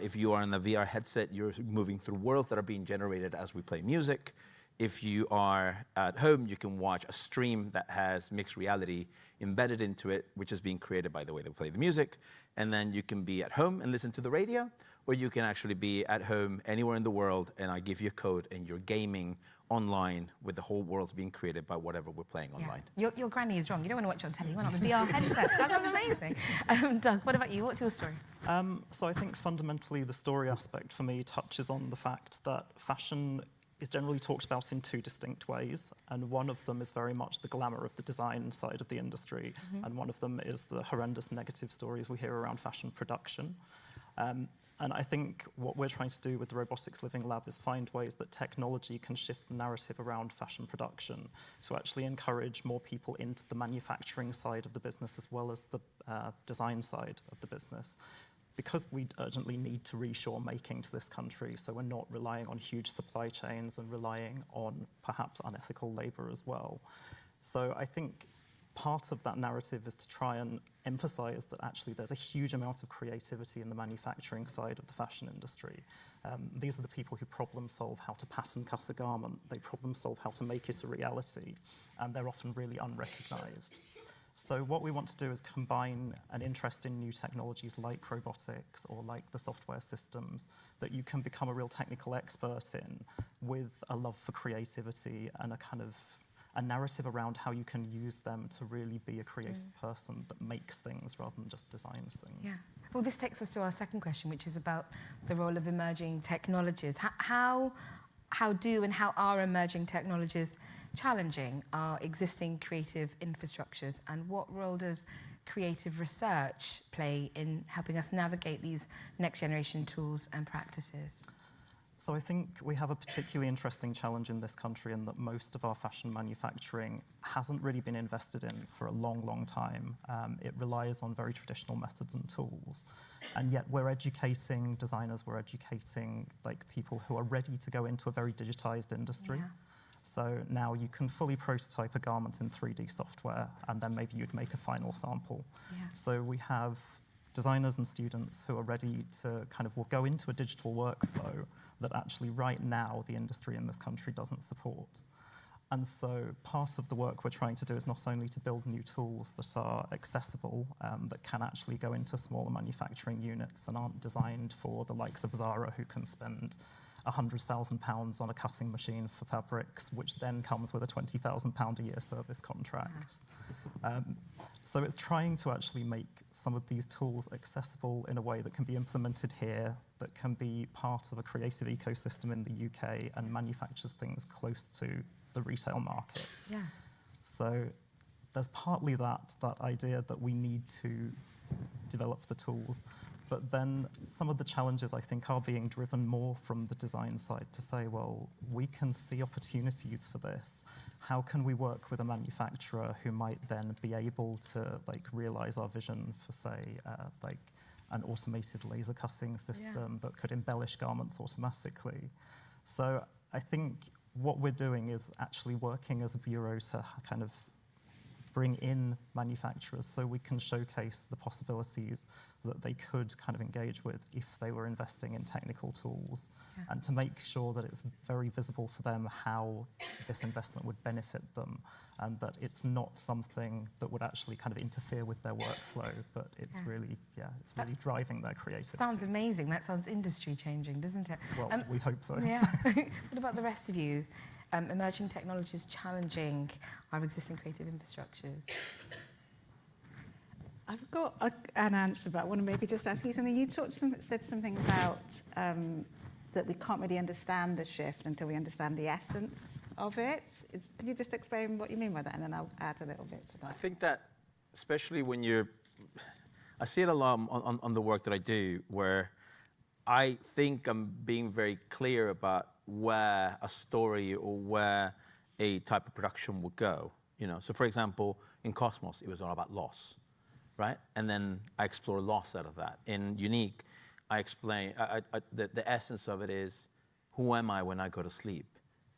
E: If you are in a VR headset, you're moving through worlds that are being generated as we play music. If you are at home, you can watch a stream that has mixed reality embedded into it, which is being created by the way they play the music. And then you can be at home and listen to the radio, or you can actually be at home anywhere in the world, and I give you a code, and you're gaming online with the whole world's being created by whatever we're playing online.
C: Your granny is wrong. You don't want to watch it on telly. You want it on the VR headset. That sounds amazing. Doug, what about you? What's your story?
H: So I think fundamentally the story aspect for me touches on the fact that fashion is generally talked about in two distinct ways, and one of them is very much the glamour of the design side of the industry, and one of them is the horrendous negative stories we hear around fashion production. And I think what we're trying to do with the Robotics Living Lab is find ways that technology can shift the narrative around fashion production to actually encourage more people into the manufacturing side of the business as well as the design side of the business. Because we urgently need to reshore making to this country, so we're not relying on huge supply chains and relying on perhaps unethical labor as well. So I think part of that narrative is to try and emphasize that actually there's a huge amount of creativity in the manufacturing side of the fashion industry. These are the people who problem solve how to pattern cut a garment, they problem solve how to make it a reality, and they're often really unrecognized. So what we want to do is combine an interest in new technologies like robotics or like the software systems that you can become a real technical expert in, with a love for creativity and a kind of a narrative around how you can use them to really be a creative person that makes things rather than just designs things.
C: Yeah. Well, this takes us to our second question, which is about the role of emerging technologies. How do and how are emerging technologies challenging our existing creative infrastructures, and what role does creative research play in helping us navigate these next generation tools and practices?
H: So I think we have a particularly interesting challenge in this country in that most of our fashion manufacturing hasn't really been invested in for a long, long time. It relies on very traditional methods and tools. And yet we're educating designers, we're educating like people who are ready to go into a very digitized industry.
C: Yeah.
H: So now you can fully prototype a garment in 3D software, and then maybe you'd make a final sample.
C: Yeah.
H: So we have designers and students who are ready to kind of go into a digital workflow that actually right now the industry in this country doesn't support. And so part of the work we're trying to do is not only to build new tools that are accessible, that can actually go into smaller manufacturing units and aren't designed for the likes of Zara, who can spend £100,000 on a cutting machine for fabrics, which then comes with a £20,000 a year service contract. So it's trying to actually make some of these tools accessible in a way that can be implemented here, that can be part of a creative ecosystem in the UK and manufactures things close to the retail market.
C: Yeah.
H: So there's partly that idea that we need to develop the tools, but then some of the challenges, I think, are being driven more from the design side to say, well, we can see opportunities for this. How can we work with a manufacturer who might then be able to realize our vision for, say, an automated laser cutting system that could embellish garments automatically? So I think what we're doing is actually working as a bureau to kind of bring in manufacturers so we can showcase the possibilities that they could kind of engage with if they were investing in technical tools, and to make sure that it's very visible for them how this investment would benefit them, and that it's not something that would actually kind of interfere with their workflow, but it's really really driving their creativity.
C: Sounds amazing. That sounds industry changing, doesn't it?
H: Well, we hope so.
C: Yeah. What about the rest of you? Emerging technologies challenging our existing creative infrastructures?
V: I've got an answer, but I want to maybe just ask you something. You said something about that we can't really understand the shift until we understand the essence of it. Can you just explain what you mean by that, and then I'll add a little bit to that.
E: I think that, especially when I see it a lot on the work that I do, where I think I'm being very clear about where a story or where a type of production would go. So for example, in Cosmos, it was all about loss, right? And then I explore loss out of that. In Unique, I explain the essence of it is, who am I when I go to sleep?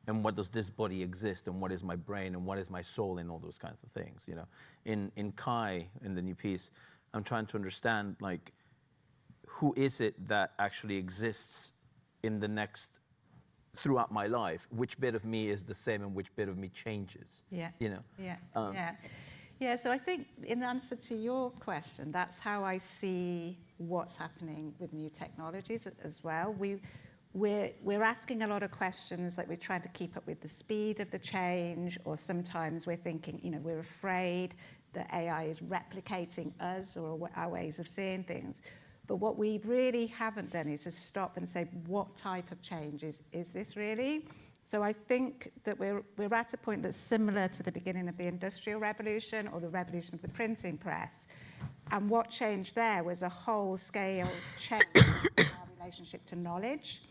E: and what does this body exist, and what is my brain, and what is my soul, and all those kinds of things, you know. In Kai, in the new piece, I'm trying to understand, like, who is it that actually exists in the next, throughout my life? Which bit of me is the same and which bit of me changes?
V: Yeah.
E: You know?
V: Yeah. Yeah, so I think in answer to your question, that's how I see what's happening with new technologies as well. We're asking a lot of questions, like we're trying to keep up with the speed of the change, or sometimes we're thinking, you know, we're afraid that AI is replicating us or our ways of seeing things. But what we really haven't done is to stop and say, what type of change is this really? So I think that we're at a point that's similar to the beginning of the Industrial Revolution or the revolution of the printing press. And what changed there was a whole-scale change in our relationship to knowledge.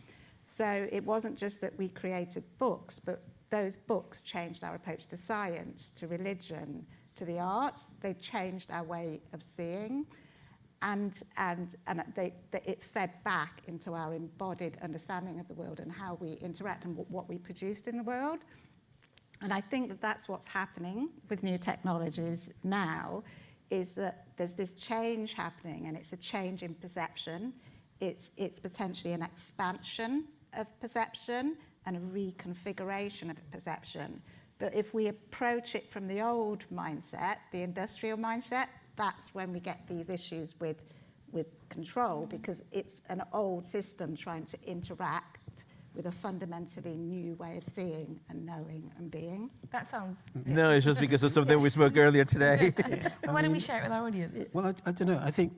V: So it wasn't just that we created books, but those books changed our approach to science, to religion, to the arts. They changed our way of seeing. And it fed back into our embodied understanding of the world and how we interact and what we produced in the world. And I think that that's what's happening with new technologies now, is that there's this change happening, and it's a change in perception. It's potentially an expansion of perception and a reconfiguration of perception. But if we approach it from the old mindset, the industrial mindset, that's when we get these issues with control, because it's an old system trying to interact with a fundamentally new way of seeing and knowing and being.
C: That sounds...
E: No, it's just because of something we spoke earlier today.
C: Why don't we share it with our audience?
D: Well, I don't know. I think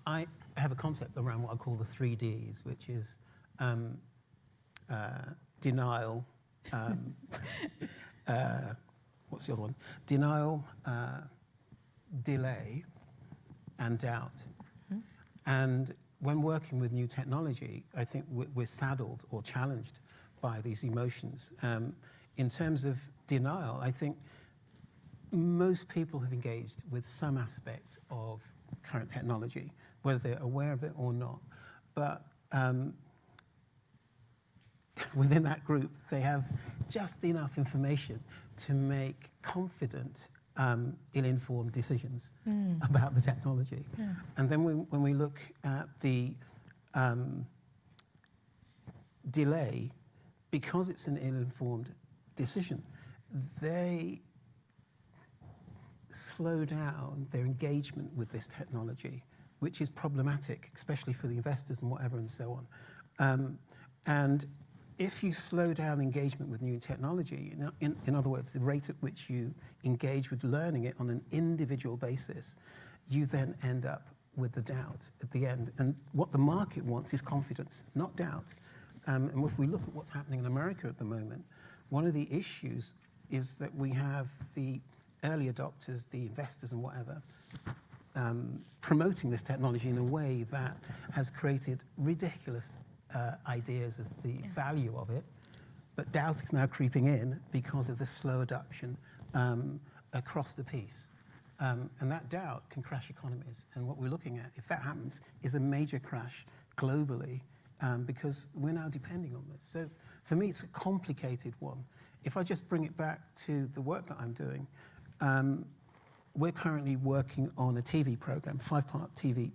D: I have a concept around what I call the 3Ds, which is denial, what's the other one? Denial, delay, and doubt. Mm-hmm. And when working with new technology, I think we're saddled or challenged by these emotions. In terms of denial, I think most people have engaged with some aspect of current technology, whether they're aware of it or not. But within that group, they have just enough information to make confident, ill-informed decisions about the technology. Yeah. And then when we look at the delay, because it's an ill-informed decision, they slow down their engagement with this technology, which is problematic, especially for the investors and whatever and so on. And if you slow down engagement with new technology, in other words, the rate at which you engage with learning it on an individual basis, you then end up with the doubt at the end. And what the market wants is confidence, not doubt. And if we look at what's happening in America at the moment, one of the issues is that we have the early adopters, the investors and whatever, promoting this technology in a way that has created ridiculous ideas of the value of it, but doubt is now creeping in because of the slow adoption across the piece. And that doubt can crash economies. And what we're looking at, if that happens, is a major crash globally, because we're now depending on this. So for me, it's a complicated one. If I just bring it back to the work that I'm doing, we're currently working on a TV program, 5-part TV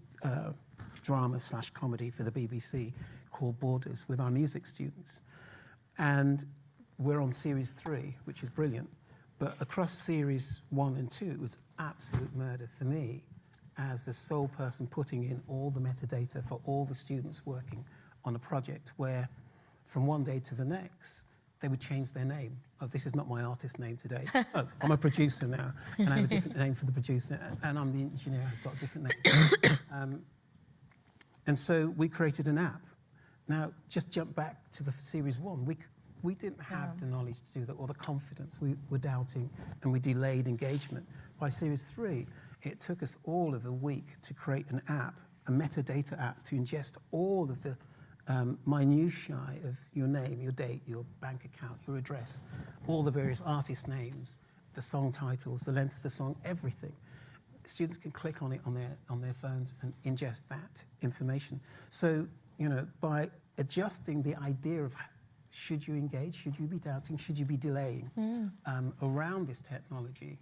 D: drama/comedy for the BBC, called Borders, with our music students. And we're on series 3, which is brilliant. But across series 1 and 2, it was absolute murder for me as the sole person putting in all the metadata for all the students working on a project where from one day to the next, they would change their name. Oh, this is not my artist name today. Oh, I'm a producer now, and I have a different name for the producer, and I'm the engineer, I've got a different name. And so we created an app. Now, just jump back to the series 1. We didn't have the knowledge to do that, or the confidence. We were doubting, and we delayed engagement. By series 3, it took us all of a week to create an app, a metadata app, to ingest all of the minutiae of your name, your date, your bank account, your address, all the various artist names, the song titles, the length of the song, everything. Students can click on it on their phones and ingest that information. So, you know, by adjusting the idea of should you engage? Should you be doubting? Should you be delaying around this technology?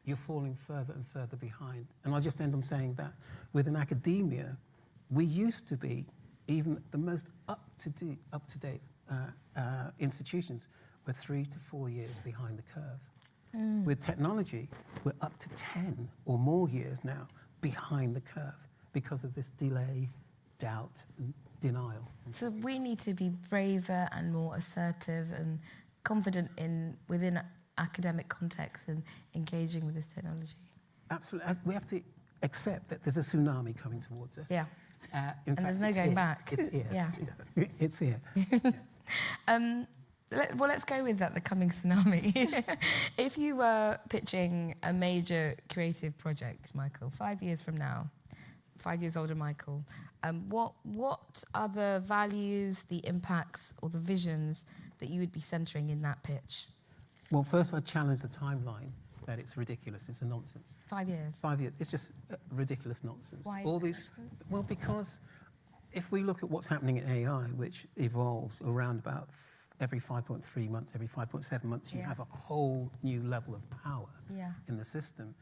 D: You're falling further and further behind. And I'll just end on saying that within academia, we used to be, even the most up-to-date institutions were 3 to 4 years behind the curve. With technology, we're up to 10 or more years now behind the curve because of this delay, doubt, and denial.
J: So we need to be braver and more assertive and confident within academic context and engaging with this technology.
D: Absolutely. We have to accept that there's a tsunami coming towards us.
J: Yeah.
D: In fact,
J: there's no
D: it's
J: going
D: here.
J: back.
D: It's here.
J: Yeah.
D: It's here.
J: Well, let's go with that, the coming tsunami. If you were pitching a major creative project, Michael, 5 years from now, 5 years older Michael, what are the values, the impacts, or the visions that you would be centering in that pitch?
D: Well, first I'd challenge the timeline that it's ridiculous, it's a nonsense.
J: 5 years?
D: 5 years, it's just ridiculous nonsense.
J: Why
D: All
J: is
D: these,
J: that nonsense?
D: well, because if we look at what's happening in AI, which evolves around about every 5.3 months, every 5.7 months, you have a whole new level of power in the system.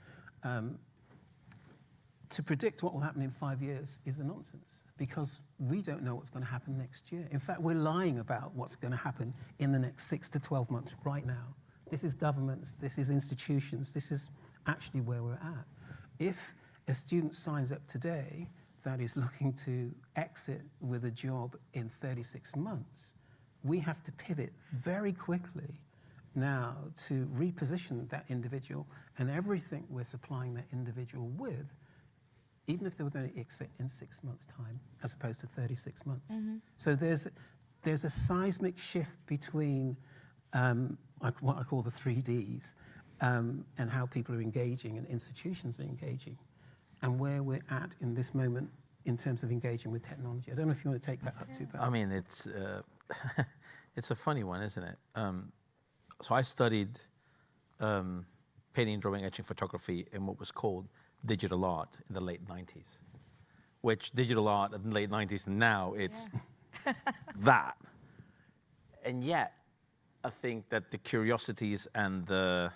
D: To predict what will happen in 5 years is a nonsense because we don't know what's going to happen next year. In fact, we're lying about what's going to happen in the next 6 to 12 months right now. This is governments, this is institutions, this is actually where we're at. If a student signs up today that is looking to exit with a job in 36 months, we have to pivot very quickly now to reposition that individual and everything we're supplying that individual with, even if they were going to exit in 6 months' time, as opposed to 36 months. So there's a seismic shift between what I call the 3Ds and how people are engaging and institutions are engaging, and where we're at in this moment in terms of engaging with technology. I don't know if you want to take that up too, Pat.
E: I mean, it's it's a funny one, isn't it? So I studied painting, drawing, etching, photography in what was called digital art in the late 90s, which digital art in the late 90s, and now it's that. And yet, I think that the curiosities and the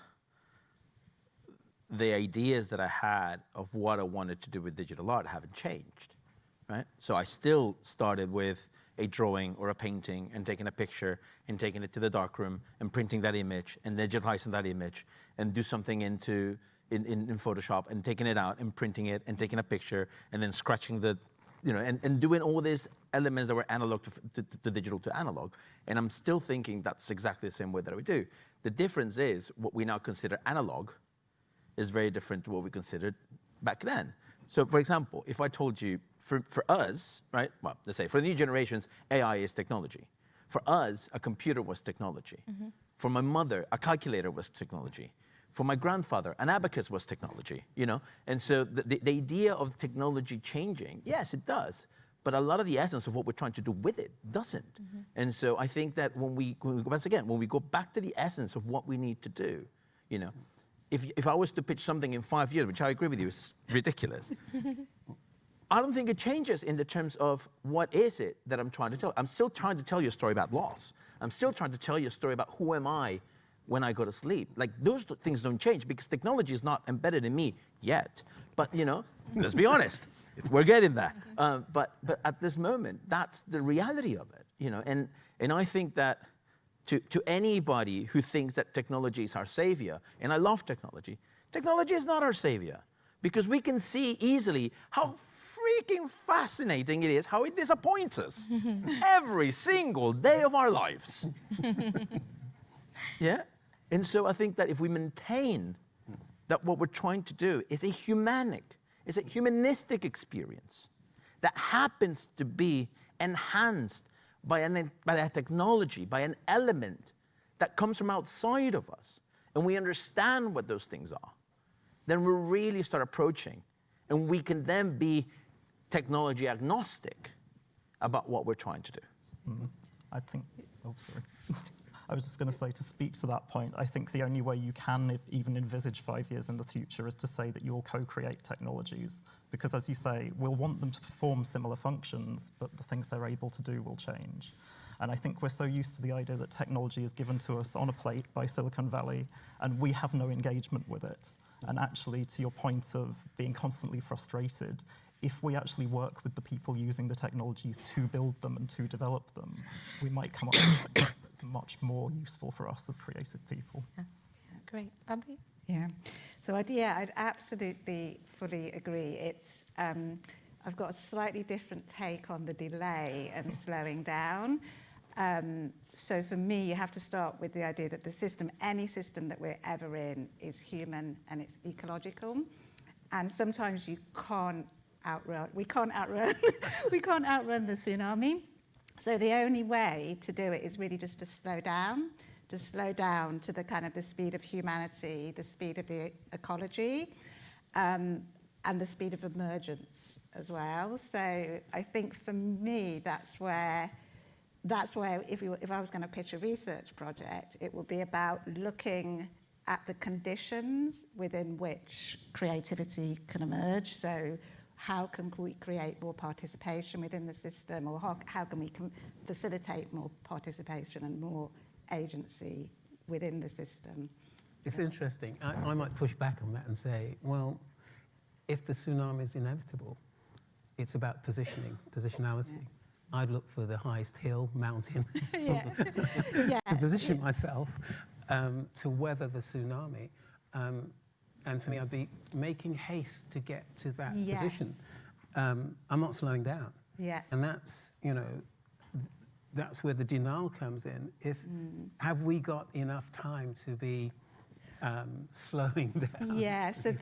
E: ideas that I had of what I wanted to do with digital art haven't changed, right? So I still started with a drawing or a painting and taking a picture and taking it to the darkroom and printing that image and digitizing that image and do something in Photoshop and taking it out and printing it and taking a picture and then scratching and doing all these elements that were analog to digital to analog. And I'm still thinking that's exactly the same way that we do. The difference is what we now consider analog is very different to what we considered back then. So for example, if I told you, for us, right, well, let's say for the new generations, AI is technology. For us, a computer was technology. For my mother, a calculator was technology. For my grandfather, an abacus was technology, And so the idea of technology changing, yes, it does. But a lot of the essence of what we're trying to do with it doesn't. And so I think that when we go back to the essence of what we need to do, if I was to pitch something in 5 years, which I agree with you, is ridiculous. I don't think it changes in the terms of what is it that I'm trying to tell. I'm still trying to tell you a story about loss. I'm still trying to tell you a story about who am I when I go to sleep. Like those things don't change because technology is not embedded in me yet. But let's be honest, we're getting there. But at this moment, that's the reality of it. And I think that to anybody who thinks that technology is our savior, and I love technology, technology is not our savior because we can see easily how freaking fascinating it is, how it disappoints us every single day of our lives. Yeah? And so I think that if we maintain that what we're trying to do is a humanistic experience that happens to be enhanced by a technology, by an element that comes from outside of us, and we understand what those things are, then we really start approaching, and we can then be technology agnostic about what we're trying to do.
H: I think, sorry. I was just going to say, to speak to that point, I think the only way you can even envisage 5 years in the future is to say that you'll co-create technologies. Because as you say, we'll want them to perform similar functions, but the things they're able to do will change. And I think we're so used to the idea that technology is given to us on a plate by Silicon Valley, and we have no engagement with it. And actually, to your point of being constantly frustrated, if we actually work with the people using the technologies to build them and to develop them, we might come up with something that's much more useful for us as creative people.
J: Yeah, great. Bambi?
V: Yeah. So I'd absolutely fully agree. It's I've got a slightly different take on the delay and slowing down. So for me, you have to start with the idea that the system, any system that we're ever in, is human and it's ecological. And sometimes we can't outrun the tsunami. So the only way to do it is really just to slow down to the kind of the speed of humanity, the speed of the ecology, and the speed of emergence as well. So I think for me, that's where if I was going to pitch a research project, it would be about looking at the conditions within which creativity can emerge. So how can we create more participation within the system, or how can we facilitate more participation and more agency within the system?
D: It's interesting. I might push back on that and say, well, if the tsunami is inevitable, it's about positionality. Yeah. I'd look for the highest hill, mountain, to position myself to weather the tsunami. And for me, I'd be making haste to get to that position. I'm not slowing down.
V: Yeah.
D: And that's, that's where the denial comes in. Have we got enough time to be slowing down?
V: Yeah, so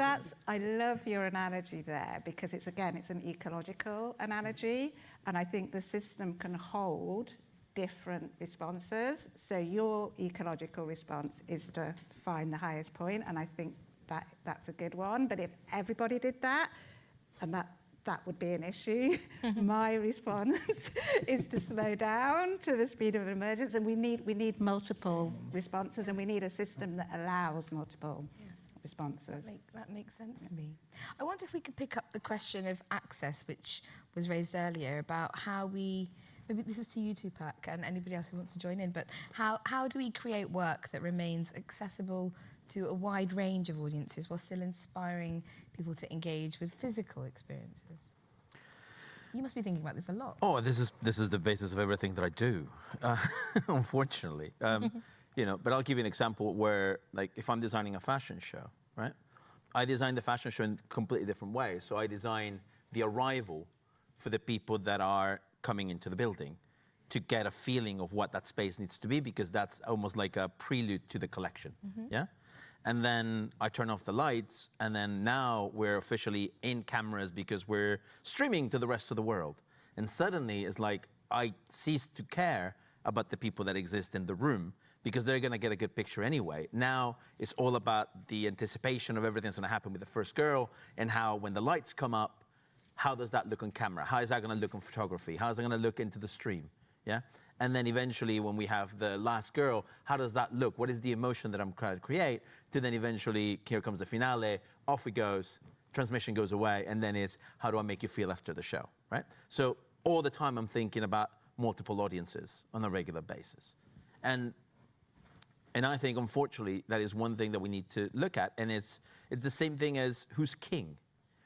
V: I love your analogy there, because it's an ecological analogy, and I think the system can hold different responses. So your ecological response is to find the highest point, and I think that's a good one. But if everybody did that, and that would be an issue. My response is to slow down to the speed of emergence, and we need multiple responses, and we need a system that allows multiple responses.
J: That makes sense to me. I wonder if we could pick up the question of access, which was raised earlier, about how we, maybe this is to you, Tupac, and anybody else who wants to join in, but how do we create work that remains accessible to a wide range of audiences while still inspiring people to engage with physical experiences? You must be thinking about this a lot.
E: Oh, this is the basis of everything that I do, unfortunately. But I'll give you an example where, like, if I'm designing a fashion show, right? I design the fashion show in a completely different way. So I design the arrival for the people that are coming into the building to get a feeling of what that space needs to be, because that's almost like a prelude to the collection, yeah? And then I turn off the lights, and then now we're officially in cameras because we're streaming to the rest of the world. And suddenly it's like I cease to care about the people that exist in the room, because they're gonna get a good picture anyway. Now it's all about the anticipation of everything that's gonna happen with the first girl, and how when the lights come up, how does that look on camera? How is that gonna look on photography? How is it gonna look into the stream, yeah? And then eventually when we have the last girl, how does that look? What is the emotion that I'm trying to create? To then eventually, here comes the finale, off it goes, transmission goes away, and then it's, how do I make you feel after the show, right? So all the time I'm thinking about multiple audiences on a regular basis. And I think, unfortunately, that is one thing that we need to look at, and it's the same thing as who's king?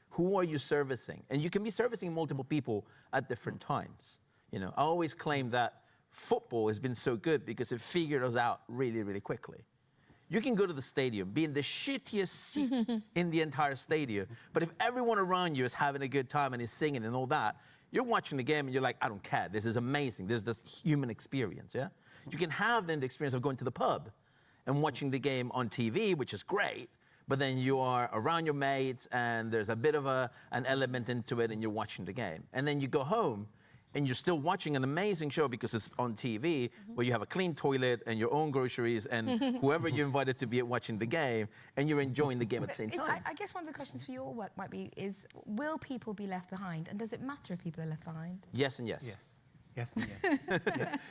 E: Who are you servicing? And you can be servicing multiple people at different times. I always claim that football has been so good because it figured us out really, really quickly. You can go to the stadium, be in the shittiest seat in the entire stadium, but if everyone around you is having a good time and is singing and all that, you're watching the game and you're like, I don't care, this is amazing, there's this human experience, yeah? You can have then the experience of going to the pub and watching the game on TV, which is great, but then you are around your mates and there's a bit of an element into it and you're watching the game. And then you go home and you're still watching an amazing show because it's on TV, where you have a clean toilet and your own groceries and whoever you invited to be watching the game, and you're enjoying the game at the same time.
J: I guess one of the questions for your work might be will people be left behind? And does it matter if people are left behind?
E: Yes and yes.
D: Yes. Yes and yes.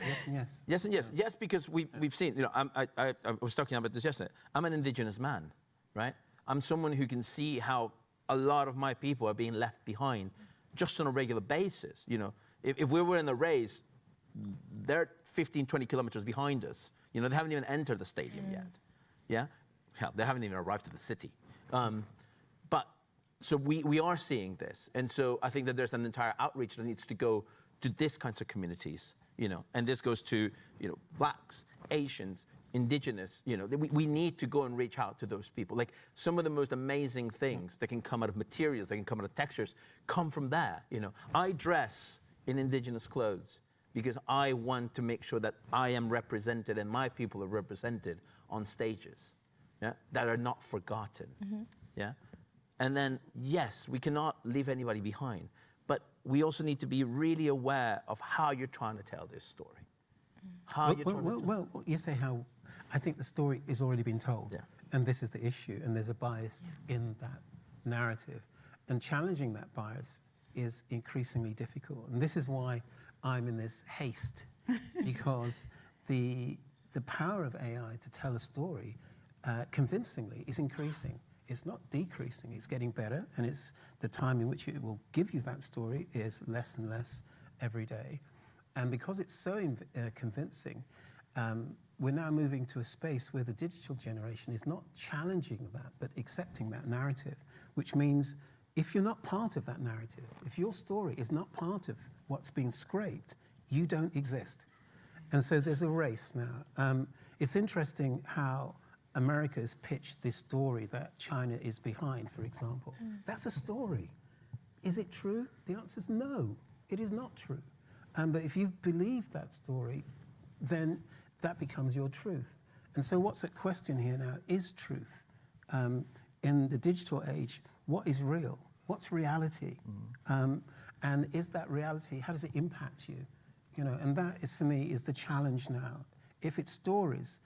D: Yes and yes.
E: Yes and yes. Yes, because we've seen, I was talking about this yesterday. I'm an indigenous man, right? I'm someone who can see how a lot of my people are being left behind just on a regular basis, If we were in a race, they're 15, 20 kilometers behind us. You know, they haven't even entered the stadium yet. Yeah? Hell, they haven't even arrived at the city. So we are seeing this. And so I think that there's an entire outreach that needs to go to these kinds of communities, you know, and this goes to, you know, Blacks, Asians, Indigenous, you know, we need to go and reach out to those people. Like some of the most amazing things that can come out of materials, that can come out of textures, come from there, you know. I dress in Indigenous clothes because I want to make sure that I am represented and my people are represented on stages, yeah, that are not forgotten, yeah. And then, yes, we cannot leave anybody behind, but we also need to be really aware of how you're trying to tell this story.
D: Well, you say how I think the story is already been told, and this is the issue, and there's a bias in that narrative. And challenging that bias is increasingly difficult. And this is why I'm in this haste, because the power of AI to tell a story convincingly is increasing. It's not decreasing, it's getting better, and it's the time in which it will give you that story is less and less every day. And because it's so convincing, we're now moving to a space where the digital generation is not challenging that, but accepting that narrative, which means if you're not part of that narrative, if your story is not part of what's being scraped, you don't exist. And so there's a race now. It's interesting how America has pitched this story that China is behind, for example. That's a story. Is it true? The answer is no, it is not true. But if you believe that story, then that becomes your truth. And so what's at question here now is truth. In the digital age, what is real? What's reality? And is that reality, how does it impact you? You know, and that is, for me, is the challenge now. If it's stories,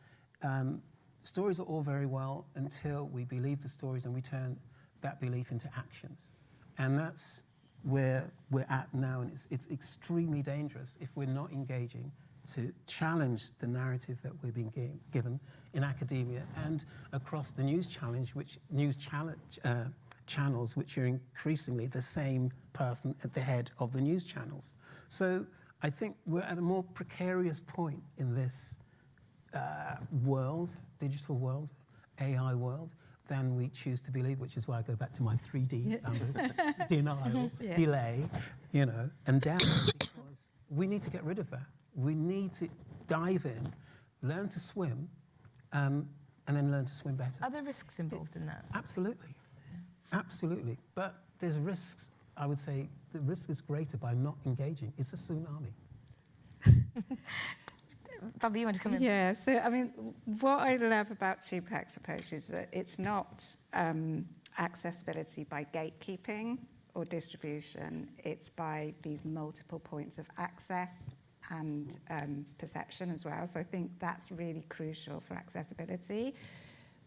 D: stories are all very well until we believe the stories and we turn that belief into actions. And that's where we're at now, and it's extremely dangerous if we're not engaging to challenge the narrative that we're being given in academia and across the news channels, which are increasingly the same person at the head of the news channels. So I think we're at a more precarious point in this world, digital world, AI world, than we choose to believe, which is why I go back to my 3D denial, delay, you know, and doubt, because we need to get rid of that. We need to dive in, learn to swim, and then learn to swim better.
J: Are there risks involved in that?
D: Absolutely. Absolutely. But there's risks. I would say the risk is greater by not engaging. It's a tsunami.
J: Bobby, you want to come in?
V: Yeah, so I mean, what I love about Tupac's approach is that it's not accessibility by gatekeeping or distribution, it's by these multiple points of access and perception as well. So I think that's really crucial for accessibility.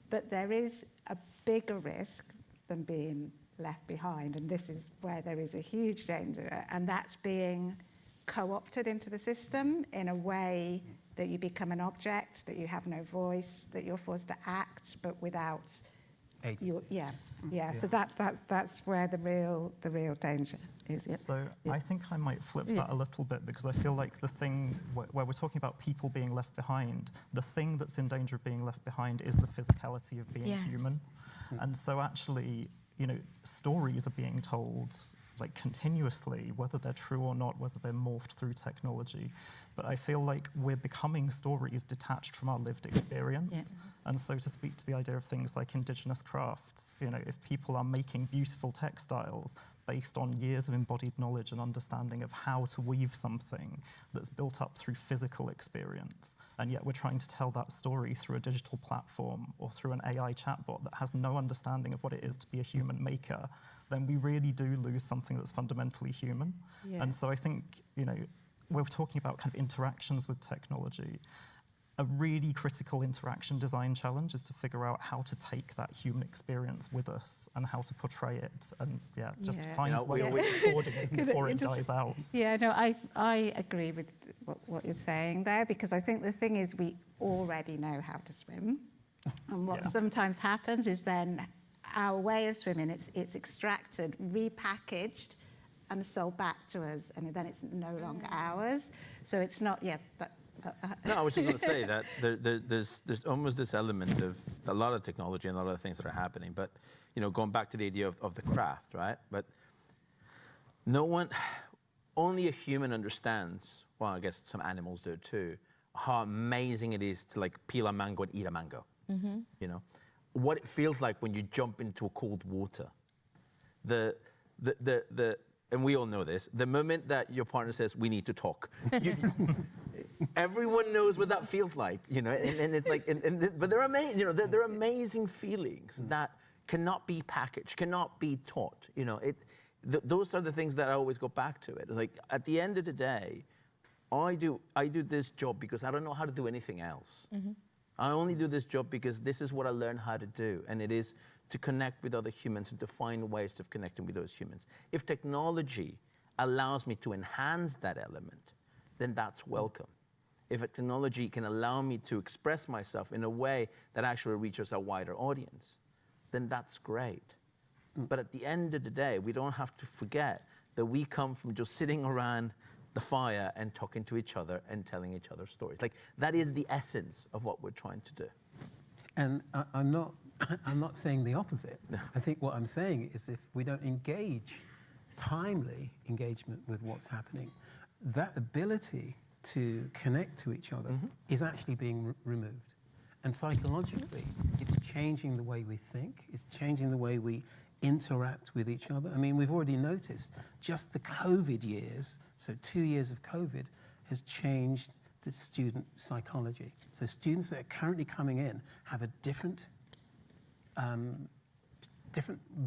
V: But there is a bigger risk than being left behind, and this is where there is a huge danger, and that's being co-opted into the system in a way that you become an object, that you have no voice, that you're forced to act, but without your, So that's where the real danger is. Yeah.
H: So I think I might flip that a little bit, because I feel like the thing where we're talking about people being left behind, the thing that's in danger of being left behind is the physicality of being human. And so actually, you know, stories are being told like continuously, whether they're true or not, whether they're morphed through technology. But I feel like we're becoming stories detached from our lived experience. And so to speak to the idea of things like Indigenous crafts, you know, if people are making beautiful textiles based on years of embodied knowledge and understanding of how to weave something that's built up through physical experience, and yet we're trying to tell that story through a digital platform or through an AI chatbot that has no understanding of what it is to be a human maker, then we really do lose something that's fundamentally human. And so I think, you know, we're talking about kind of interactions with technology. A really critical interaction design challenge is to figure out how to take that human experience with us and how to portray it, and just find ways of recording it before it dies out.
V: Yeah, no, I agree with what you're saying there, because I think the thing is we already know how to swim. And what sometimes happens is then our way of swimming, it's extracted, repackaged, and sold back to us, and then it's no longer ours. So it's not, but
E: No, I was just going to say that there's almost this element of a lot of technology and a lot of things that are happening. But, you know, going back to the idea of the craft, right? But only a human understands, well, I guess some animals do too, how amazing it is to like peel a mango and eat a mango.
J: Mm-hmm.
E: You know, what it feels like when you jump into a cold water. And we all know this, the moment that your partner says, we need to talk, everyone knows what that feels like, you know, and it's like, but they're amazing, you know, they're amazing feelings that cannot be packaged, cannot be taught, you know, those are the things that I always go back to it. Like, at the end of the day, I do this job because I don't know how to do anything else.
J: Mm-hmm.
E: I only do this job because this is what I learned how to do, and it is to connect with other humans and to find ways of connecting with those humans. If technology allows me to enhance that element, then that's welcome. If a technology can allow me to express myself in a way that actually reaches a wider audience, then that's great. But at the end of the day, we don't have to forget that we come from just sitting around the fire and talking to each other and telling each other stories. Like, that is the essence of what we're trying to do.
D: And I'm not saying the opposite. No. I think what I'm saying is if we don't engage, timely engagement with what's happening, that ability to connect to each other is actually being removed. And psychologically, it's changing the way we think, it's changing the way we interact with each other. I mean, we've already noticed just the COVID years, so 2 years of COVID, has changed the student psychology. So students that are currently coming in have a different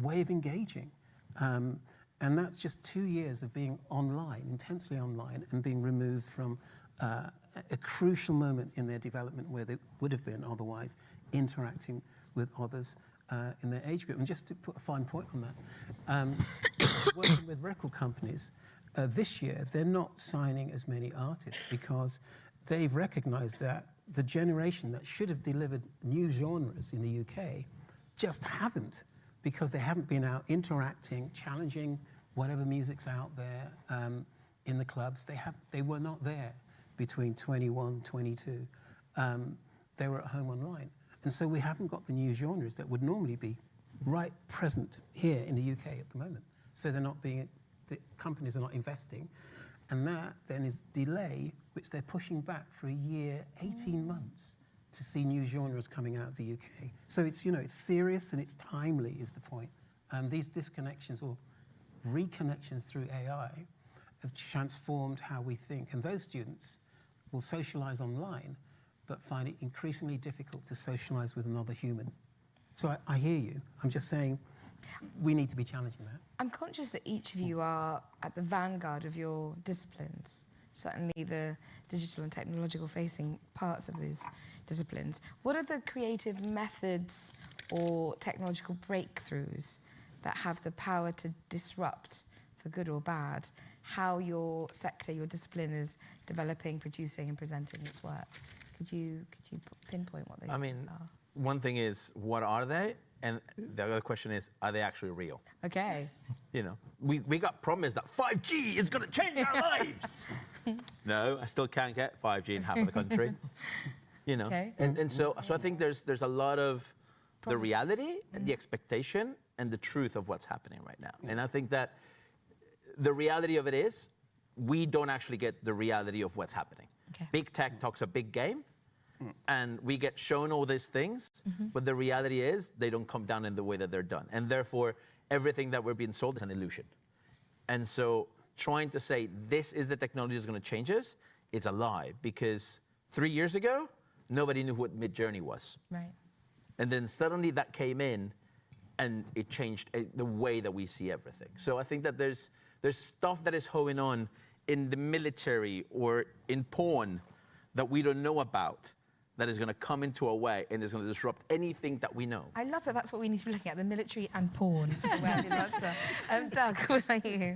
D: way of engaging. And that's just 2 years of being online, intensely online, and being removed from a crucial moment in their development where they would have been otherwise interacting with others in their age group. And just to put a fine point on that, working with record companies, this year they're not signing as many artists because they've recognized that the generation that should have delivered new genres in the UK just haven't, because they haven't been out interacting, challenging whatever music's out there in the clubs. They were not there between 21, 22. They were at home online. And so we haven't got the new genres that would normally be right present here in the UK at the moment. So the companies are not investing. And that then is delay, which they're pushing back for a year, 18 months to see new genres coming out of the UK. So it's, you know, it's serious and it's timely is the point. These disconnections or reconnections through AI have transformed how we think. And those students will socialize online, but find it increasingly difficult to socialize with another human. So I hear you. I'm just saying we need to be challenging that.
J: I'm conscious that each of you are at the vanguard of your disciplines, certainly the digital and technological facing parts of these disciplines. What are the creative methods or technological breakthroughs that have the power to disrupt, for good or bad, how your sector, your discipline is developing, producing and presenting its work? Could you pinpoint what those things are?
E: One thing is, what are they? And the other question is, are they actually real?
J: Okay.
E: You know, we got promised that 5G is going to change our lives. No, I still can't get 5G in half of the country. You know,
J: okay.
E: and so I think there's a lot of the reality, and the expectation, and the truth of what's happening right now. And I think that the reality of it is, we don't actually get the reality of what's happening. Okay. Big tech talks a big game, and we get shown all these things, but the reality is they don't come down in the way that they're done. And therefore, everything that we're being sold is an illusion. And so trying to say this is the technology that's going to change us, it's a lie, because 3 years ago, nobody knew what Midjourney was.
J: Right.
E: And then suddenly that came in, and it changed the way that we see everything. So I think that there's stuff that is going on in the military or in porn that we don't know about, that is going to come into our way and is going to disrupt anything that we know.
J: I love that that's what we need to be looking at, the military and porn. Doug, what about you?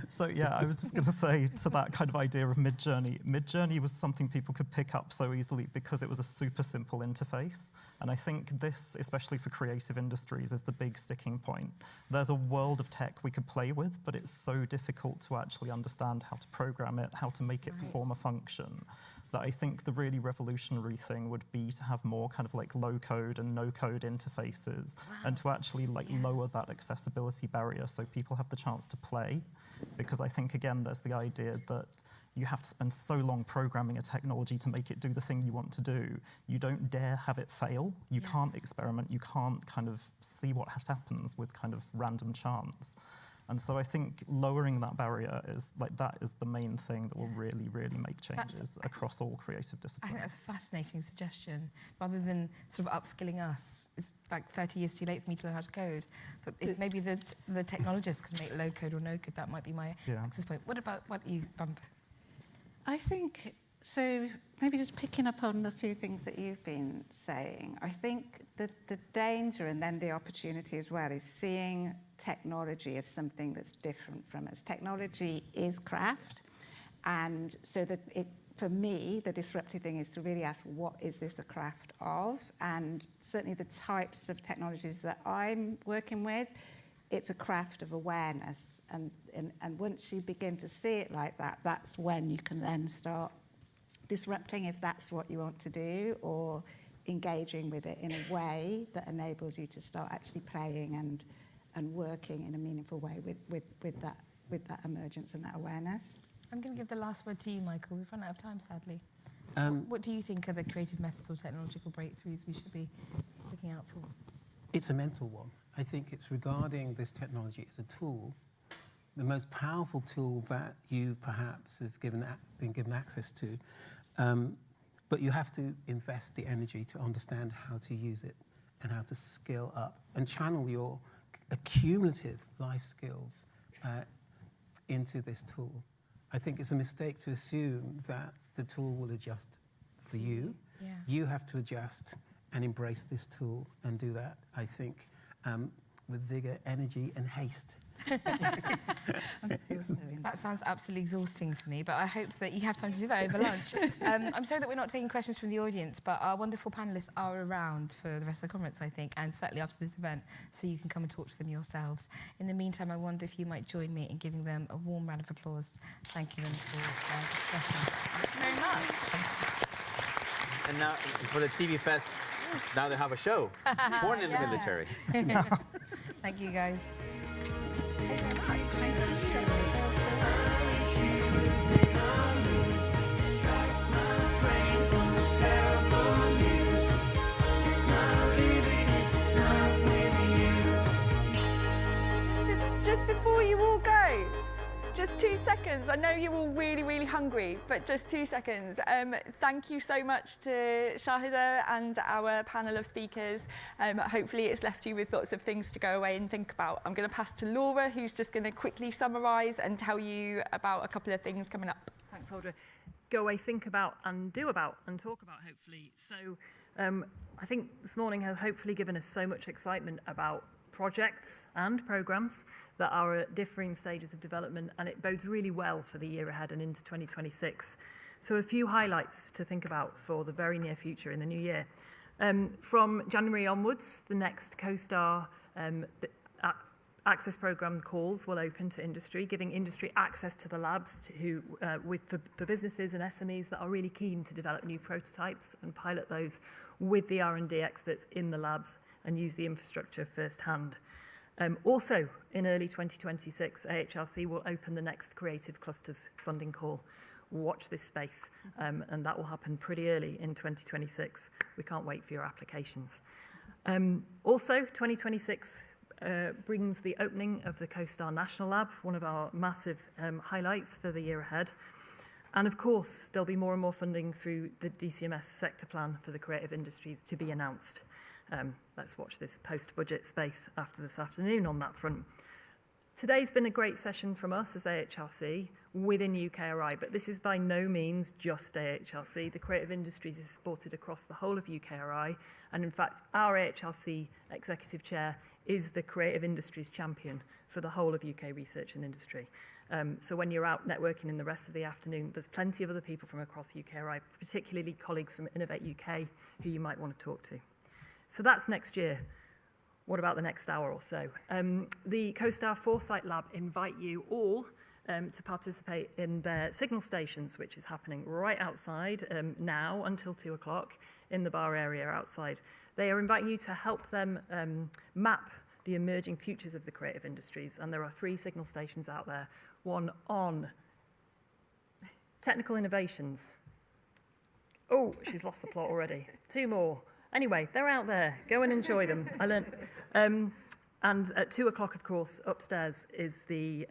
H: So yeah, I was just going to say to that kind of idea of Midjourney. Midjourney was something people could pick up so easily because it was a super simple interface. And I think this, especially for creative industries, is the big sticking point. There's a world of tech we could play with, but it's so difficult to actually understand how to program it, how to make it perform a function, that I think the really revolutionary thing would be to have more kind of like low code and no code interfaces, and to actually like lower that accessibility barrier so people have the chance to play. Because I think, again, there's the idea that you have to spend so long programming a technology to make it do the thing you want to do. You don't dare have it fail. You can't experiment. You can't kind of see what happens with kind of random chance. And so I think lowering that barrier is like, that is the main thing that will really, really make changes across all creative
J: I
H: disciplines.
J: think that's a fascinating suggestion. Rather than sort of upskilling us, it's like 30 years too late for me to learn how to code. But if maybe the technologists can make low code or no code, that might be my access point. What about you, Bumper?
V: I think, so maybe just picking up on a few things that you've been saying, I think that the danger and then the opportunity as well is seeing technology as something that's different from us. Technology is craft, and so that for me, the disruptive thing is to really ask, what is this a craft of? And certainly the types of technologies that I'm working with, it's a craft of awareness, and once you begin to see it like that, that's when you can then start disrupting, if that's what you want to do, or engaging with it in a way that enables you to start actually playing and working in a meaningful way with that emergence and that awareness.
J: I'm going to give the last word to you, Michael. We've run out of time, sadly. What do you think are the creative methods or technological breakthroughs we should be looking out for?
D: It's a mental one. I think it's regarding this technology as a tool, the most powerful tool that you perhaps have been given access to. But you have to invest the energy to understand how to use it and how to skill up and channel your accumulative life skills into this tool. I think it's a mistake to assume that the tool will adjust for you.
J: Yeah.
D: You have to adjust and embrace this tool and do that, I think, with vigor, energy, and haste.
J: That sounds absolutely exhausting for me, but I hope that you have time to do that over lunch. I'm sorry that we're not taking questions from the audience, but our wonderful panellists are around for the rest of the conference, I think, and certainly after this event, so you can come and talk to them yourselves. In the meantime, I wonder if you might join me in giving them a warm round of applause. Thank you them for their discussion.
U: Thank you very much.
E: And now, for the TV Fest, now they have a show. Born in the military.
J: Thank you, guys.
F: Just before you all go, just 2 seconds. I know you're all really, really hungry, but just 2 seconds. Thank you so much to Shahida and our panel of speakers. Hopefully it's left you with lots of things to go away and think about. I'm going to pass to Laura, who's just going to quickly summarise and tell you about a couple of things coming up.
I: Thanks, Audrey. Go away, think about and do about and talk about, hopefully. So I think this morning has hopefully given us so much excitement about projects and programmes that are at differing stages of development, and it bodes really well for the year ahead and into 2026. So a few highlights to think about for the very near future in the new year. From January onwards, the next CoSTAR access programme calls will open to industry, giving industry access to the labs for businesses and SMEs that are really keen to develop new prototypes and pilot those with the R&D experts in the labs and use the infrastructure firsthand. Also, in early 2026, AHRC will open the next Creative Clusters funding call. Watch this space, and that will happen pretty early in 2026. We can't wait for your applications. Also, 2026 brings the opening of the CoSTAR National Lab, one of our massive highlights for the year ahead. And of course, there'll be more and more funding through the DCMS sector plan for the creative industries to be announced. Let's watch this post-budget space after this afternoon on that front. Today's been a great session from us as AHRC within UKRI, but this is by no means just AHRC. The creative industries is supported across the whole of UKRI, and in fact, our AHRC Executive Chair is the creative industries champion for the whole of UK research and industry. So when you're out networking in the rest of the afternoon, there's plenty of other people from across UKRI, particularly colleagues from Innovate UK, who you might want to talk to. So that's next year. What about the next hour or so? The CoSTAR Foresight Lab invite you all to participate in their signal stations, which is happening right outside now until 2 o'clock in the bar area outside. They are inviting you to help them map the emerging futures of the creative industries. And there are 3 signal stations out there. One on technical innovations. Oh, she's lost the plot already. 2 more. Anyway, they're out there. Go and enjoy them. I learned. And at 2 o'clock, of course, upstairs is the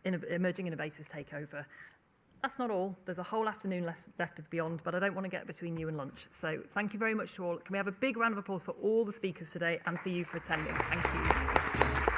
I: Emerging Innovators Takeover. That's not all. There's a whole afternoon left of Beyond, but I don't want to get between you and lunch. So thank you very much to all. Can we have a big round of applause for all the speakers today and for you for attending? Thank you.